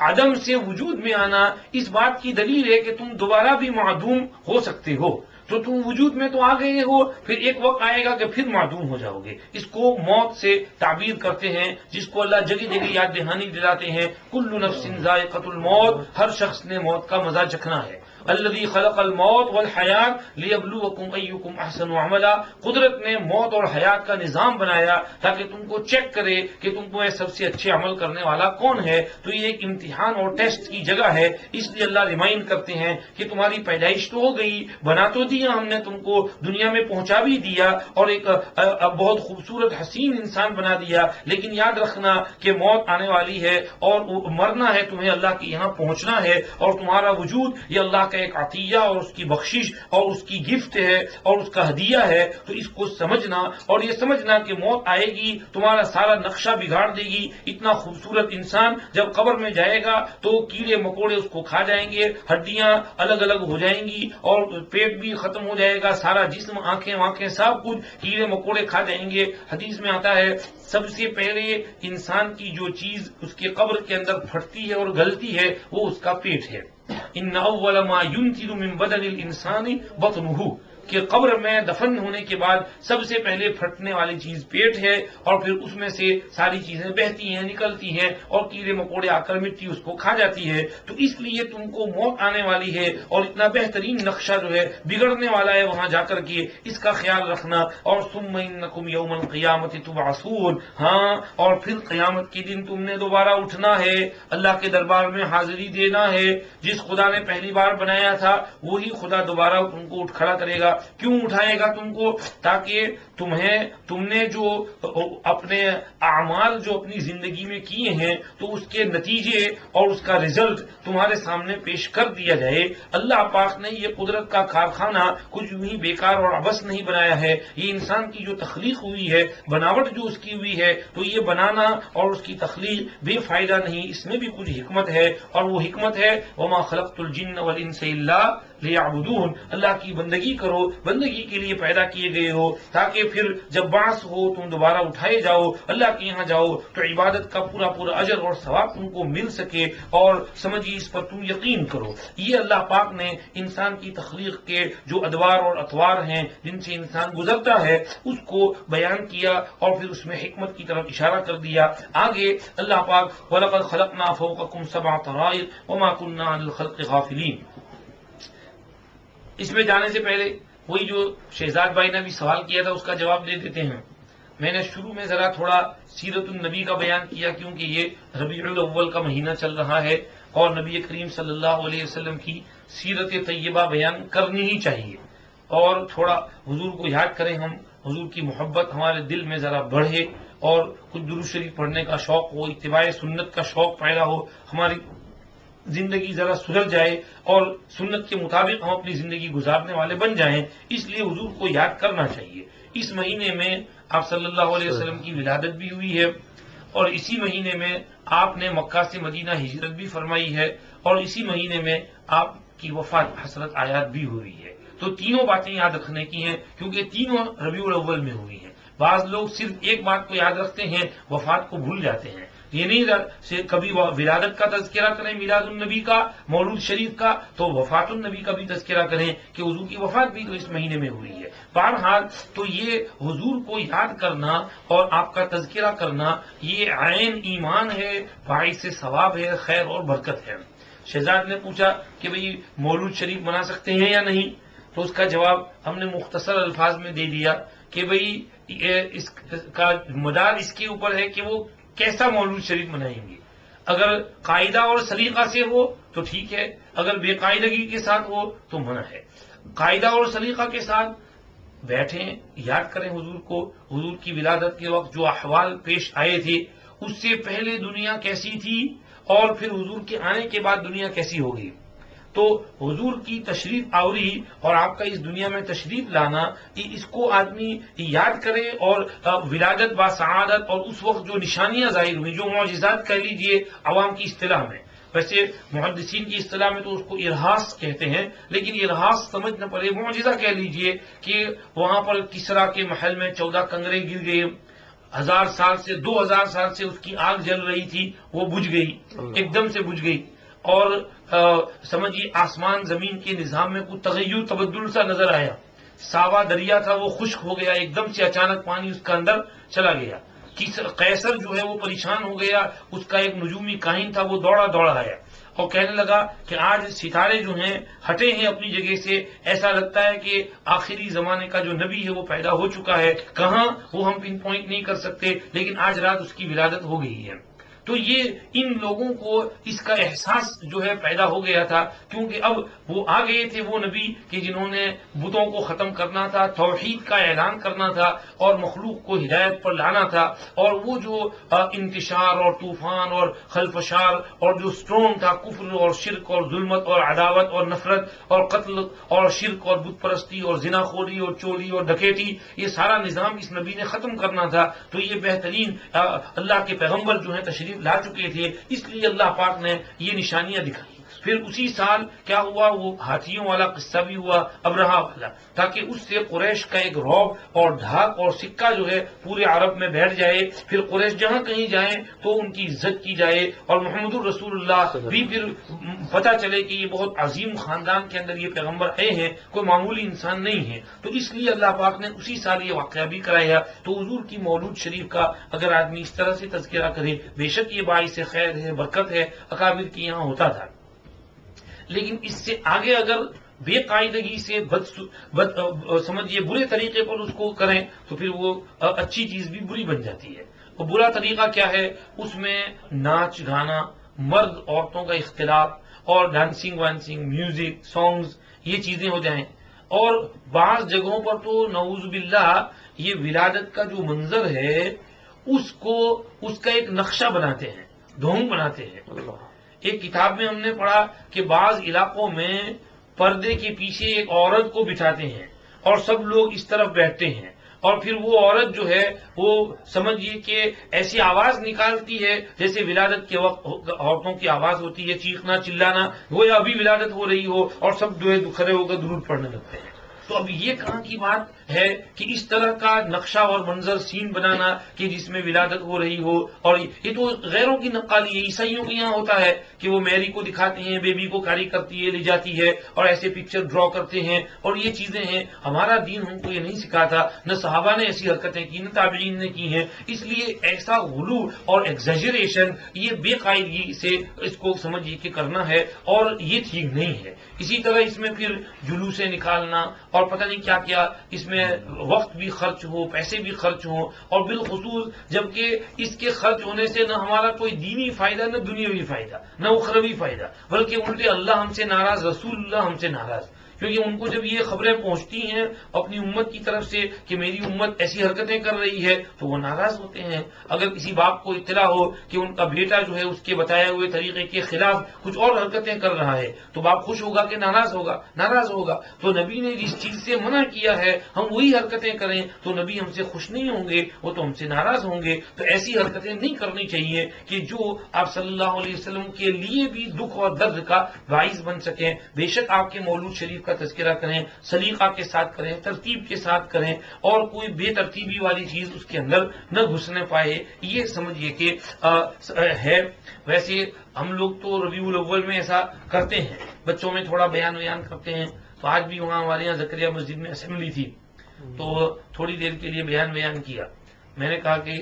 Speaker 1: عدم سے وجود میں آنا اس بات کی دلیل ہے کہ تم دوبارہ بھی معدوم ہو سکتے ہو. تو تم وجود میں تو آ گئے ہو، پھر ایک وقت آئے گا کہ پھر معدوم ہو جاؤ گے. اس کو موت سے تعبیر کرتے ہیں، جس کو اللہ جگہ جگہ یاد دہانی دلاتے ہیں. کل نفس ذائقۃ الموت، ہر شخص نے موت کا مزہ چکھنا ہے. الذی خلق الموت والحیات لیبلوکم ایکم احسن عملا، قدرت نے موت اور حیات کا نظام بنایا تاکہ تم کو چیک کرے کہ تم کو سب سے اچھے عمل کرنے والا کون ہے. تو یہ ایک امتحان اور ٹیسٹ کی جگہ ہے. اس لیے اللہ ریمائنڈ کرتے ہیں کہ تمہاری پیدائش تو ہو گئی، بنا تو دیا ہم نے تم کو، دنیا میں پہنچا بھی دیا اور ایک بہت خوبصورت حسین انسان بنا دیا، لیکن یاد رکھنا کہ موت آنے والی ہے اور مرنا ہے، تمہیں اللہ کے یہاں پہنچنا ہے، اور تمہارا وجود یہ اللہ کا ایک عطیہ اور اس کی بخشش اور اس کی گفٹ ہے اور اس کا ہدیہ ہے، تو اس کو سمجھنا اور یہ سمجھنا کہ موت آئے گی تمہارا سارا نقشہ بگاڑ دے گی۔ اتنا خوبصورت انسان جب قبر میں جائے گا تو کیڑے مکوڑے اس کو کھا جائیں گے، ہڈیاں الگ الگ ہو جائیں گی اور پیٹ بھی ختم ہو جائے گا، سارا جسم، آنکھیں وانکھیں سب کچھ کیڑے مکوڑے کھا جائیں گے۔ حدیث میں آتا ہے سب سے پہلے انسان کی جو چیز اس کے قبر کے اندر پھٹتی ہے اور گلتی ہے وہ اس کا پیٹ ہے۔ ان اول ما ينتج من بدن الانسان بطنه، کہ قبر میں دفن ہونے کے بعد سب سے پہلے پھٹنے والی چیز پیٹ ہے اور پھر اس میں سے ساری چیزیں بہتی ہیں، نکلتی ہیں اور کیڑے مکوڑے آ کر مٹی اس کو کھا جاتی ہے۔ تو اس لیے تم کو موت آنے والی ہے اور اتنا بہترین نقشہ جو ہے بگڑنے والا ہے وہاں جا کر کے، اس کا خیال رکھنا۔ اور ثم انکم یوم القیامۃ تبعثون، ہاں اور پھر قیامت کے دن تم نے دوبارہ اٹھنا ہے، اللہ کے دربار میں حاضری دینا ہے۔ جس خدا نے پہلی بار بنایا تھا وہی خدا دوبارہ تم کو اٹھ کھڑا کرے گا۔ کیوں اٹھائے گا تم کو؟ تاکہ تم نے جو اپنے اعمال جو اپنی زندگی میں کیے ہیں تو اس کے نتیجے اور اس کا رزلٹ تمہارے سامنے پیش کر دیا جائے۔ اللہ پاک نے یہ قدرت کا کارخانہ کچھ یوں ہی بیکار اور عبث نہیں بنایا ہے۔ یہ انسان کی جو تخلیق ہوئی ہے، بناوٹ جو اس کی ہوئی ہے، تو یہ بنانا اور اس کی تخلیق بے فائدہ نہیں، اس میں بھی کچھ حکمت ہے، اور وہ حکمت ہے وما خلقت الجن والانس الا لیعبدون، اللہ کی بندگی کرو، بندگی کے لیے پیدا کیے گئے ہو، تاکہ پھر جب بعث ہو تم دوبارہ اٹھائے جاؤ، اللہ کے یہاں جاؤ تو عبادت کا پورا پورا اجر اور ثواب تم کو مل سکے، اور سمجھیے اس پر تم یقین کرو۔ یہ اللہ پاک نے انسان کی تخلیق کے جو ادوار اور اطوار ہیں جن سے انسان گزرتا ہے اس کو بیان کیا اور پھر اس میں حکمت کی طرف اشارہ کر دیا۔ آگے اللہ پاک وَلَقَدْ خَلَقْنَا فَوْقَكُمْ سَبْعَ طَرَائِقَ وَمَا كُنَّا عَنِ الْخَلْقِ غَافِلِينَ۔ اس میں جانے سے پہلے وہی جو شہزاد بھائی نے بھی سوال کیا تھا اس کا جواب دے دیتے ہیں۔ میں نے شروع میں ذرا تھوڑا سیرت النبی کا بیان کیا کیونکہ یہ ربیع الاول کا مہینہ چل رہا ہے اور نبی کریم صلی اللہ علیہ وسلم کی سیرت طیبہ بیان کرنی ہی چاہیے، اور تھوڑا حضور کو یاد کریں، ہم حضور کی محبت ہمارے دل میں ذرا بڑھے اور کچھ درود شریف پڑھنے کا شوق ہو، اتباع سنت کا شوق پیدا ہو، ہماری زندگی ذرا سدھر جائے اور سنت کے مطابق ہم اپنی زندگی گزارنے والے بن جائیں، اس لیے حضور کو یاد کرنا چاہیے۔ اس مہینے میں آپ صلی اللہ علیہ وسلم کی ولادت بھی ہوئی ہے، اور اسی مہینے میں آپ نے مکہ سے مدینہ ہجرت بھی فرمائی ہے، اور اسی مہینے میں آپ کی وفات حسرت آیات بھی ہوئی ہے۔ تو تینوں باتیں یاد رکھنے کی ہیں کیونکہ تینوں ربیع الاول میں ہوئی ہیں۔ بعض لوگ صرف ایک بات کو یاد رکھتے ہیں، وفات کو بھول جاتے ہیں۔ یہ نہیں کبھی ولادت کا تذکرہ کریں، میلاد النبی کا، مولود شریف کا، تو وفات النبی کا بھی تذکرہ کریں کہ حضور کی وفات بھی تو اس مہینے میں ہوئی ہے۔ بہرحال تو یہ حضور کو یاد کرنا اور آپ کا تذکرہ کرنا یہ عین ایمان ہے، باعث ثواب ہے، خیر اور برکت ہے۔ شہزاد نے پوچھا کہ بھئی مولود شریف منا سکتے ہیں یا نہیں، تو اس کا جواب ہم نے مختصر الفاظ میں دے دیا کہ بھئی اس کا مدار اس کے اوپر ہے کہ وہ کیسا مولود شریف منائیں گے۔ اگر قاعدہ اور سلیقہ سے ہو تو ٹھیک ہے، اگر بے قاعدگی کے ساتھ ہو تو منع ہے۔ قاعدہ اور سلیقہ کے ساتھ بیٹھیں، یاد کریں حضور کو، حضور کی ولادت کے وقت جو احوال پیش آئے تھے، اس سے پہلے دنیا کیسی تھی اور پھر حضور کے آنے کے بعد دنیا کیسی ہوگی۔ تو حضور کی تشریف آوری اور آپ کا اس دنیا میں تشریف لانا، اس کو آدمی یاد کرے، اور ولادت با سعادت اور اس وقت جو نشانیاں ظاہر ہوئی، جو معجزات کہہ لیجئے عوام کی اصطلاح میں، ویسے محدثین کی اصطلاح میں تو اس کو ارہاس کہتے ہیں، لیکن ارہاس سمجھ نہ پڑے، معجزہ کہہ لیجئے کہ وہاں پر کسریٰ کے محل میں 14 کنگرے گر گئے، 1000 سال سے 2000 سال سے اس کی آگ جل رہی تھی، وہ بجھ گئی، ایک دم سے بجھ گئی، اور سمجھیے آسمان زمین کے نظام میں کوئی تغیر تبدل سا نظر آیا، ساوا دریا تھا وہ خشک ہو گیا، ایک دم سے اچانک پانی اس کا اندر چلا گیا، قیصر جو ہے وہ پریشان ہو گیا، اس کا ایک نجومی کاہن تھا وہ دوڑا دوڑا آیا اور کہنے لگا کہ آج ستارے جو ہیں ہٹے ہیں اپنی جگہ سے، ایسا لگتا ہے کہ آخری زمانے کا جو نبی ہے وہ پیدا ہو چکا ہے، کہاں وہ ہم پن پوائنٹ نہیں کر سکتے، لیکن آج رات اس کی ولادت ہو گئی ہے۔ تو یہ ان لوگوں کو اس کا احساس جو ہے پیدا ہو گیا تھا، کیونکہ اب وہ آ گئے تھے وہ نبی کہ جنہوں نے بتوں کو ختم کرنا تھا، توحید کا اعلان کرنا تھا اور مخلوق کو ہدایت پر لانا تھا، اور وہ جو انتشار اور طوفان اور خلفشار اور جو اسٹرونگ تھا کفر اور شرک اور ظلمت اور عداوت اور نفرت اور قتل اور شرک اور بت پرستی اور زنا خوری اور چوری اور ڈکیتی، یہ سارا نظام اس نبی نے ختم کرنا تھا۔ تو یہ بہترین اللہ کے پیغمبر جو ہیں تشریف لا چکے تھے، اس لیے اللہ پاک نے یہ نشانیاں دکھائی۔ پھر اسی سال کیا ہوا، وہ ہاتھیوں والا قصہ بھی ہوا، ابرہہ والا، تاکہ اس سے قریش کا ایک رعب اور ڈھاک اور سکہ جو ہے پورے عرب میں بیٹھ جائے، پھر قریش جہاں کہیں جائیں تو ان کی عزت کی جائے، اور محمد الرسول اللہ بھی پھر پتہ چلے کہ یہ بہت عظیم خاندان کے اندر یہ پیغمبر آئے ہیں، کوئی معمولی انسان نہیں ہے۔ تو اس لیے اللہ پاک نے اسی سال یہ واقعہ بھی کرایا۔ تو حضور کی مولود شریف کا اگر آدمی اس طرح سے تذکرہ کرے، بے شک یہ باعث خیر ہے، برکت ہے، اکابر کے یہاں ہوتا تھا۔ لیکن اس سے آگے اگر بے قاعدگی سے سمجھیے برے طریقے پر اس کو کریں تو پھر وہ اچھی چیز بھی بری بن جاتی ہے۔ اور برا طریقہ کیا ہے، اس میں ناچ گانا، مرد عورتوں کا اختلاط اور ڈانسنگ وانسنگ، میوزک، سانگز، یہ چیزیں ہو جائیں۔ اور بعض جگہوں پر تو نعوذ باللہ یہ ولادت کا جو منظر ہے اس کا ایک نقشہ بناتے ہیں، ڈھونگ بناتے ہیں۔ ایک کتاب میں ہم نے پڑھا کہ بعض علاقوں میں پردے کے پیچھے ایک عورت کو بٹھاتے ہیں اور سب لوگ اس طرف بیٹھتے ہیں، اور پھر وہ عورت جو ہے وہ سمجھیے کہ ایسی آواز نکالتی ہے جیسے ولادت کے وقت عورتوں کی آواز ہوتی ہے، چیخنا چلانا، وہ ابھی ولادت ہو رہی ہو، اور سب جو ہے کھڑے ہو کر درود پڑھنے لگتے ہیں۔ تو اب یہ کہاں کی بات ہے کہ اس طرح کا نقشہ اور منظر سین بنانا کہ جس میں ولادت ہو رہی ہو، اور یہ تو غیروں کی نقالی ہے۔ عیسائیوں کے یہاں ہوتا ہے کہ وہ میری کو دکھاتے ہیں، بیبی کو کاری کرتی ہے، لے جاتی ہے، اور ایسے پکچر ڈرا کرتے ہیں، اور یہ چیزیں ہیں۔ ہمارا دین ہم کو یہ نہیں سکھاتا، نہ صحابہ نے ایسی حرکتیں کی، نہ تابعین نے کی ہیں۔ اس لیے ایسا غلو اور ایگزیجریشن، یہ بے قاعدگی سے اس کو سمجھیے کہ کرنا ہے، اور یہ ٹھیک نہیں ہے۔ اسی طرح اس میں پھر جلوسیں نکالنا اور پتہ نہیں کیا کیا، اس میں وقت بھی خرچ ہو، پیسے بھی خرچ ہوں، اور بالخصوص جبکہ اس کے خرچ ہونے سے نہ ہمارا کوئی دینی فائدہ، نہ دنیاوی فائدہ، نہ اخروی فائدہ، بلکہ الٹے اللہ ہم سے ناراض، رسول اللہ ہم سے ناراض۔ کیونکہ ان کو جب یہ خبریں پہنچتی ہیں اپنی امت کی طرف سے کہ میری امت ایسی حرکتیں کر رہی ہے تو وہ ناراض ہوتے ہیں۔ اگر کسی باپ کو اطلاع ہو کہ ان کا بیٹا جو ہے اس کے بتائے ہوئے طریقے کے خلاف کچھ اور حرکتیں کر رہا ہے تو باپ خوش ہوگا کہ ناراض ہوگا؟ ناراض ہوگا۔ تو نبی نے جس چیز سے منع کیا ہے ہم وہی حرکتیں کریں تو نبی ہم سے خوش نہیں ہوں گے، وہ تو ہم سے ناراض ہوں گے۔ تو ایسی حرکتیں نہیں کرنی چاہیے کہ جو آپ صلی اللہ علیہ وسلم کے لیے بھی دکھ اور درد کا باعث بن سکیں۔ بے شک آپ کے مولود شریف کا تذکرہ کریں، سلیقہ کے ساتھ کریں، ترتیب کے ساتھ کریں، اور کوئی بے ترتیبی والی چیز اس کے اندر نہ گھسنے پائے، یہ سمجھیے کہ ہے۔ ویسے ہم لوگ تو ربیع الاول میں ایسا کرتے ہیں، بچوں میں تھوڑا بیان کرتے ہیں۔ تو آج بھی وہاں ہمارے یہاں زکریا مسجد میں اسمبلی تھی تو تھوڑی دیر کے لیے بیان کیا۔ میں نے کہا کہ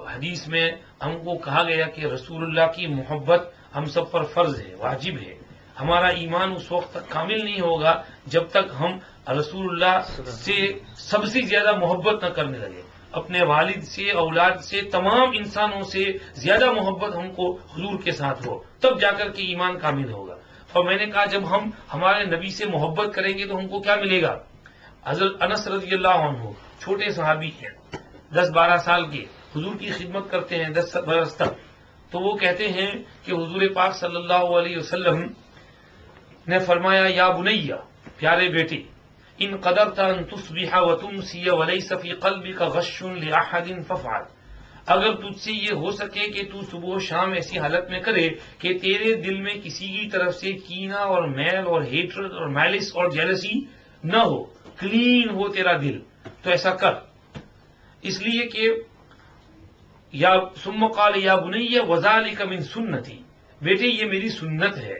Speaker 1: حدیث میں ہم کو کہا گیا کہ رسول اللہ کی محبت ہم سب پر فرض ہے، واجب ہے۔ ہمارا ایمان اس وقت تک کامل نہیں ہوگا جب تک ہم رسول اللہ سے سب سے زیادہ محبت نہ کرنے لگے، اپنے والد سے، اولاد سے، تمام انسانوں سے زیادہ محبت ہم کو حضور کے ساتھ ہو، تب جا کر کے ایمان کامل ہوگا۔ اور میں نے کہا جب ہم ہمارے نبی سے محبت کریں گے تو ہم کو کیا ملے گا؟ حضرت انس رضی اللہ عنہ چھوٹے صحابی ہیں، 10-12 سال کے، حضور کی خدمت کرتے ہیں 10 برس تک۔ تو وہ کہتے ہیں کہ حضور پاک صلی اللہ علیہ وسلم نے فرمایا یا بنیا، پیارے بیٹے، ان قدرت ان تصبح وتمسی وليس في قلبك غش لاحد فافعل، اگر تجھ سے یہ ہو سکے کہ تو صبح و شام ایسی حالت میں کرے کہ تیرے دل میں کسی کی طرف سے کینہ اور میل اور ہیٹرڈ اور میلس اور جیلسی نہ ہو، کلین ہو تیرا دل، تو ایسا کر۔ اس لیے کہ یا ثم قال یا بنی وذلک من سنتی، بیٹے یہ میری سنت ہے،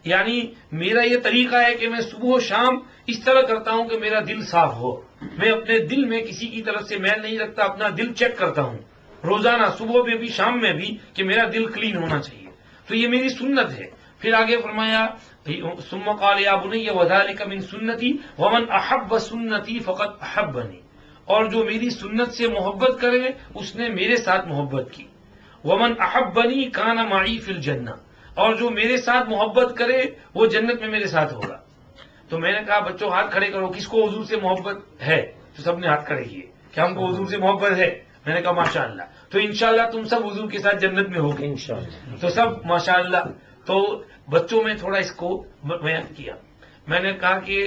Speaker 1: یعنی میرا یہ طریقہ ہے کہ میں صبح و شام اس طرح کرتا ہوں کہ میرا دل صاف ہو، میں اپنے دل میں کسی کی طرف سے میل نہیں رکھتا، اپنا دل چیک کرتا ہوں روزانہ، صبح میں بھی شام میں بھی، کہ میرا دل کلین ہونا چاہیے، تو یہ میری سنت ہے۔ پھر آگے فرمایا ثم قال یا بنی وذلک من سنتی ومن احب سنتی فقد احبنی، اور جو میری سنت سے محبت کرے اس نے میرے ساتھ محبت کی، ومن احبنی کان معی فی الجنہ، اور جو میرے ساتھ محبت کرے وہ جنت میں میرے ساتھ ہوگا. تو میں نے کہا بچوں ہاتھ کھڑے کرو، کس کو حضور سے محبت ہے؟ تو سب نے ہاتھ کھڑے کیے کہ ہم کو حضور سے محبت ہے. میں نے کہا ماشاءاللہ، تو انشاءاللہ تم سب حضور کے ساتھ جنت میں ہوگے انشاءاللہ. تو سب ماشاءاللہ. تو بچوں میں تھوڑا اس کو بیان کیا. میں نے کہا کہ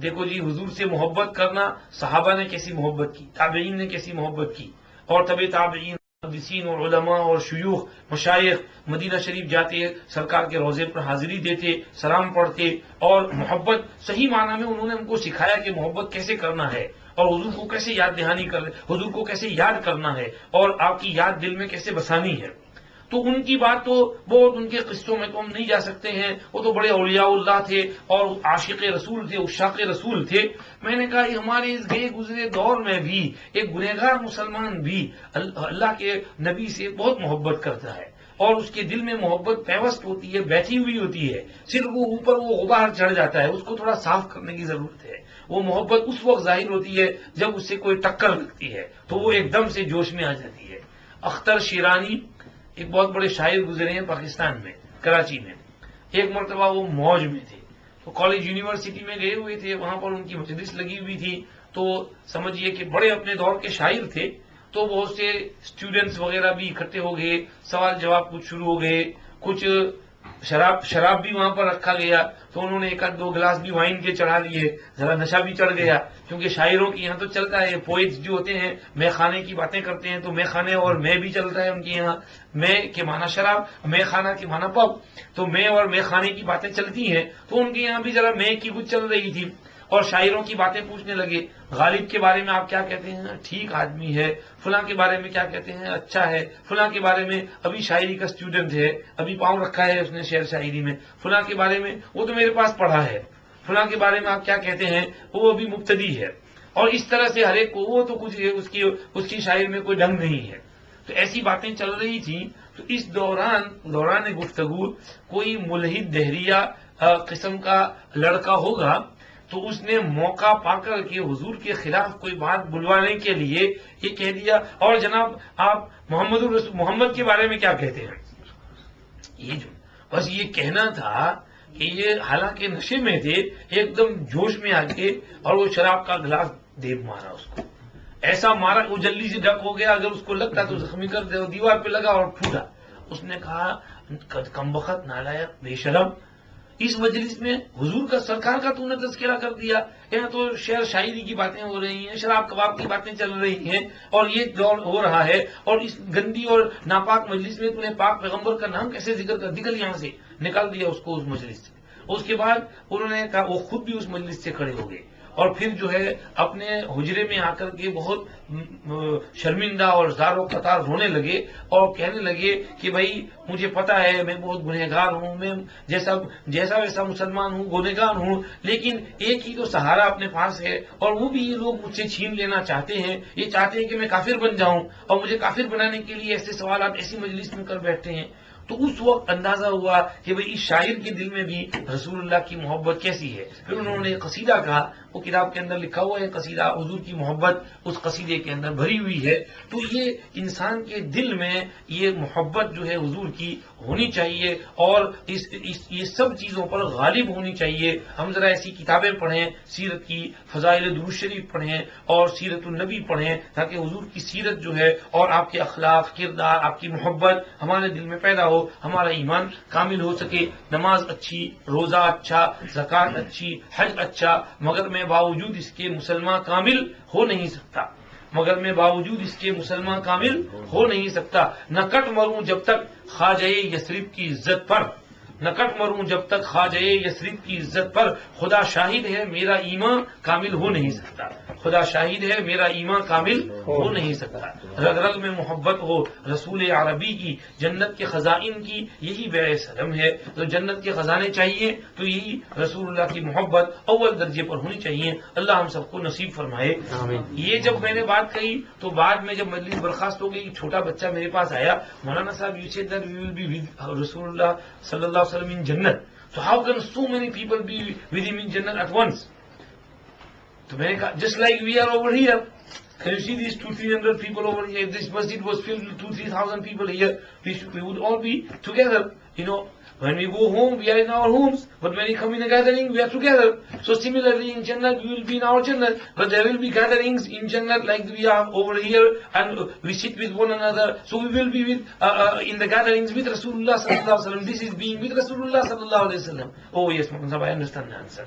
Speaker 1: دیکھو جی، حضور سے محبت کرنا، صحابہ نے کیسی محبت کی، تابعین نے کیسی محبت کی، اور طب تابعین، محدثین اور علماء اور شیوخ مشائخ مدینہ شریف جاتے، سرکار کے روضے پر حاضری دیتے، سلام پڑھتے، اور محبت صحیح معنی میں انہوں نے ہم کو سکھایا کہ محبت کیسے کرنا ہے، اور حضور کو کیسے یاد دہانی حضور کو کیسے یاد کرنا ہے، اور آپ کی یاد دل میں کیسے بسانی ہے. تو ان کی بات تو بہت، ان کے قصوں میں تو ہم نہیں جا سکتے ہیں، وہ تو بڑے اولیاء اللہ تھے اور عاشق رسول تھے، عشاق رسول تھے. میں نے کہا ہمارے اس گئے گزرے دور میں بھی ایک گنہگار مسلمان بھی اللہ کے نبی سے بہت محبت کرتا ہے، اور اس کے دل میں محبت پیوست ہوتی ہے، بیٹھی ہوئی ہوتی ہے، صرف وہ اوپر وہ غبار چڑھ جاتا ہے، اس کو تھوڑا صاف کرنے کی ضرورت ہے. وہ محبت اس وقت ظاہر ہوتی ہے جب اس سے کوئی ٹکر لگتی ہے تو وہ ایک دم سے جوش میں آ جاتی ہے. اختر شیرانی ایک بہت بڑے شاعر گزرے ہیں پاکستان میں، کراچی میں. ایک مرتبہ وہ موج میں تھے، تو کالج یونیورسٹی میں گئے ہوئے تھے، وہاں پر ان کی مجلس لگی ہوئی تھی. تو سمجھیے کہ بڑے اپنے دور کے شاعر تھے، تو بہت سے اسٹوڈنٹس وغیرہ بھی اکٹھے ہو گئے، سوال جواب کچھ شروع ہو گئے، کچھ شراب بھی وہاں پر رکھا گیا، تو انہوں نے ایک آدھ دو گلاس بھی وائن کے چڑھا لیے، ذرا نشہ بھی چڑھ گیا، کیونکہ شاعروں کی یہاں تو چلتا ہے، پوئٹس جو ہوتے ہیں میں خانے کی باتیں کرتے ہیں، تو میں خانے اور میں بھی چلتا ہے ان کے یہاں. میں کے معنی شراب، میں خانہ کے معنی پب، تو میں اور میں خانے کی باتیں چلتی ہیں، تو ان کے یہاں بھی ذرا میں کی کچھ چل رہی تھی. اور شاعروں کی باتیں پوچھنے لگے، غالب کے بارے میں آپ کیا کہتے ہیں؟ ٹھیک آدمی ہے. فلاں کے بارے میں کیا کہتے ہیں؟ اچھا ہے. فلاں کے بارے میں ابھی شاعری کا اسٹوڈنٹ ہے، ابھی پاؤں رکھا ہے اس نے شعر شاعری میں. فلاں کے بارے میں وہ تو میرے پاس پڑھا ہے. فلاں کے بارے میں آپ کیا کہتے ہیں؟ وہ ابھی مبتدی ہے. اور اس طرح سے ہر ایک کو وہ تو کچھ اس کی شاعری میں کوئی ڈھنگ نہیں ہے. تو ایسی باتیں چل رہی تھیں. تو اس دوران گفتگو کوئی ملحد دہریہ قسم کا لڑکا ہوگا، تو اس نے موقع پا کر کے حضور کے خلاف کوئی بات بلوانے کے لیے یہ کہہ دیا، اور جناب آپ محمد کے بارے میں کیا کہتے ہیں؟ یہ جو بس یہ کہنا تھا کہ یہ حالانکہ نشے میں تھے، ایک دم جوش میں آ کے، اور وہ شراب کا گلاس دیب مارا اس کو، ایسا مارا وہ جلدی سے ڈک ہو گیا، اگر اس کو لگتا تو زخمی کر دے، دیوار پہ لگا اور پھوٹا. اس نے کہا کمبخت، نالائق، بے شرم، اس مجلس میں حضور کا سرکار کا تو نے تذکرہ کر دیا، یہاں تو شعر شاعری کی باتیں ہو رہی ہیں، شراب کباب کی باتیں چل رہی ہیں، اور یہ دور ہو رہا ہے، اور اس گندی اور ناپاک مجلس میں تو نے پاک پیغمبر کا نام کیسے ذکر کر؟ نکل یہاں سے. نکال دیا اس کو اس مجلس سے. اس کے بعد انہوں نے کہا، وہ خود بھی اس مجلس سے کھڑے ہو گئے، اور پھر جو ہے اپنے حجرے میں آ کر کے بہت شرمندہ اور زار و قطار رونے لگے، اور کہنے لگے کہ بھائی مجھے پتا ہے میں بہت گنہگار ہوں، میں جیسا ویسا مسلمان ہوں، گنہگار ہوں، لیکن ایک ہی تو سہارا اپنے پاس ہے، اور وہ بھی یہ لوگ مجھ سے چھین لینا چاہتے ہیں، یہ چاہتے ہیں کہ میں کافر بن جاؤں، اور مجھے کافر بنانے کے لیے ایسے سوالات ایسی مجلس میں کر بیٹھتے ہیں. تو اس وقت اندازہ ہوا کہ بھئی اس شاعر کے دل میں بھی رسول اللہ کی محبت کیسی ہے. پھر انہوں نے قصیدہ کہا، وہ کتاب کے اندر لکھا ہوا ہے قصیدہ، حضور کی محبت اس قصیدے کے اندر بھری ہوئی ہے. تو یہ انسان کے دل میں یہ محبت جو ہے حضور کی ہونی چاہیے، اور یہ سب چیزوں پر غالب ہونی چاہیے. ہم ذرا ایسی کتابیں پڑھیں، سیرت کی فضائل درود شریف پڑھیں اور سیرت النبی پڑھیں، تاکہ حضور کی سیرت جو ہے اور آپ کے اخلاق، کردار، آپ کی محبت ہمارے دل میں پیدا ہو، ہمارا ایمان کامل ہو سکے. نماز اچھی، روزہ اچھا، زکوٰۃ اچھی، حج اچھا، مگر میں باوجود اس کے مسلمان کامل ہو نہیں سکتا. ہو نہیں سکتا. نہ کٹ مروں جب تک خواجہ یثرب کی عزت پر، نہ کٹ مروں جب تک خواجہ یثرب کی عزت پر، خدا شاہد ہے میرا ایمان کامل ہو نہیں سکتا. خدا شاہد ہے میرا ایمان کامل ہو نہیں سکتا. رگ رگ میں محبت ہو رسول عربی کی، جنت کے خزائن کی یہی بیع سلم ہے. تو جنت کے خزانے چاہیے تو یہی رسول اللہ کی محبت اول درجے پر ہونی چاہیے. اللہ ہم سب کو نصیب فرمائے. یہ جب میں نے بات کہی تو بعد میں جب مجلس برخاست ہو گئی، چھوٹا بچہ میرے پاس آیا، مولانا صاحب you said that we will be with رسول اللہ صلی اللہ علیہ وسلم in Jannah. So how can so many people be with him in Jannah at once? تو میں نے کہا just like we are over here. Can you see these 200-300 people over here? If this masjid was filled with 2,000-3,000 people here, we would all be together. You know, when we go home, we are in our homes, but when we come in a gathering, we are together. So similarly, in Jannah, we will be in our Jannah, but there will be gatherings in Jannah like we are over here, and we sit with one another. So we will be with in the gatherings with Rasulullah sallallahu alaihi wasallam. This is being with Rasulullah sallallahu alaihi wasallam. Oh yes, Mohan sahab, I understand the answer.